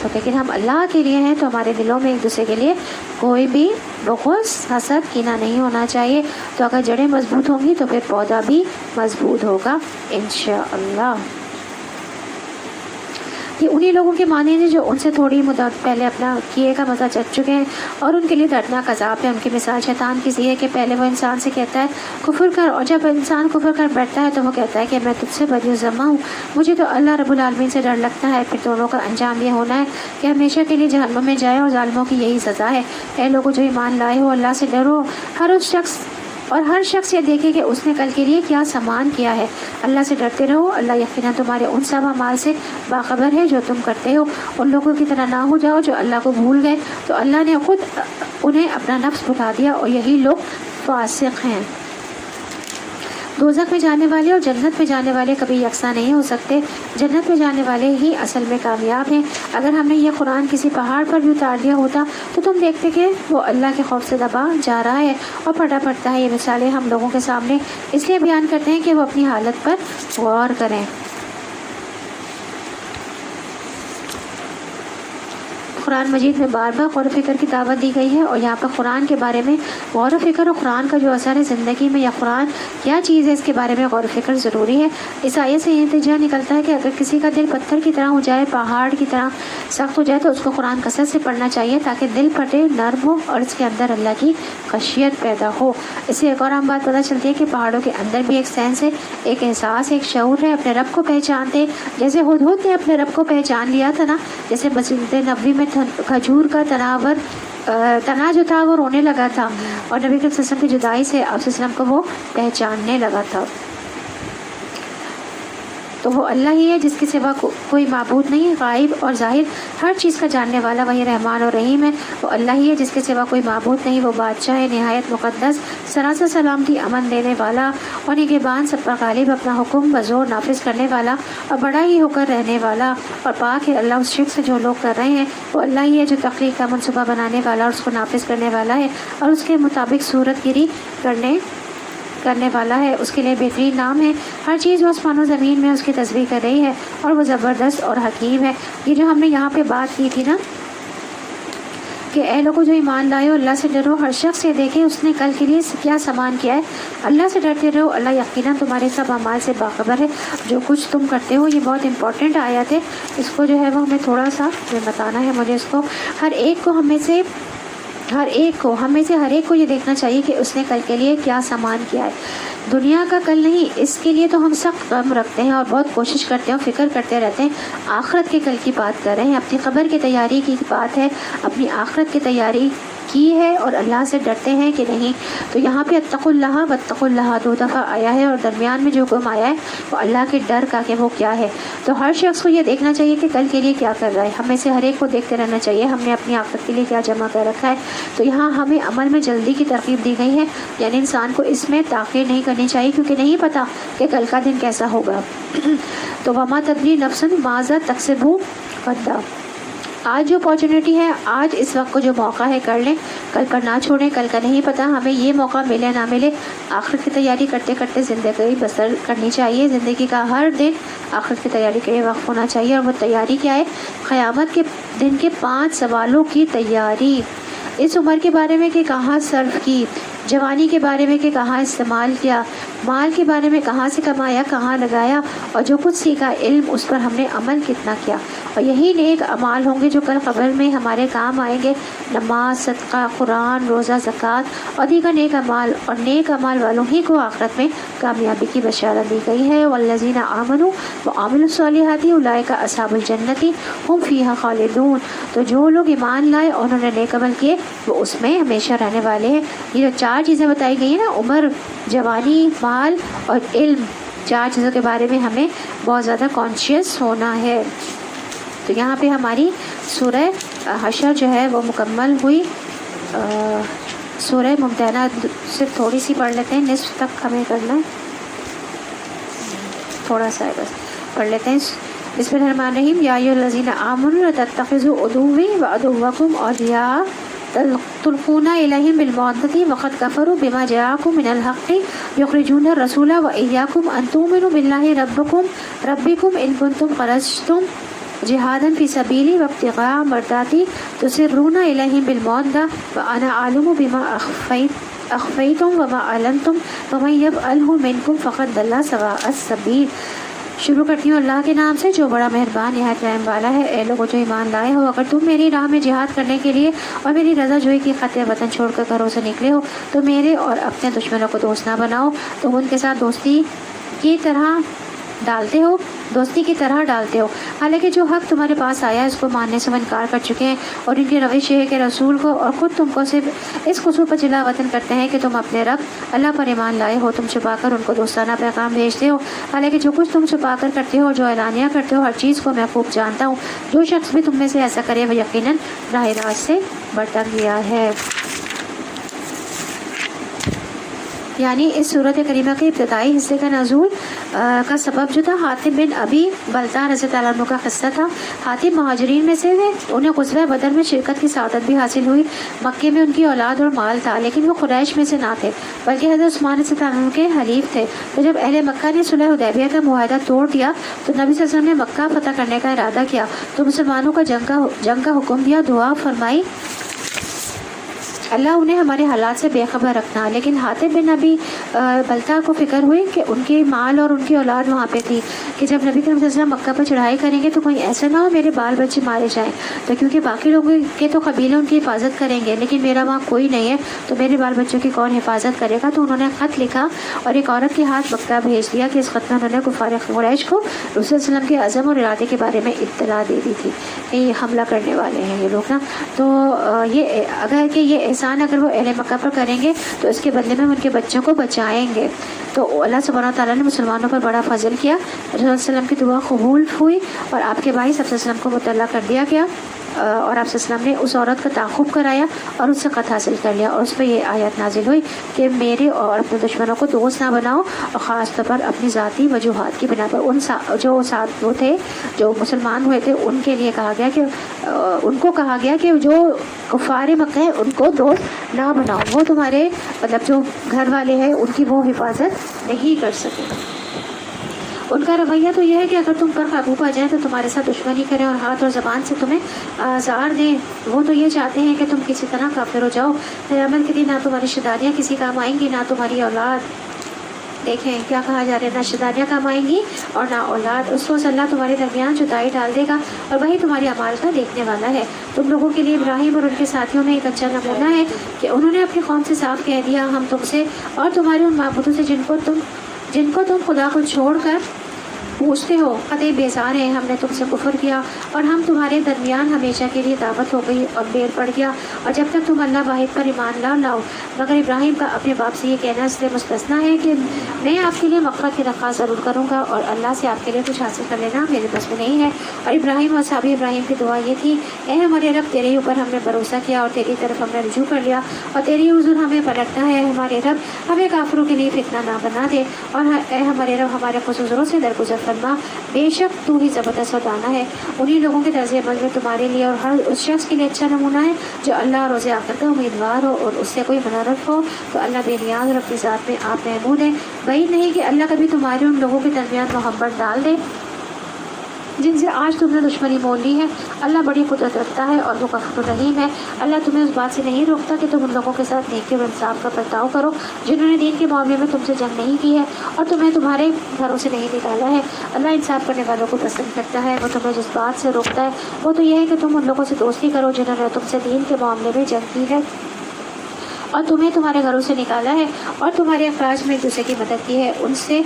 تو لیکن ہم اللہ کے لیے ہیں تو ہمارے دلوں میں ایک دوسرے کے لیے کوئی بھی بغض حسد کینہ نہیں ہونا چاہیے۔ تو اگر جڑیں مضبوط ہوں گی تو پھر پودا بھی مضبوط ہوگا انشاءاللہ۔ یہ انہی لوگوں کے معنی ہیں جو ان سے تھوڑی مدت پہلے اپنا کیے کا مزہ چکھ چکے ہیں اور ان کے لیے دردناک عذاب ہے۔ ان کی مثال شیطان کی سی ہے کہ پہلے وہ انسان سے کہتا ہے کفر کر، اور جب انسان کفر کر بیٹھتا ہے تو وہ کہتا ہے کہ میں تجھ سے بری ذمہ ہوں، مجھے تو اللہ رب العالمین سے ڈر لگتا ہے۔ پھر دونوں کا انجام یہ ہونا ہے کہ ہمیشہ کے لیے جہنم میں جائے، اور ظالموں کی یہی سزا ہے۔ اے لوگوں جو ایمان لائے ہو، اللہ سے ڈرو، ہر شخص یہ دیکھے کہ اس نے کل کے لیے کیا سامان کیا ہے۔ اللہ سے ڈرتے رہو، اللہ یقیناً تمہارے ان سب اعمال سے باخبر ہے جو تم کرتے ہو۔ ان لوگوں کی طرح نہ ہو جاؤ جو اللہ کو بھول گئے تو اللہ نے خود انہیں اپنا نفس بتا دیا، اور یہی لوگ فاسق ہیں۔ دوزخ میں جانے والے اور جنت میں جانے والے کبھی یکساں نہیں ہو سکتے، جنت میں جانے والے ہی اصل میں کامیاب ہیں۔ اگر ہم نے یہ قرآن کسی پہاڑ پر بھی اتار دیا ہوتا تو تم دیکھتے کہ وہ اللہ کے خوف سے دبا جا رہا ہے اور پھٹا پڑتا ہے۔ یہ مثالیں ہم لوگوں کے سامنے اس لیے بیان کرتے ہیں کہ وہ اپنی حالت پر غور کریں۔ قرآن مجید میں بار بار غور و فکر کی دعوت دی گئی ہے، اور یہاں پر قرآن کے بارے میں غور و فکر اور قرآن کا جو اثر ہے زندگی میں، یا قرآن کیا چیز ہے، اس کے بارے میں غور و فکر ضروری ہے۔ اس آیت سے یہ نتیجہ نکلتا ہے کہ اگر کسی کا دل پتھر کی طرح ہو جائے، پہاڑ کی طرح سخت ہو جائے، تو اس کو قرآن کثرت سے پڑھنا چاہیے تاکہ دل پھٹے، نرم ہو اور اس کے اندر اللہ کی خشیت پیدا ہو۔ اس سے ایک اور اہم بات پتہ چلتی ہے کہ پہاڑوں کے اندر بھی ایک سینس ہے، ایک احساس، ایک شعور ہے، اپنے رب کو پہچانتے، جیسے ہدہد نے اپنے رب کو پہچان لیا تھا نا، جیسے مسجد نبوی میں کھجور کا تنا جو تھا وہ رونے لگا تھا، اور نبی صلی اللہ علیہ وسلم کی جدائی سے آپ صلی اللہ علیہ وسلم کو وہ پہچاننے لگا تھا۔ تو وہ اللہ ہی ہے جس کے سوا کوئی معبود نہیں، غائب اور ظاہر ہر چیز کا جاننے والا وہی رحمان اور رحیم ہے، وہ اللہ ہی ہے جس کے سوا کوئی معبود نہیں، وہ بادشاہ ہے نہایت مقدس، سراسر سلامتی امن دینے والا اور نگہبان، سب پر غالب، اپنا حکم بزور نافذ کرنے والا اور بڑا ہی ہو کر رہنے والا، اور پاک ہے اللہ اس شرک سے جو لوگ کر رہے ہیں، وہ اللہ ہی ہے جو تخلیق کا منصوبہ بنانے والا اور اس کو نافذ کرنے والا ہے اور اس کے مطابق صورت گیری کرنے والا ہے، اس کے لیے بہترین نام ہے، ہر چیز وہ آسمان و زمین میں اس کی تسبیح کر رہی ہے اور وہ زبردست اور حکیم ہے۔ یہ جو ہم نے یہاں پہ بات کی تھی نا کہ اے لوگوں جو ایمان لائے ہو اللہ سے ڈرو، ہر شخص یہ دیکھے اس نے کل کے لیے کیا سامان کیا ہے، اللہ سے ڈرتے رہو، اللہ یقیناً تمہارے سب اعمال سے باخبر ہے، جو کچھ تم کرتے ہو۔ یہ بہت امپورٹنٹ آیت ہے، اس کو جو ہے وہ ہمیں تھوڑا سا بتانا ہے مجھے، اس کو ہر ایک کو ہر ایک کو یہ دیکھنا چاہیے کہ اس نے کل کے لیے کیا سامان کیا ہے۔ دنیا کا کل نہیں، اس کے لیے تو ہم سخت غم رکھتے ہیں اور بہت کوشش کرتے ہیں اور فکر کرتے رہتے ہیں، آخرت کے کل کی بات کر رہے ہیں، اپنی قبر کی تیاری کی بات ہے، اپنی آخرت کی تیاری کی ہے اور اللہ سے ڈرتے ہیں کہ نہیں۔ تو یہاں پہ اتقوا اللہ واتقوا اللہ 2 دفعہ آیا ہے اور درمیان میں جو حکم آیا ہے وہ اللہ کے ڈر کا کہ وہ کیا ہے۔ تو ہر شخص کو یہ دیکھنا چاہیے کہ کل کے لیے کیا کر رہا ہے، ہمیں سے ہر ایک کو دیکھتے رہنا چاہیے ہم نے اپنی آخرت کے لیے کیا جمع کر رکھا ہے۔ تو یہاں ہمیں عمل میں جلدی کی ترغیب دی گئی ہے، یعنی انسان کو اس میں تاخیر نہیں کرنی چاہیے کیونکہ نہیں پتہ کہ کل کا دن کیسا ہوگا۔ تو وما تدری نفس ماذا تکسب غدا، آج جو اپارچونیٹی ہے، آج اس وقت کو جو موقع ہے کر لیں، کل پر نہ چھوڑیں، کل کا نہیں پتہ ہمیں یہ موقع ملے نہ ملے۔ آخرت کی تیاری کرتے کرتے زندگی بسر کرنی چاہیے، زندگی کا ہر دن آخرت کی تیاری کے لیے وقف ہونا چاہیے، اور وہ تیاری کیا ہے؟ قیامت کے دن کے 5 سوالوں کی تیاری، اس عمر کے بارے میں کہ کہاں صرف کی، جوانی کے بارے میں کہ کہاں استعمال کیا، مال کے بارے میں کہاں سے کمایا کہاں لگایا، اور جو کچھ سیکھا علم اس پر ہم نے عمل کتنا کیا۔ اور یہی نیک اعمال ہوں گے جو کل قبر میں ہمارے کام آئیں گے، نماز، صدقہ، قرآن، روزہ، زکوٰۃ اور دیگر نیک اعمال، اور نیک اعمال والوں ہی کو آخرت میں کامیابی کی بشارت دی گئی ہے۔ والذین آمنوا وعملوا الصالحات اولئک اصحاب الجنۃ هم فیہا خالدون، تو جو لوگ ایمان لائے اور انہوں نے نیک عمل کیے وہ اس میں ہمیشہ رہنے والے ہیں۔ یہ جو 4 چیزیں بتائی گئی ہیں نا، عمر، جوانی، مال اور علم، 4 چیزوں کے بارے میں ہمیں بہت زیادہ کانشیس ہونا ہے۔ تو یہاں پہ ہماری سورہ حشر جو ہے وہ مکمل ہوئی۔ سورہ ممتحنہ صرف تھوڑی سی پڑھ لیتے ہیں، نصف تک ہمیں کرنا ہے، تھوڑا سا ہے بس پڑھ لیتے ہیں۔ بسم اللہ الرحمن الرحیم، یا ایھا الذین آمنوا لا تتخذوا عدوی وعدوکم اولیاء تلقون الیہم بالمودۃ وقد کفروا بما جاءکم من الحق یخرجون الرسول وایاکم ان تؤمنوا باللہ ربکم ان کنتم خرجتم جہادا فی سبیلی وابتغاء مرضاتی تسرون الیہم بالمودۃ وانا اعلم بما اخفیتم وما اعلنتم ومن یفعلہ منکم فقد ضل سواء السبیل۔ شروع کرتی ہوں اللہ کے نام سے جو بڑا مہربان نہایت رحم والا ہے۔ اے لوگوں جو ایمان لائے ہو، اگر تم میری راہ میں جہاد کرنے کے لیے اور میری رضا جوئی کی خاطر وطن چھوڑ کر گھروں سے نکلے ہو تو میرے اور اپنے دشمنوں کو دوست نہ بناؤ، تم ان کے ساتھ دوستی کی طرح ڈالتے ہو، حالانکہ جو حق تمہارے پاس آیا اس کو ماننے سے وہ انکار کر چکے ہیں، اور ان کی روش یہ ہے کہ رسول کو اور خود تم کو صرف اس قصور پر جلا وطن کرتے ہیں کہ تم اپنے رب اللہ پر ایمان لائے ہو، تم چھپا کر ان کو دوستانہ پیغام بھیجتے ہو، حالانکہ جو کچھ تم چھپا کر کرتے ہو اور جو اعلانیہ کرتے ہو ہر چیز کو میں خوب جانتا ہوں۔ جو شخص بھی تم میں سے ایسا کرے وہ یقیناً راہ راست سے بھٹک گیا ہے۔ یعنی اس صورت کریمہ کے ابتدائی حصے کا نزول کا سبب جو تھا حاتم بن ابی بلتع رضی اللہ عنہ کا قصہ تھا۔ حاتم مہاجرین میں سے تھے، انہیں غزوہ بدر میں شرکت کی سعادت بھی حاصل ہوئی، مکے میں ان کی اولاد اور مال تھا، لیکن وہ قریش میں سے نہ تھے بلکہ حضرت عثمان رضی اللہ عنہ کے حلیف تھے۔ تو جب اہل مکہ نے صلح حدیبیہ کا معاہدہ توڑ دیا تو نبی صلی اللہ علیہ وسلم نے مکہ فتح کرنے کا ارادہ کیا، تو مسلمانوں کا جنگ کا حکم دیا، دعا فرمائی اللہ انہیں ہمارے حالات سے بے خبر رکھنا۔ لیکن حاتم بن ابی بلتع کو فکر ہوئی کہ ان کے مال اور ان کی اولاد وہاں پہ تھی کہ جب نبی کریم صلی اللہ علیہ وسلم مکہ پر چڑھائی کریں گے تو کوئی ایسا نہ ہو میرے بال بچے مارے جائیں، تو کیونکہ باقی لوگوں کے تو قبیلے ان کی حفاظت کریں گے لیکن میرا وہاں کوئی نہیں ہے تو میرے بال بچوں کی کون حفاظت کرے گا۔ تو انہوں نے خط لکھا اور ایک عورت کے ہاتھ مکہ بھیج دیا کہ اس خط میں انہوں نے کفار قریش کو رسول صلی اللہ علیہ وسلم کے عزم اور ارادے کے بارے میں اطلاع دے دی تھی کہ یہ حملہ کرنے والے ہیں یہ لوگ نا، تو یہ اگر کہ یہ احسان اگر وہ اہل مکہ پر کریں گے تو اس کے بدلے میں ان کے بچوں کو بچائیں گے۔ تو اللہ سبحانہ تعالیٰ نے مسلمانوں پر بڑا فضل کیا. رسول اللہ علیہ وسلم کی دعا قبول ہوئی اور آپ کے بھائی صلی اللہ علیہ وسلم کو مطلع کر دیا گیا اور آپ صلی اللہ علیہ وسلم نے اس عورت کا تعاقب کرایا اور اس سے قط حاصل کر لیا. اور اس پہ یہ آیت نازل ہوئی کہ میرے اور اپنے دشمنوں کو دوست نہ بناؤ, اور خاص طور پر اپنی ذاتی وجوہات کی بنا پر ان جو ساتھ وہ تھے جو مسلمان ہوئے تھے ان کے لیے کہا گیا کہ ان کو کہا گیا کہ جو کفار مکہ ہیں ان کو دوست نہ بناؤ, وہ تمہارے مطلب جو گھر والے ہیں ان کی وہ حفاظت نہیں کر سکے. ان کا رویہ تو یہ ہے کہ اگر تم پر قابو پا جائیں تو تمہارے ساتھ دشمنی کریں اور ہاتھ اور زبان سے تمہیں آزار دیں. وہ تو یہ چاہتے ہیں کہ تم کسی طرح کافر ہو جاؤ. قیامت کے دن نہ تمہاری رشتہ داریاں کسی کام آئیں گی نہ تمہاری اولاد. دیکھیں کیا کہا جا رہا ہے, نہ رشتہ داریاں کام آئیں گی اور نہ اولاد. اس روز اللہ تمہارے درمیان جدائی ڈال دے گا اور وہی تمہاری اعمال کا دیکھنے والا ہے. تم لوگوں کے لیے ابراہیم اور ان کے ساتھیوں میں ایک اچھا نمونہ ہے کہ انہوں نے اپنی قوم سے صاف کہہ دیا, ہم تم سے اور تمہارے ان معبودوں سے جن کو تم خدا کو چھوڑ کر پوچھتے ہو قطعی بیزار ہیں, ہم نے تم سے کفر کیا اور ہم تمہارے درمیان ہمیشہ کے لیے دعوت ہو گئی اور بیر پڑ گیا. اور جب تک تم اللہ واحد پر ایمان لاؤ. مگر ابراہیم کا اپنے باپ سے یہ کہنا اس لیے مستثنا ہے کہ میں آپ کے لیے مغفرت کی درخواست ضرور کروں گا اور اللہ سے آپ کے لیے کچھ حاصل کر لینا میرے بس میں نہیں ہے. اور ابراہیم اور صحابی ابراہیم کی دعا یہ تھی, اے ہمارے رب تیرے اوپر ہم نے بھروسہ کیا اور تیری طرف ہم نے رجوع کر لیا اور تیری حضور ہمیں پلٹنا ہے. ہمارے رب ہمیں کافروں کے لیے فتنہ نہ بنا دے اور اے ہمارے رب ہمارے قصوروں سے درگزر فرما, بے شک تو ہی زبردست و دانا ہے. انہی لوگوں کے طرز عمل میں تمہارے لیے اور ہر اس شخص کے لیے اچھا نمونہ ہے جو اللہ اور روز آخر کا امیدوار ہو اور اس سے کوئی منارف ہو. تو اللہ بے نیاز اور اپنی ذات میں آپ محمود ہے. بعید نہیں کہ اللہ کبھی تمہارے ان لوگوں کے درمیان محبت ڈال دے جن سے آج تم نے دشمنی مول لی ہے. اللہ بڑی قدرت رکھتا ہے اور وہ غفور رحیم ہے. اللہ تمہیں اس بات سے نہیں روکتا کہ تم ان لوگوں کے ساتھ نیکی اور انصاف کا برتاؤ کرو جنہوں نے دین کے معاملے میں تم سے جنگ نہیں کی ہے اور تمہیں تمہارے گھروں سے نہیں نکالا ہے. اللہ انصاف کرنے والوں کو پسند کرتا ہے. وہ تمہیں جس بات سے روکتا ہے وہ تو یہ ہے کہ تم ان لوگوں سے دوستی کرو جنہوں نے تم سے دین کے معاملے میں جنگ کی ہے اور تمہیں تمہارے گھروں سے نکالا ہے اور تمہارے اخراج میں ایک دوسرے کی مدد کی ہے. ان سے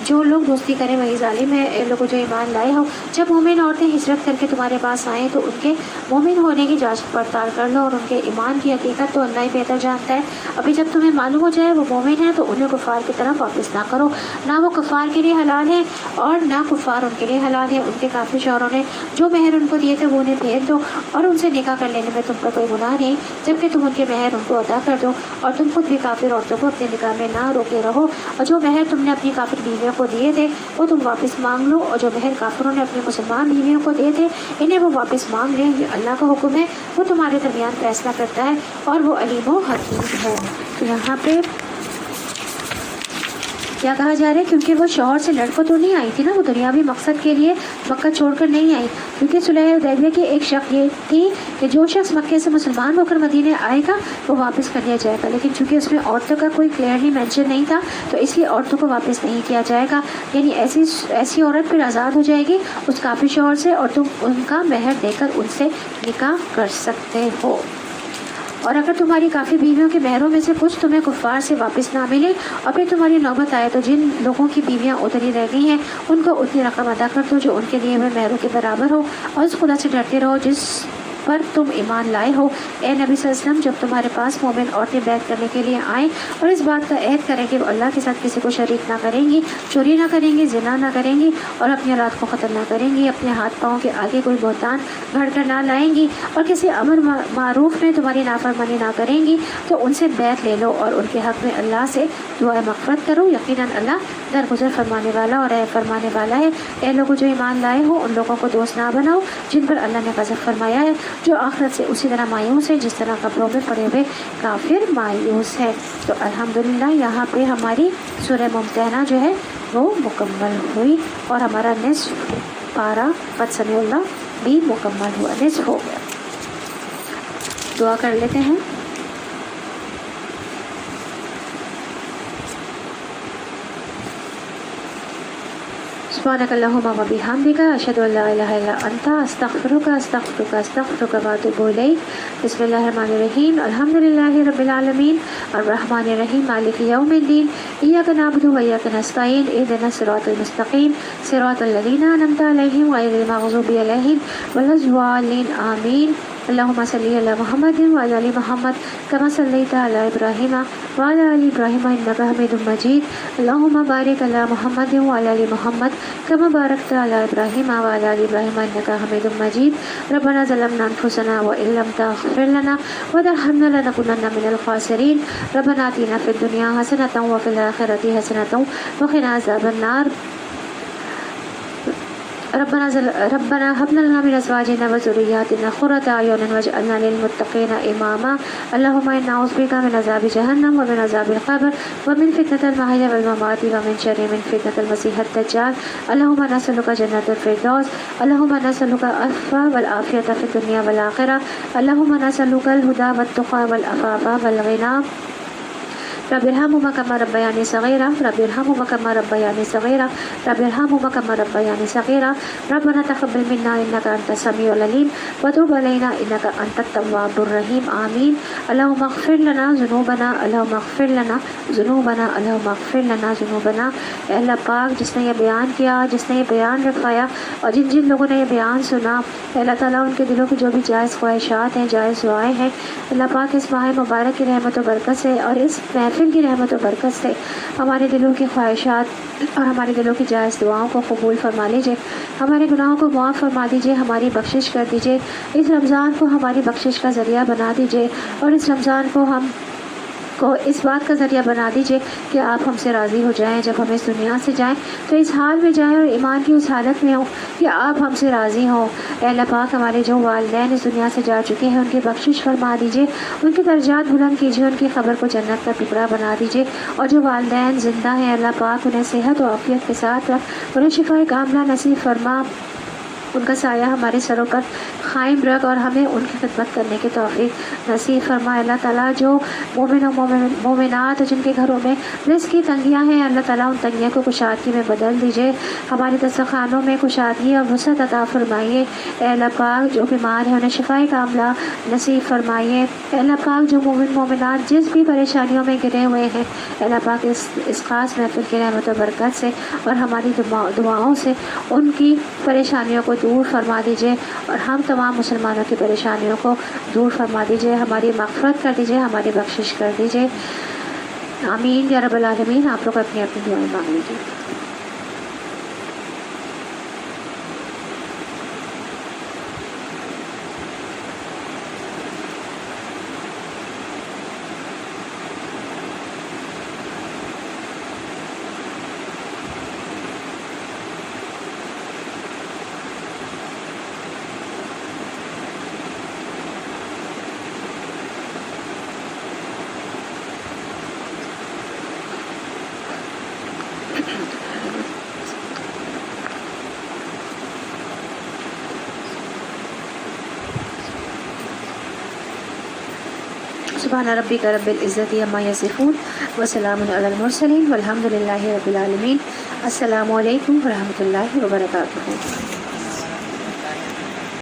جو لوگ دوستی کریں وہی ظالم ہے. اے لوگوں جو ایمان لائے ہو, جب مومن عورتیں ہجرت کر کے تمہارے پاس آئیں تو ان کے مومن ہونے کی جانچ پڑتال کر لو اور ان کے ایمان کی حقیقت تو اللہ ہی بہتر جانتا ہے. ابھی جب تمہیں معلوم ہو جائے وہ مومن ہیں تو انہیں کفار کی طرف واپس نہ کرو, نہ وہ کفار کے لیے حلال ہے اور نہ کفار ان کے لیے حلال ہے. ان کے کافی شوہروں نے جو مہر ان کو دیے تھے وہ انہیں بھیج دو اور ان سے نکاح کر لینے میں تم کا کوئی گناہ نہیں, جبکہ تم ان کے مہر ان کو ادا کر دو. اور تم خود بھی کافر عورتوں کو اپنے نکاح میں نہ روکے رہو, اور جو مہر تم نے اپنی کافر بیویوں کو دیے تھے وہ تم واپس مانگ لو, اور جو مہر کافروں نے اپنی مسلمان بیویوں کو دیے تھے انہیں وہ واپس مانگ لیں. یہ اللہ کا حکم ہے, وہ تمہارے درمیان فیصلہ کرتا ہے اور وہ علیم و حکیم ہے. تو یہاں پہ کیا کہا جا رہا ہے, کیونکہ وہ شوہر سے لڑکوں تو نہیں آئی تھی نا, وہ دنیاوی مقصد کے لیے مکہ چھوڑ کر نہیں آئی. کیونکہ صلح حدیبیہ کی ایک شرط یہ تھی کہ جو شخص مکے سے مسلمان ہو کر مدینے آئے گا وہ واپس کر لیا جائے گا, لیکن چونکہ اس میں عورتوں کا کوئی کلیئرلی مینشن نہیں تھا تو اس لیے عورتوں کو واپس نہیں کیا جائے گا. یعنی ایسی عورت پھر آزاد ہو جائے گی اس کافی شوہر سے اور تم ان کا مہر دے کر ان سے نکاح کر سکتے ہو. اور اگر تمہاری کافی بیویوں کے مہروں میں سے کچھ تمہیں کفار سے واپس نہ ملے اور پھر تمہاری نوبت آئے تو جن لوگوں کی بیویاں ادھر ہی رہ گئی ہیں ان کو اتنی رقم ادا کر دو جو ان کے لیے ہوئے مہروں کے برابر ہو, اور اس خدا سے ڈرتے رہو جس پر تم ایمان لائے ہو. اے نبی صلی اللہ علیہ وسلم, جب تمہارے پاس مومن عورتیں بیعت کرنے کے لیے آئیں اور اس بات کا عہد کریں کہ وہ اللہ کے ساتھ کسی کو شریک نہ کریں گی, چوری نہ کریں گی, زنا نہ کریں گی اور اپنی اولاد کو قتل نہ کریں گی, اپنے ہاتھ پاؤں کے آگے کوئی بہتان گھڑ کر نہ لائیں گی اور کسی امر معروف میں تمہاری نافرمانی نہ کریں گی, تو ان سے بیعت لے لو اور ان کے حق میں اللہ سے دعائے مغفرت کرو. یقیناً اللہ درگزر فرمانے والا اور رحم فرمانے والا ہے. اے لوگوں جو ایمان لائے ہو, ان لوگوں کو دوست نہ بناؤ جن پر اللہ نے غضب فرمایا ہے, جو آخرت سے اسی طرح مایوس ہے جس طرح قبروں میں پڑے ہوئے کافر مایوس ہے. تو الحمدللہ یہاں پہ ہماری سورہ ممتحنہ جو ہے وہ مکمل ہوئی اور ہمارا نصف پارہ قد سمع اللہ بھی مکمل ہوا, نصف ہو گیا. دعا کر لیتے ہیں. سبحانک اللہم و بحمدک اشہد ان لا الہ الا انت استغفرک واتوب الیک. بسم اللہ الرحمن الرحیم. الحمدللہ رب العالمین الرحمن الرحیم مالک یوم الدین. ایاک نعبد و ایاک نستعین. اہدنا الصراط المستقیم صراط الذین انعمت علیہم غیر المغضوب علیہم ولا الضالین. آمین. اللهم صل على محمد وعلى آل محمد كما صليت على إبراهيم وعلى آل إبراهيم إنك حميد مجيد. اللهم بارك على محمد وعلى آل محمد كما باركت على إبراهيم وعلى آل إبراهيم إنك حميد مجيد. ربنا ظلمنا أنفسنا وإن لم تغفر لنا وترحمنا لنكونن من الخاسرين. ربنا آتنا في الدنيا حسنة وفي الآخرة حسنة وقنا عذاب النار. ربنا هب لنا من ازواجنا وذرياتنا قرة اعين واجعلنا للمتقين اماما. اللهم انا نعوذ بك من عذاب جهنم ومن عذاب القبر ومن فتنة المحيا والممات ومن شر من فتنة المسيح الدجال. اللهم نسألك جنة الفردوس. اللهم نسألك العفو والعافية في الدنيا والآخرة. اللهم نسألك الهدى والتقى والعفاف والغنى. رب ارحمهما كما ربياني صغيرا. رب ارحمهما كما ربياني صغيرا. رب ارحمهما كما ربياني صغيرا. ربنا تقبل منا انك انت السميع العليم وتوب علينا انك انت التواب الرحيم. آمين. اللهم اغفر لنا ذنوبنا. اللهم اغفر لنا ذنوبنا. اللهم اغفر لنا ذنوبنا. اے اللہ پاک، جس نے یہ بیان کیا، جس نے یہ بیان رکھوایا اور جن جن لوگوں نے یہ بیان سنا، اللہ تعالیٰ ان کے دلوں کی جو بھی جائز خواہشات ہیں، جائز دعائیں ہیں، اللہ پاک اس ماہ مبارک کی رحمت و برکت سے اور اس محفل کی رحمت و برکت سے ہمارے دلوں کی خواہشات اور ہمارے دلوں کی جائز دعاؤں کو قبول فرما لیجیے. ہمارے گناہوں کو معاف فرما دیجیے. ہماری بخشش کر دیجیے. اس رمضان کو ہماری بخشش کا ذریعہ بنا دیجیے اور اس رمضان کو ہم کو اس بات کا ذریعہ بنا دیجیے کہ آپ ہم سے راضی ہو جائیں. جب ہم اس دنیا سے جائیں تو اس حال میں جائیں اور ایمان کی اس حالت میں ہوں کہ آپ ہم سے راضی ہوں. اے اللہ پاک، ہمارے جو والدین اس دنیا سے جا چکے ہیں ان کی بخشش فرما دیجیے، ان کے درجات بلند کیجیے، ان کی خبر کو جنت کا ٹکڑا بنا دیجیے. اور جو والدین زندہ ہیں اللہ پاک انہیں صحت و عافیت کے ساتھ رکھ، انہیں شفاء کاملہ نصیب فرما، ان کا سایہ ہمارے سروں پر قائم رکھ اور ہمیں ان کی خدمت کرنے کی توفیق نصیب فرما. اللہ تعالیٰ جو مومن و مومنات جن کے گھروں میں رزق کی تنگیاں ہیں، اللہ تعالیٰ ان تنگیوں کو کشادگی میں بدل دیجیے. ہمارے دسترخوانوں میں کشادگی اور وسعت عطا فرمائیے. اے اللہ پاک، جو بیمار ہیں انہیں شفاء کاملہ نصیب فرمائیے. اے اللہ پاک، جو مومن مومنات جس بھی پریشانیوں میں گرے ہوئے ہیں، اے اللہ پاک اس خاص محفل کی رحمت و برکت سے اور ہماری دعاؤں سے ان کی پریشانیوں کو دور فرما دیجیے اور ہم تمام مسلمانوں کی پریشانیوں کو دور فرما دیجیے. ہماری مغفرت کر دیجیے، ہماری بخشش کر دیجیے. آمین یا رب العالمین. آپ لوگ اپنی اپنی دعائیں مانگ لیجیے. سبحان ربک رب العزت عما یصفون وسلام علی المرسلین والحمد للہ رب العالمین. السلام علیکم ورحمۃ اللہ وبرکاتہ.